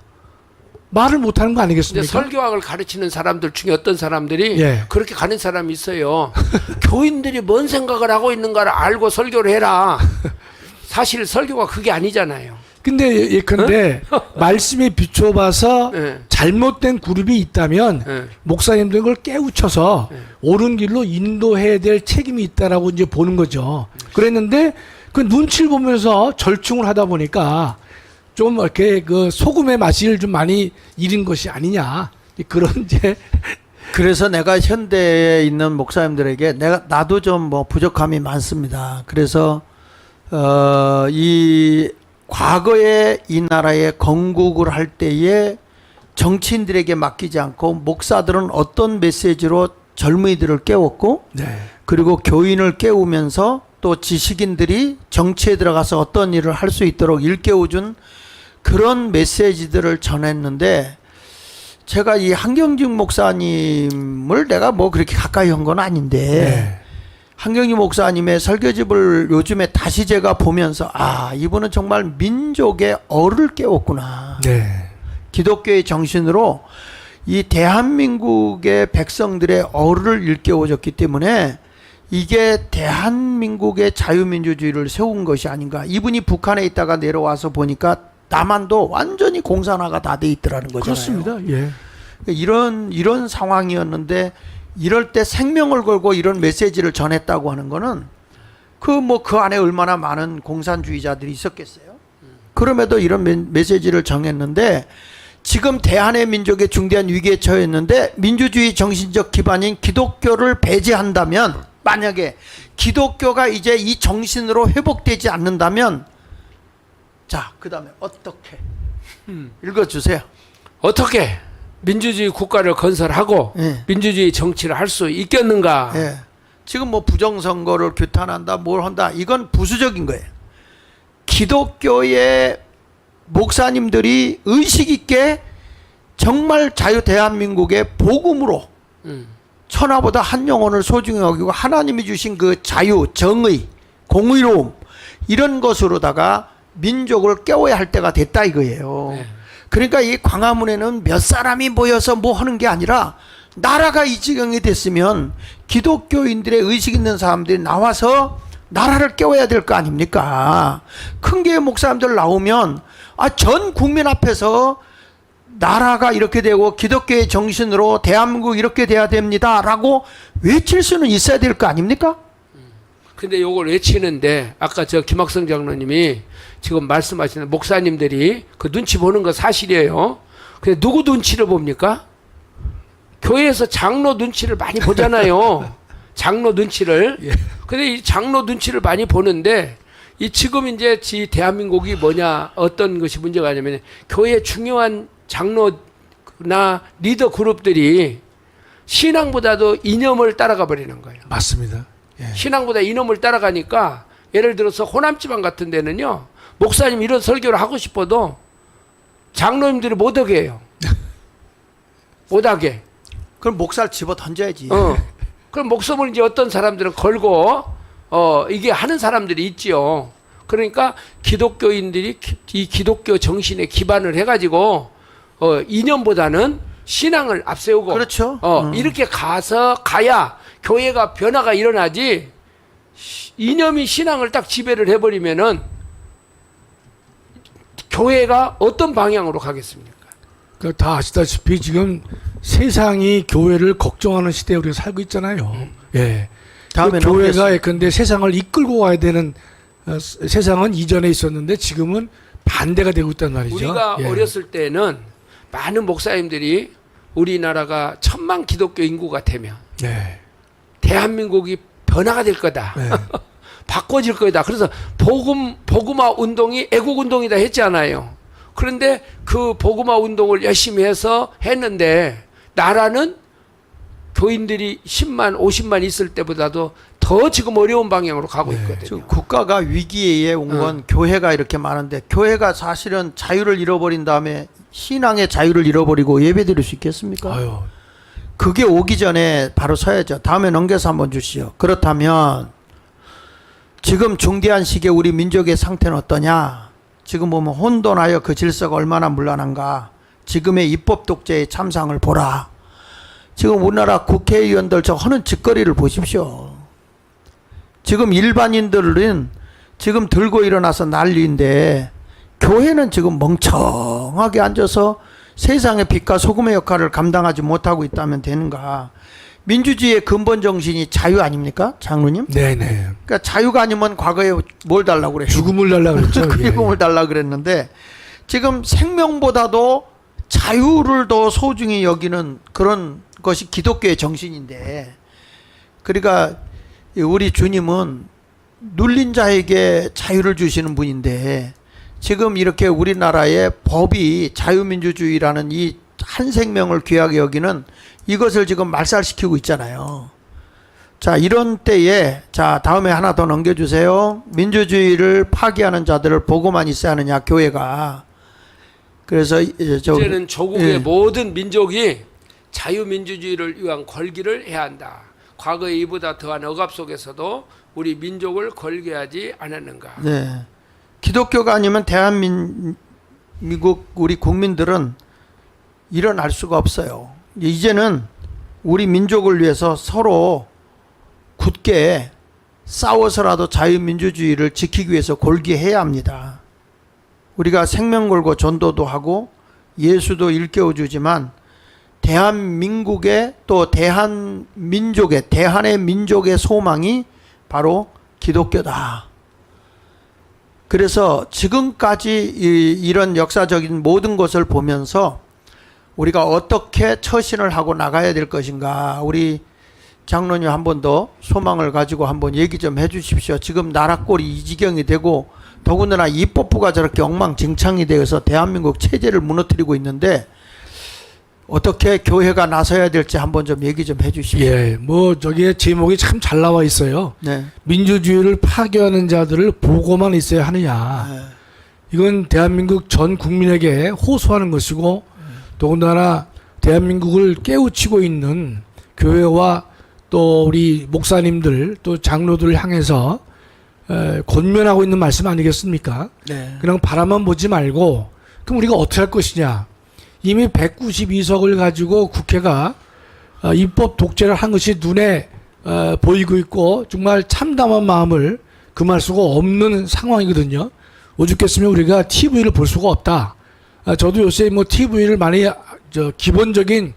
말을 못하는 거 근데 아니겠습니까? 설교학을 가르치는 사람들 중에 어떤 사람들이 예. 그렇게 가는 사람이 있어요. 교인들이 뭔 생각을 하고 있는가를 알고 설교를 해라. 사실 설교가 그게 아니잖아요. 근데 예컨대 말씀에 비춰봐서 예. 잘못된 그룹이 있다면 예. 목사님들 그걸 깨우쳐서 옳은 길로 인도해야 될 책임이 있다라고 이제 보는 거죠. 그랬는데 그 눈치를 보면서 절충을 하다 보니까 좀 이렇게 그 소금의 맛을 좀 많이 잃은 것이 아니냐 그런 이제 그래서 내가 현대에 있는 목사님들에게 나도 좀 뭐 부족함이 많습니다. 그래서 이 과거에 이 나라에 건국을 할 때에 정치인들에게 맡기지 않고 목사들은 어떤 메시지로 젊은이들을 깨웠고 네. 그리고 교인을 깨우면서 또 지식인들이 정치에 들어가서 어떤 일을 할 수 있도록 일깨워준 그런 메시지들을 전했는데 제가 이 한경직 목사님을 내가 뭐 그렇게 가까이 한 건 아닌데 네. 한경직 목사님의 설교집을 요즘에 다시 제가 보면서 아 이분은 정말 민족의 얼을 깨웠구나. 네. 기독교의 정신으로 이 대한민국의 백성들의 얼을 일깨워줬기 때문에 이게 대한민국의 자유민주주의를 세운 것이 아닌가. 이분이 북한에 있다가 내려와서 보니까 남한도 완전히 공산화가 다 돼 있더라는 거잖아요. 그렇습니다. 예. 이런 상황이었는데 이럴 때 생명을 걸고 이런 메시지를 전했다고 하는 거는 그 안에 얼마나 많은 공산주의자들이 있었겠어요. 그럼에도 이런 메시지를 정했는데 지금 대한의 민족의 중대한 위기에 처했는데 민주주의 정신적 기반인 기독교를 배제한다면 만약에 기독교가 이제 이 정신으로 회복되지 않는다면 자, 그 다음에 어떻게 읽어주세요. 어떻게 민주주의 국가를 건설하고 예. 민주주의 정치를 할 수 있겠는가? 예. 지금 뭐 부정선거를 규탄한다 뭘 한다 이건 부수적인 거예요. 기독교의 목사님들이 의식 있게 정말 자유 대한민국의 복음으로 천하보다 한 영혼을 소중히 여기고 하나님이 주신 그 자유, 정의, 공의로움 이런 것으로다가 민족을 깨워야 할 때가 됐다 이거예요. 네. 그러니까 이 광화문에는 몇 사람이 모여서 뭐 하는 게 아니라 나라가 이 지경이 됐으면 기독교인들의 의식 있는 사람들이 나와서 나라를 깨워야 될 거 아닙니까? 큰 교회 목사님들 나오면 전 국민 앞에서 나라가 이렇게 되고 기독교의 정신으로 대한민국 이렇게 돼야 됩니다 라고 외칠 수는 있어야 될 거 아닙니까? 근데 요걸 외치는데 아까 저 김학성 장로님이 지금 말씀하시는 목사님들이 그 눈치 보는 거 사실이에요. 근데 누구 눈치를 봅니까? 교회에서 장로 눈치를 많이 보잖아요. 장로 눈치를. 근데 이 장로 눈치를 많이 보는데 이 지금 이제 대한민국이 뭐냐 어떤 것이 문제가 아니면 교회 중요한 장로나 리더 그룹들이 신앙보다도 이념을 따라가 버리는 거예요. 맞습니다. 예. 신앙보다 이념을 따라가니까 예를 들어서 호남지방 같은 데는요 목사님 이런 설교를 하고 싶어도 장로님들이 못하게 해요. 못하게. 그럼 목사를 집어 던져야지. 그럼 목숨을 이제 어떤 사람들은 걸고 이게 하는 사람들이 있지요. 그러니까 기독교인들이 이 기독교 정신에 기반을 해가지고 이념보다는 신앙을 앞세우고 그렇죠. 이렇게 가야 교회가 변화가 일어나지. 이념이 신앙을 딱 지배를 해버리면은 교회가 어떤 방향으로 가겠습니까? 다 아시다시피 지금 세상이 교회를 걱정하는 시대에 우리가 살고 있잖아요. 예. 다음에 그 교회가 넘기겠습니다. 예컨대 세상을 이끌고 가야 되는 세상은 이전에 있었는데 지금은 반대가 되고 있단 말이죠. 우리가 예. 어렸을 때는 많은 목사님들이 우리나라가 1000만 기독교 인구가 되면 네. 대한민국이 변화가 될 거다. 네. 바꿔질 거다. 그래서 복음화 운동이 애국 운동이다 했잖아요. 그런데 그 복음화 운동을 열심히 해서 했는데 나라는 교인들이 10만, 50만 있을 때보다도 더 지금 어려운 방향으로 가고 네. 있거든요. 지금 국가가 위기에 온 건 교회가 이렇게 많은데 교회가 사실은 자유를 잃어버린 다음에 신앙의 자유를 잃어버리고 예배드릴 수 있겠습니까? 아유, 그게 오기 전에 바로 서야죠. 다음에 넘겨서 한번 주시오. 그렇다면 지금 중대한 시기에 우리 민족의 상태는 어떠냐? 지금 보면 혼돈하여 그 질서가 얼마나 문란한가. 지금의 입법 독재의 참상을 보라. 지금 우리나라 국회의원들 저 하는 짓거리를 보십시오. 지금 일반인들은 지금 들고 일어나서 난리인데 교회는 지금 멍청하게 앉아서 세상의 빛과 소금의 역할을 감당하지 못하고 있다면 되는가. 민주주의의 근본 정신이 자유 아닙니까, 장로님? 네네. 그러니까 자유가 아니면 과거에 뭘 달라고 그래요? 죽음을 달라고 그랬죠. 죽음을 달라고 그랬는데 지금 생명보다도 자유를 더 소중히 여기는 그런 것이 기독교의 정신인데, 그러니까 우리 주님은 눌린 자에게 자유를 주시는 분인데 지금 이렇게 우리나라의 법이 자유민주주의라는 이 한 생명을 귀하게 여기는 이것을 지금 말살시키고 있잖아요. 자, 이런 때에, 자, 다음에 하나 더 넘겨주세요. 민주주의를 파괴하는 자들을 보고만 있어야 하느냐, 교회가. 그래서 이제는 조국의 예. 모든 민족이 자유민주주의를 위한 걸기를 해야 한다. 과거에 이보다 더한 억압 속에서도 우리 민족을 걸게 하지 않았는가. 네. 기독교가 아니면 대한민국 우리 국민들은 일어날 수가 없어요. 이제는 우리 민족을 위해서 서로 굳게 싸워서라도 자유민주주의를 지키기 위해서 골기해야 합니다. 우리가 생명 걸고 전도도 하고 예수도 일깨워주지만 대한민국의 또 대한민족의 대한의 민족의 소망이 바로 기독교다. 그래서 지금까지 이런 역사적인 모든 것을 보면서 우리가 어떻게 처신을 하고 나가야 될 것인가, 우리 장로님 한 번 더 소망을 가지고 한번 얘기 좀 해주십시오. 지금 나라 꼴이 이 지경이 되고 더군다나 입법부가 저렇게 엉망진창이 되어서 대한민국 체제를 무너뜨리고 있는데 어떻게 교회가 나서야 될지 한번 좀 얘기 좀 해주십시오. 예, 뭐 저기에 제목이 참 잘 나와 있어요. 네. 민주주의를 파괴하는 자들을 보고만 있어야 하느냐. 네. 이건 대한민국 전 국민에게 호소하는 것이고, 더군다나 대한민국을 깨우치고 있는 교회와 또 우리 목사님들 또 장로들을 향해서 권면하고 있는 말씀 아니겠습니까? 네. 그냥 바라만 보지 말고 그럼 우리가 어떻게 할 것이냐. 이미 192석을 가지고 국회가 입법 독재를 한 것이 눈에 보이고 있고 정말 참담한 마음을 금할 수가 없는 상황이거든요. 오죽했으면 우리가 TV를 볼 수가 없다. 저도 요새 뭐 TV를 많이 기본적인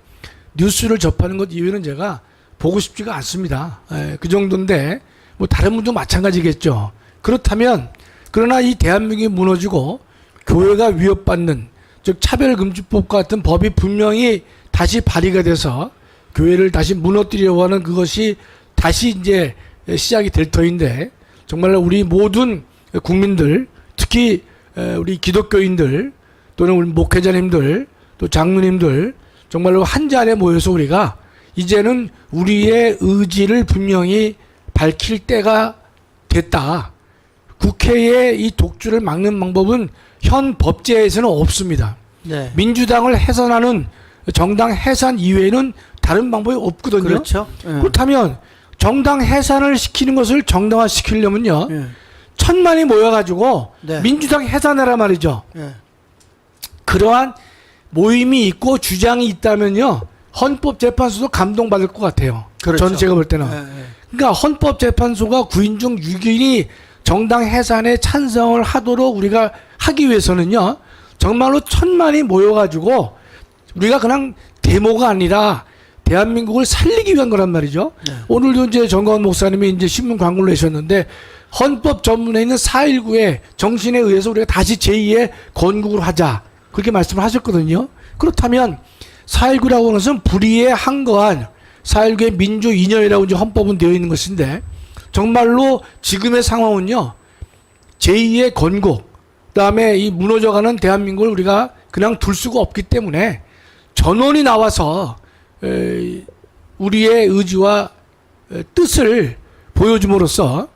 뉴스를 접하는 것 이외에는 제가 보고 싶지가 않습니다. 그 정도인데 뭐 다른 분도 마찬가지겠죠. 그렇다면 그러나 이 대한민국이 무너지고 교회가 위협받는 즉 차별금지법 같은 법이 분명히 다시 발의가 돼서 교회를 다시 무너뜨리려고 하는 그것이 다시 이제 시작이 될 터인데 정말 우리 모든 국민들 특히 우리 기독교인들 또는 우리 목회자님들 또 장로님들 정말로 한 자리에 모여서 우리가 이제는 우리의 의지를 분명히 밝힐 때가 됐다. 국회의 이 독주를 막는 방법은 현 법제에서는 없습니다. 네. 민주당을 해산하는 정당 해산 이외에는 다른 방법이 없거든요. 그렇죠. 네. 그렇다면 정당 해산을 시키는 것을 정당화 시키려면요. 네. 천만이 모여가지고 네. 민주당 해산하라 말이죠. 네. 그러한 모임이 있고 주장이 있다면요. 헌법재판소도 감동받을 것 같아요. 그렇죠. 저는 제가 볼 때는. 네, 네. 그러니까 헌법재판소가 9인 중 6인이 정당 해산에 찬성을 하도록 우리가 하기 위해서는요. 정말로 천만이 모여가지고 우리가 그냥 데모가 아니라 대한민국을 살리기 위한 거란 말이죠. 네. 오늘도 이제 정광훈 목사님이 이제 신문 광고를 내셨는데 헌법 전문에 있는 4.19의 정신에 의해서 우리가 다시 제2의 건국을 하자. 그렇게 말씀을 하셨거든요. 그렇다면 4.19라고 하는 것은 불의에 항거한 4.19의 민주 이념이라고 이제 헌법은 되어 있는 것인데 정말로 지금의 상황은요. 제2의 건국, 그다음에 이 무너져가는 대한민국을 우리가 그냥 둘 수가 없기 때문에 전원이 나와서 우리의 의지와 뜻을 보여줌으로써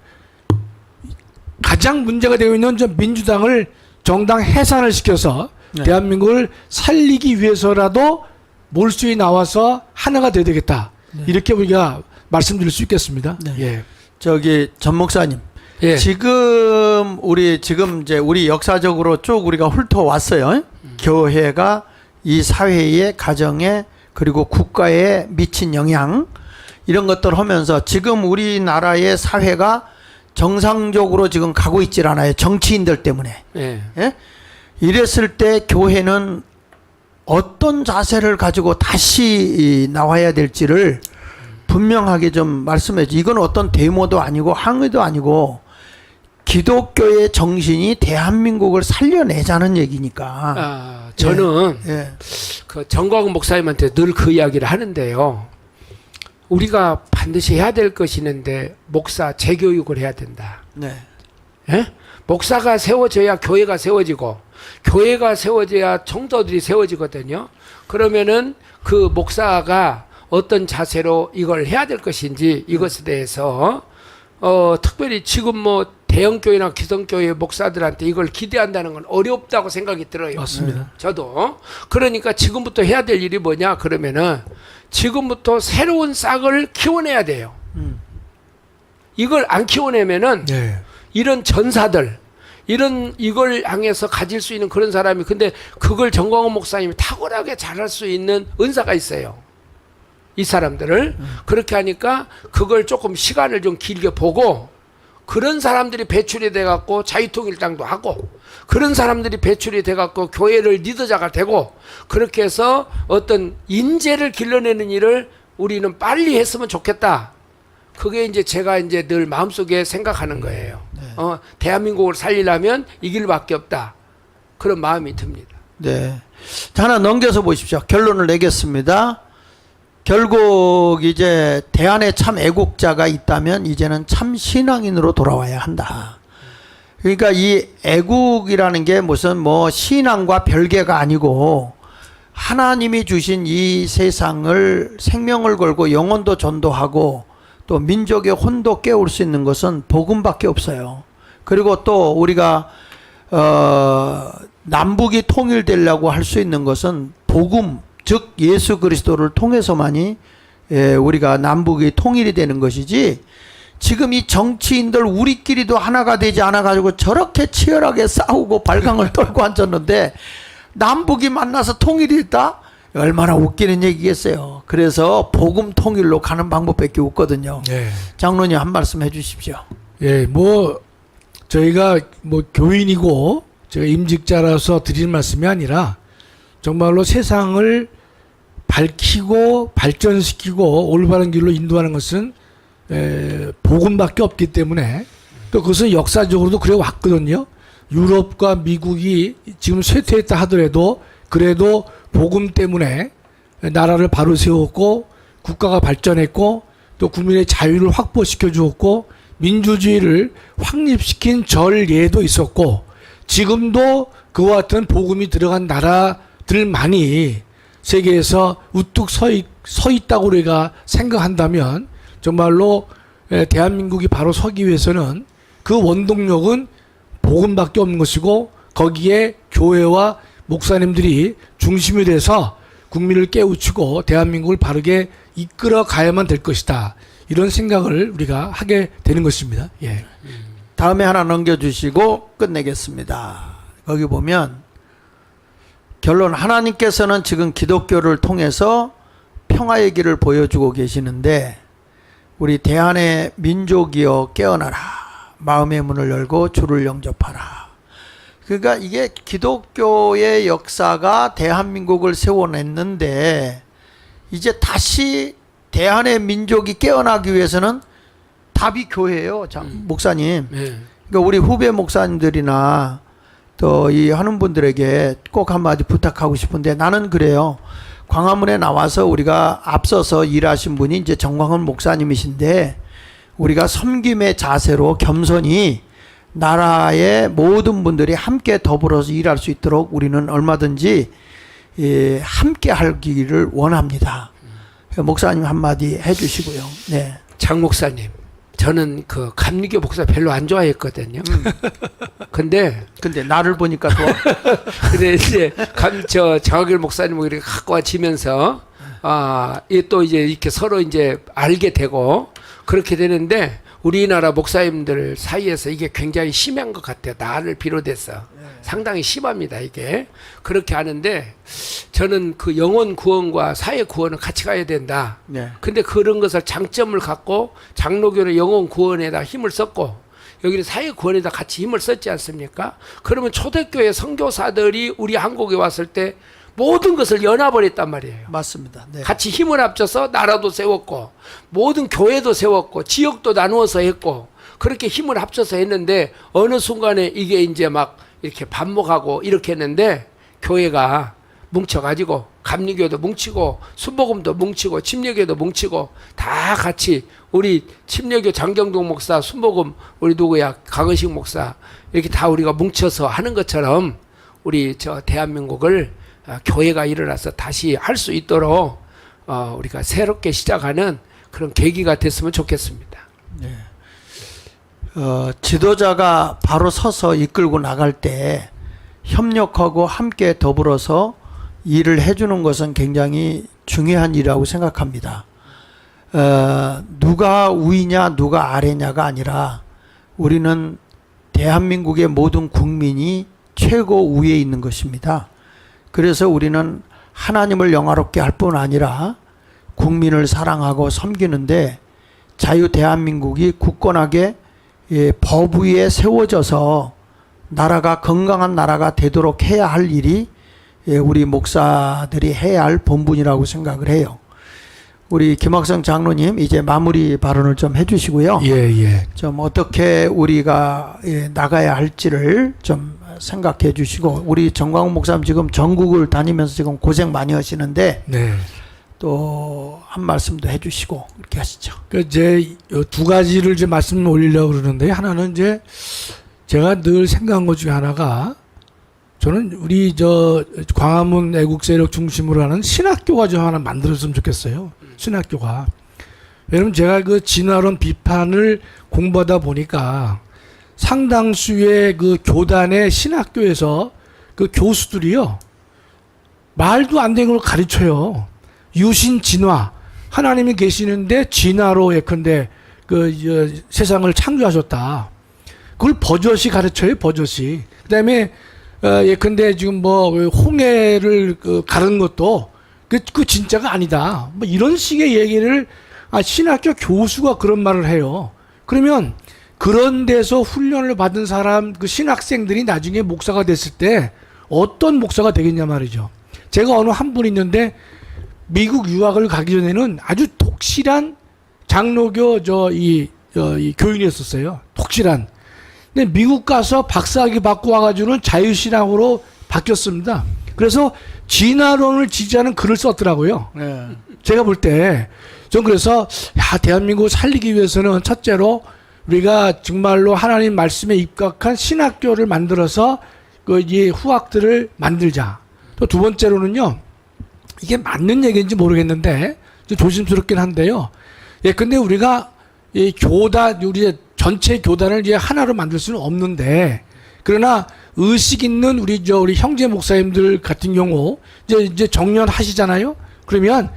가장 문제가 되고 있는 저 민주당을 정당 해산을 시켜서 네. 대한민국을 살리기 위해서라도 몰수에 나와서 하나가 돼야 되겠다. 네. 이렇게 우리가 말씀드릴 수 있겠습니다. 네. 예. 저기 전 목사님, 예. 지금 이제 우리 역사적으로 쭉 우리가 훑어왔어요. 교회가 이 사회의 가정에 그리고 국가에 미친 영향 이런 것들 하면서 지금 우리나라의 사회가 정상적으로 지금 가고 있질 않아요. 정치인들 때문에. 예. 예? 이랬을 때 교회는 어떤 자세를 가지고 다시 나와야 될지를 분명하게 좀 말씀해 주세요. 이건 어떤 데모도 아니고 항의도 아니고 기독교의 정신이 대한민국을 살려내자는 얘기니까. 아, 저는 예. 그 정광훈 목사님한테 늘 그 이야기를 하는데요. 우리가 반드시 해야 될 것이 있는데 목사 재교육을 해야 된다. 네. 예? 목사가 세워져야 교회가 세워지고 교회가 세워져야 성도들이 세워지거든요. 그러면은 그 목사가 어떤 자세로 이걸 해야 될 것인지 이것에 대해서 특별히 지금 뭐 대형교회나 기성교회 목사들한테 이걸 기대한다는 건 어렵다고 생각이 들어요. 맞습니다. 저도. 그러니까 지금부터 해야 될 일이 뭐냐 그러면은 지금부터 새로운 싹을 키워내야 돼요. 이걸 안 키워내면은 예. 이런 전사들 이걸 향해서 가질 수 있는 그런 사람이 근데 그걸 정광훈 목사님이 탁월하게 잘할 수 있는 은사가 있어요. 이 사람들을 그렇게 하니까 그걸 조금 시간을 좀 길게 보고 그런 사람들이 배출이 돼갖고 자유통일당도 하고 그런 사람들이 배출이 돼갖고 교회를 리더자가 되고 그렇게 해서 어떤 인재를 길러내는 일을 우리는 빨리 했으면 좋겠다. 그게 이제 제가 이제 늘 마음속에 생각하는 거예요. 대한민국을 살리려면 이 길밖에 없다. 그런 마음이 듭니다. 네. 자, 하나 넘겨서 보십시오. 결론을 내겠습니다. 결국 이제 대한에 참 애국자가 있다면 이제는 참 신앙인으로 돌아와야 한다. 그러니까 이 애국이라는 게 무슨 뭐 신앙과 별개가 아니고 하나님이 주신 이 세상을 생명을 걸고 영혼도 전도하고 또 민족의 혼도 깨울 수 있는 것은 복음밖에 없어요. 그리고 또 우리가 남북이 통일되려고 할 수 있는 것은 복음, 즉 예수 그리스도를 통해서만이 우리가 남북이 통일이 되는 것이지 지금 이 정치인들 우리끼리도 하나가 되지 않아 가지고 저렇게 치열하게 싸우고 발광을 떨고 앉았는데 남북이 만나서 통일이 됐다? 얼마나 웃기는 얘기겠어요. 그래서 복음 통일로 가는 방법밖에 없거든요. 예. 장로님 한 말씀 해주십시오. 예, 뭐 저희가 뭐 교인이고 제가 임직자라서 드리는 말씀이 아니라 정말로 세상을 밝히고 발전시키고 올바른 길로 인도하는 것은 복음밖에 없기 때문에 또 그것은 역사적으로도 그래 왔거든요. 유럽과 미국이 지금 쇠퇴했다 하더라도 그래도 복음 때문에 나라를 바로 세웠고 국가가 발전했고 또 국민의 자유를 확보시켜 주었고 민주주의를 확립시킨 전례도 있었고 지금도 그와 같은 복음이 들어간 나라들만이 세계에서 우뚝 서 있다고 우리가 생각한다면 정말로 대한민국이 바로 서기 위해서는 그 원동력은 복음밖에 없는 것이고 거기에 교회와 목사님들이 중심이 돼서 국민을 깨우치고 대한민국을 바르게 이끌어 가야만 될 것이다. 이런 생각을 우리가 하게 되는 것입니다. 예. 다음에 하나 넘겨주시고 끝내겠습니다. 거기 보면 결론 하나님께서는 지금 기독교를 통해서 평화의 길을 보여주고 계시는데 우리 대한의 민족이여 깨어나라. 마음의 문을 열고 주를 영접하라. 그러니까 이게 기독교의 역사가 대한민국을 세워냈는데 이제 다시 대한의 민족이 깨어나기 위해서는 답이 교회예요. 목사님. 네. 그러니까 우리 후배 목사님들이나 또 이 하는 분들에게 꼭 한마디 부탁하고 싶은데 나는 그래요. 광화문에 나와서 우리가 앞서서 일하신 분이 이제 정광훈 목사님이신데 우리가 섬김의 자세로 겸손히 나라의 모든 분들이 함께 더불어서 일할 수 있도록 우리는 얼마든지 함께 하기를 원합니다. 목사님 한마디 해주시고요. 네. 장 목사님, 저는 그 감리교 목사 별로 안 좋아했거든요. 근데 나를 보니까 또 근데 이제 장학일 목사님을 이렇게 갖고 와지면서 또 이제 이렇게 서로 이제 알게 되고 그렇게 되는데 우리나라 목사님들 사이에서 이게 굉장히 심한 것 같아요. 나를 비롯해서 상당히 심합니다. 이게 그렇게 하는데 저는 그 영혼 구원과 사회 구원은 같이 가야 된다. 네. 근데 그런 것을 장점을 갖고 장로교는 영혼 구원에다 힘을 썼고 여기는 사회 구원에다 같이 힘을 썼지 않습니까? 그러면 초대교회 선교사들이 우리 한국에 왔을 때 모든 것을 연합을 했단 말이에요. 맞습니다. 네. 같이 힘을 합쳐서 나라도 세웠고 모든 교회도 세웠고 지역도 나누어서 했고 그렇게 힘을 합쳐서 했는데 어느 순간에 이게 이제 막 이렇게 반목하고 이렇게 했는데 교회가 뭉쳐가지고 감리교도 뭉치고 순복음도 뭉치고 침례교도 뭉치고 다 같이 우리 침례교 장경동 목사 순복음 우리 누구야 강은식 목사 이렇게 다 우리가 뭉쳐서 하는 것처럼 우리 저 대한민국을 교회가 일어나서 다시 할 수 있도록 우리가 새롭게 시작하는 그런 계기가 됐으면 좋겠습니다. 네. 지도자가 바로 서서 이끌고 나갈 때 협력하고 함께 더불어서 일을 해주는 것은 굉장히 중요한 일이라고 생각합니다. 누가 위냐 누가 아래냐가 아니라 우리는 대한민국의 모든 국민이 최고 위에 있는 것입니다. 그래서 우리는 하나님을 영화롭게 할 뿐 아니라 국민을 사랑하고 섬기는데 자유 대한민국이 굳건하게 법 위에 세워져서 나라가 건강한 나라가 되도록 해야 할 일이 우리 목사들이 해야 할 본분이라고 생각을 해요. 우리 김학성 장로님 이제 마무리 발언을 좀 해주시고요. 예. 좀 어떻게 우리가 나가야 할지를 좀 생각해 주시고 우리 정광훈 목사님 지금 전국을 다니면서 지금 고생 많이 하시는데 네. 또 한 말씀도 해주시고 이렇게 하시죠. 그 이제 두 가지를 이제 말씀 올리려고 그러는데 하나는 이제 제가 늘 생각한 것 중에 하나가 저는 우리 저 광화문 애국세력 중심으로 하는 신학교가 좀 하나 만들었으면 좋겠어요. 신학교가. 왜냐면 제가 그 진화론 비판을 공부하다 보니까 상당수의 그 교단의 신학교에서 그 교수들이요 말도 안 되는 걸 가르쳐요. 유신 진화 하나님이 계시는데 진화로 예컨대 그 세상을 창조하셨다. 그걸 버젓이 가르쳐요. 버젓이. 그다음에 예컨대 지금 뭐 홍해를 가른 것도 그 진짜가 아니다. 뭐 이런 식의 얘기를 신학교 교수가 그런 말을 해요. 그러면 그런 데서 훈련을 받은 사람 그 신학생들이 나중에 목사가 됐을 때 어떤 목사가 되겠냐 말이죠. 제가 어느 한 분 있는데 미국 유학을 가기 전에는 아주 독실한 장로교 이 교인이었었어요. 독실한. 근데 미국 가서 박사학위 받고 와가지고는 자유신학으로 바뀌었습니다. 그래서 진화론을 지지하는 글을 썼더라고요. 네. 제가 볼 때 전 그래서 대한민국을 살리기 위해서는 첫째로 우리가 정말로 하나님 말씀에 입각한 신학교를 만들어서 이 후학들을 만들자. 또 두 번째로는요. 이게 맞는 얘기인지 모르겠는데 좀 조심스럽긴 한데요. 근데 우리가 이 교단 우리 전체 교단을 이제 하나로 만들 수는 없는데 그러나 의식 있는 우리 형제 목사님들 같은 경우 이제 정년하시잖아요. 그러면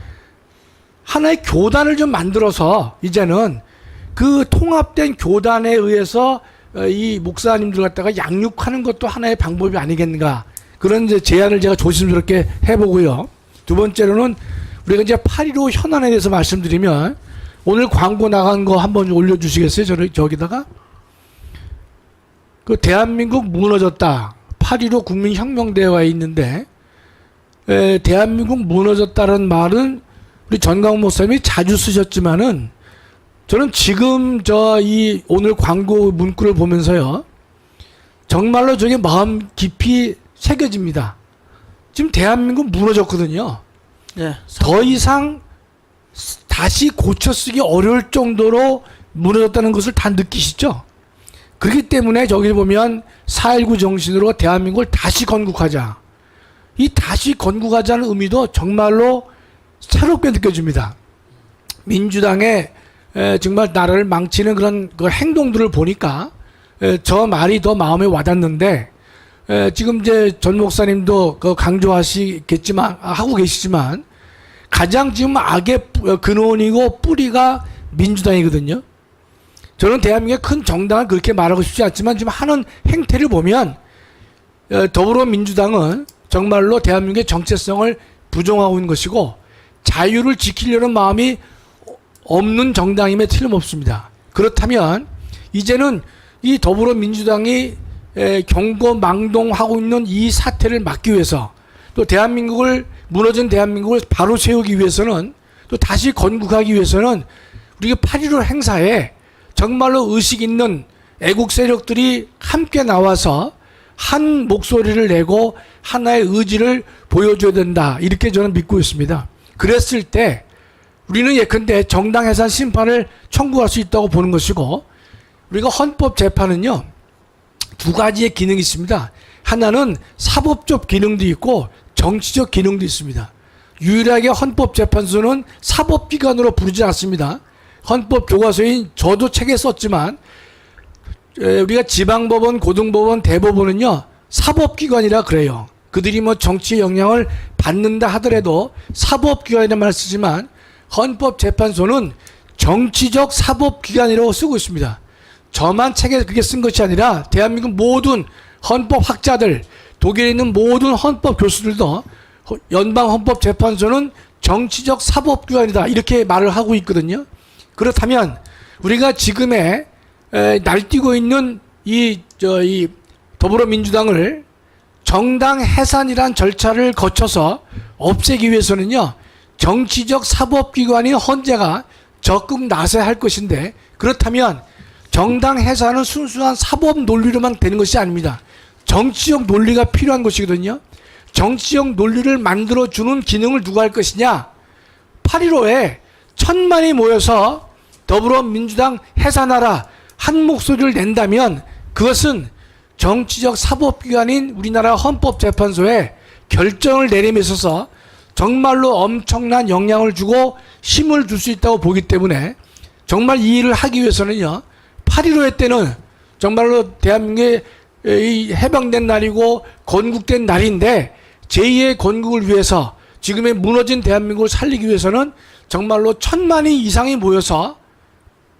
하나의 교단을 좀 만들어서 이제는 그 통합된 교단에 의해서 이 목사님들 갖다가 양육하는 것도 하나의 방법이 아니겠는가. 그런 이제 제안을 제가 조심스럽게 해보고요. 두 번째로는 우리가 이제 8.15 현안에 대해서 말씀드리면 오늘 광고 나간 거 한번 올려주시겠어요? 저기다가 그 대한민국 무너졌다. 8.15 국민혁명대회에 있는데 대한민국 무너졌다는 말은 우리 전광훈 목사님이 자주 쓰셨지만은 저는 지금 이 오늘 광고 문구를 보면서요 정말로 저게 마음 깊이 새겨집니다. 지금 대한민국 무너졌거든요. 네. 더 이상 다시 고쳐쓰기 어려울 정도로 무너졌다는 것을 다 느끼시죠? 그렇기 때문에 저기 보면 4.19 정신으로 대한민국을 다시 건국하자. 이 다시 건국하자는 의미도 정말로 새롭게 느껴집니다. 민주당의 정말 나라를 망치는 그런 그 행동들을 보니까 저 말이 더 마음에 와닿는데, 지금 이제 전 목사님도 그 강조하시겠지만 하고 계시지만 가장 지금 악의 근원이고 뿌리가 민주당이거든요. 저는 대한민국의 큰 정당을 그렇게 말하고 싶지 않지만 지금 하는 행태를 보면 더불어민주당은 정말로 대한민국의 정체성을 부정하고 있는 것이고 자유를 지키려는 마음이 없는 정당임에 틀림없습니다. 그렇다면 이제는 이 더불어민주당이 경고망동하고 있는 이 사태를 막기 위해서, 또 대한민국을, 무너진 대한민국을 바로 세우기 위해서는, 또 다시 건국하기 위해서는 우리가 8.15 행사에 정말로 의식 있는 애국 세력들이 함께 나와서 한 목소리를 내고 하나의 의지를 보여줘야 된다, 이렇게 저는 믿고 있습니다. 그랬을 때 우리는 예컨대 정당 해산 심판을 청구할 수 있다고 보는 것이고, 우리가 헌법재판은요 두 가지의 기능이 있습니다. 하나는 사법적 기능도 있고 정치적 기능도 있습니다. 유일하게 헌법재판소는 사법기관으로 부르지 않습니다. 헌법교과서인 저도 책에 썼지만 우리가 지방법원, 고등법원, 대법원은요 사법기관이라 그래요. 그들이 뭐 정치의 영향을 받는다 하더라도 사법기관이라는 말을 쓰지만 헌법재판소는 정치적 사법기관이라고 쓰고 있습니다. 저만 책에 그게 쓴 것이 아니라 대한민국 모든 헌법학자들, 독일에 있는 모든 헌법 교수들도 연방헌법재판소는 정치적 사법기관이다, 이렇게 말을 하고 있거든요. 그렇다면 우리가 지금의 날뛰고 있는 이 더불어민주당을 정당 해산이란 절차를 거쳐서 없애기 위해서는요 정치적 사법기관인 헌재가 적극 나서야 할 것인데, 그렇다면 정당 해산은 순수한 사법 논리로만 되는 것이 아닙니다. 정치적 논리가 필요한 것이거든요. 정치적 논리를 만들어주는 기능을 누가 할 것이냐? 8.15에 1,000만이 모여서 더불어민주당 해산하라 한 목소리를 낸다면 그것은 정치적 사법기관인 우리나라 헌법재판소에 결정을 내림에 있어서 정말로 엄청난 영향을 주고 힘을 줄 수 있다고 보기 때문에, 정말 이 일을 하기 위해서는요 8.15회 때는 정말로 대한민국의 해방된 날이고 건국된 날인데, 제2의 건국을 위해서, 지금의 무너진 대한민국을 살리기 위해서는 정말로 1,000만이 이상이 모여서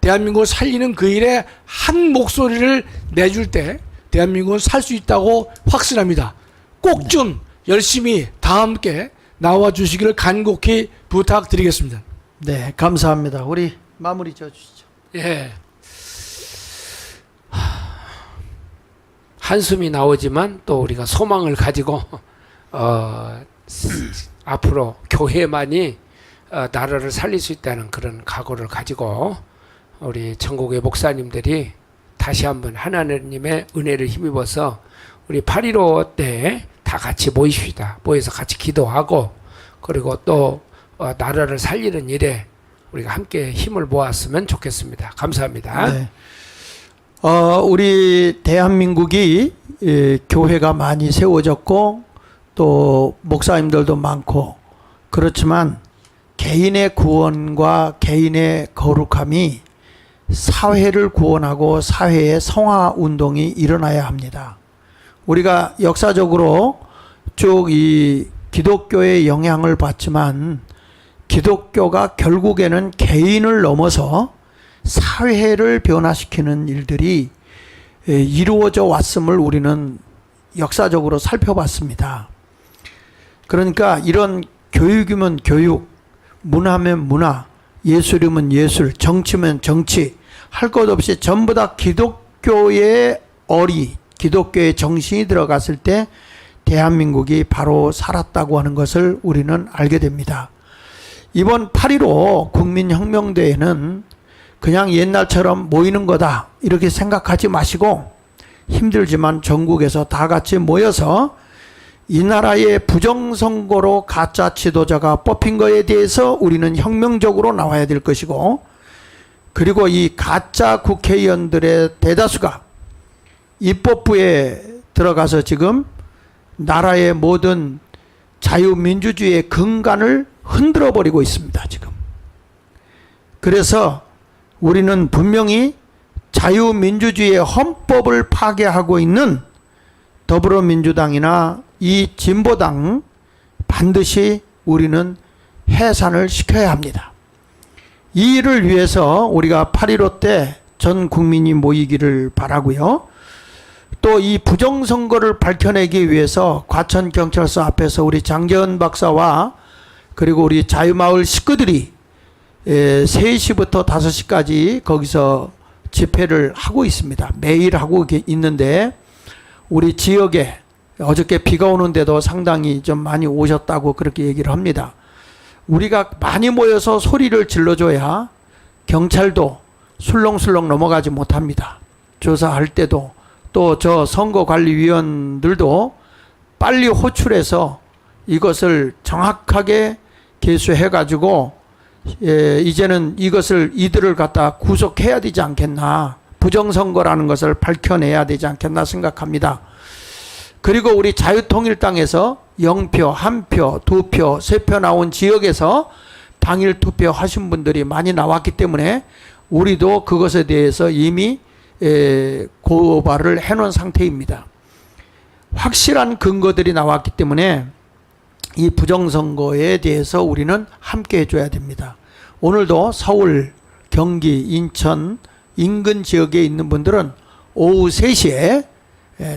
대한민국을 살리는 그 일에 한 목소리를 내줄 때 대한민국은 살 수 있다고 확신합니다. 꼭 좀 열심히 다 함께 나와 주시기를 간곡히 부탁드리겠습니다. 네, 감사합니다. 우리 마무리 지어주시죠. 예. 한숨이 나오지만 또 우리가 소망을 가지고 앞으로 교회만이 나라를 살릴 수 있다는 그런 각오를 가지고 우리 전국의 목사님들이 다시 한번 하나님의 은혜를 힘입어서 우리 8.15 때 다 같이 모이십시다. 모여서 같이 기도하고, 그리고 또 나라를 살리는 일에 우리가 함께 힘을 모았으면 좋겠습니다. 감사합니다. 네. 우리 대한민국이 교회가 많이 세워졌고 또 목사님들도 많고, 그렇지만 개인의 구원과 개인의 거룩함이 사회를 구원하고 사회의 성화 운동이 일어나야 합니다. 우리가 역사적으로 쭉 이 기독교의 영향을 받지만 기독교가 결국에는 개인을 넘어서 사회를 변화시키는 일들이 이루어져 왔음을 우리는 역사적으로 살펴봤습니다. 그러니까 이런 교육이면 교육, 문화면 문화, 예술이면 예술, 정치면 정치, 할 것 없이 전부 다 기독교의 기독교의 정신이 들어갔을 때 대한민국이 바로 살았다고 하는 것을 우리는 알게 됩니다. 이번 8.15 국민혁명대회는 그냥 옛날처럼 모이는 거다 이렇게 생각하지 마시고, 힘들지만 전국에서 다 같이 모여서 이 나라의 부정선거로 가짜 지도자가 뽑힌 거에 대해서 우리는 혁명적으로 나와야 될 것이고, 그리고 이 가짜 국회의원들의 대다수가 입법부에 들어가서 지금 나라의 모든 자유민주주의의 근간을 흔들어 버리고 있습니다. 지금 그래서 우리는 분명히 자유민주주의의 헌법을 파괴하고 있는 더불어민주당이나 이 진보당 반드시 우리는 해산을 시켜야 합니다. 이 일을 위해서 우리가 8.15 때 전 국민이 모이기를 바라고요. 또 이 부정선거를 밝혀내기 위해서 과천경찰서 앞에서 우리 장재원 박사와 그리고 우리 자유마을 식구들이 3시부터 5시까지 거기서 집회를 하고 있습니다. 매일 하고 있는데 우리 지역에 어저께 비가 오는데도 상당히 좀 많이 오셨다고 그렇게 얘기를 합니다. 우리가 많이 모여서 소리를 질러줘야 경찰도 술렁술렁 넘어가지 못합니다. 조사할 때도 또 저 선거관리위원들도 빨리 호출해서 이것을 정확하게 개수해가지고 이제는 이들을 갖다 구속해야 되지 않겠나, 부정선거라는 것을 밝혀내야 되지 않겠나 생각합니다. 그리고 우리 자유통일당에서 0표, 1표, 2표, 3표 나온 지역에서 당일 투표하신 분들이 많이 나왔기 때문에 우리도 그것에 대해서 이미 고발을 해놓은 상태입니다. 확실한 근거들이 나왔기 때문에 이 부정선거에 대해서 우리는 함께 해줘야 됩니다. 오늘도 서울, 경기, 인천 인근 지역에 있는 분들은 오후 3시에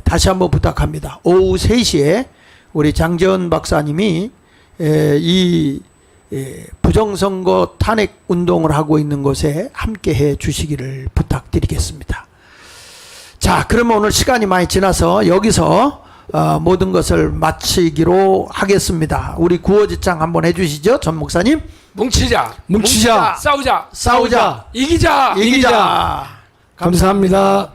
다시 한번 부탁합니다. 오후 3시에 우리 장재원 박사님이 이 부정선거 탄핵 운동을 하고 있는 곳에 함께 해 주시기를 부탁드리겠습니다. 자, 그러면 오늘 시간이 많이 지나서 여기서 모든 것을 마치기로 하겠습니다. 우리 구호지창 한번 해주시죠, 전 목사님. 뭉치자, 뭉치자. 싸우자, 싸우자, 이기자. 이기자. 감사합니다.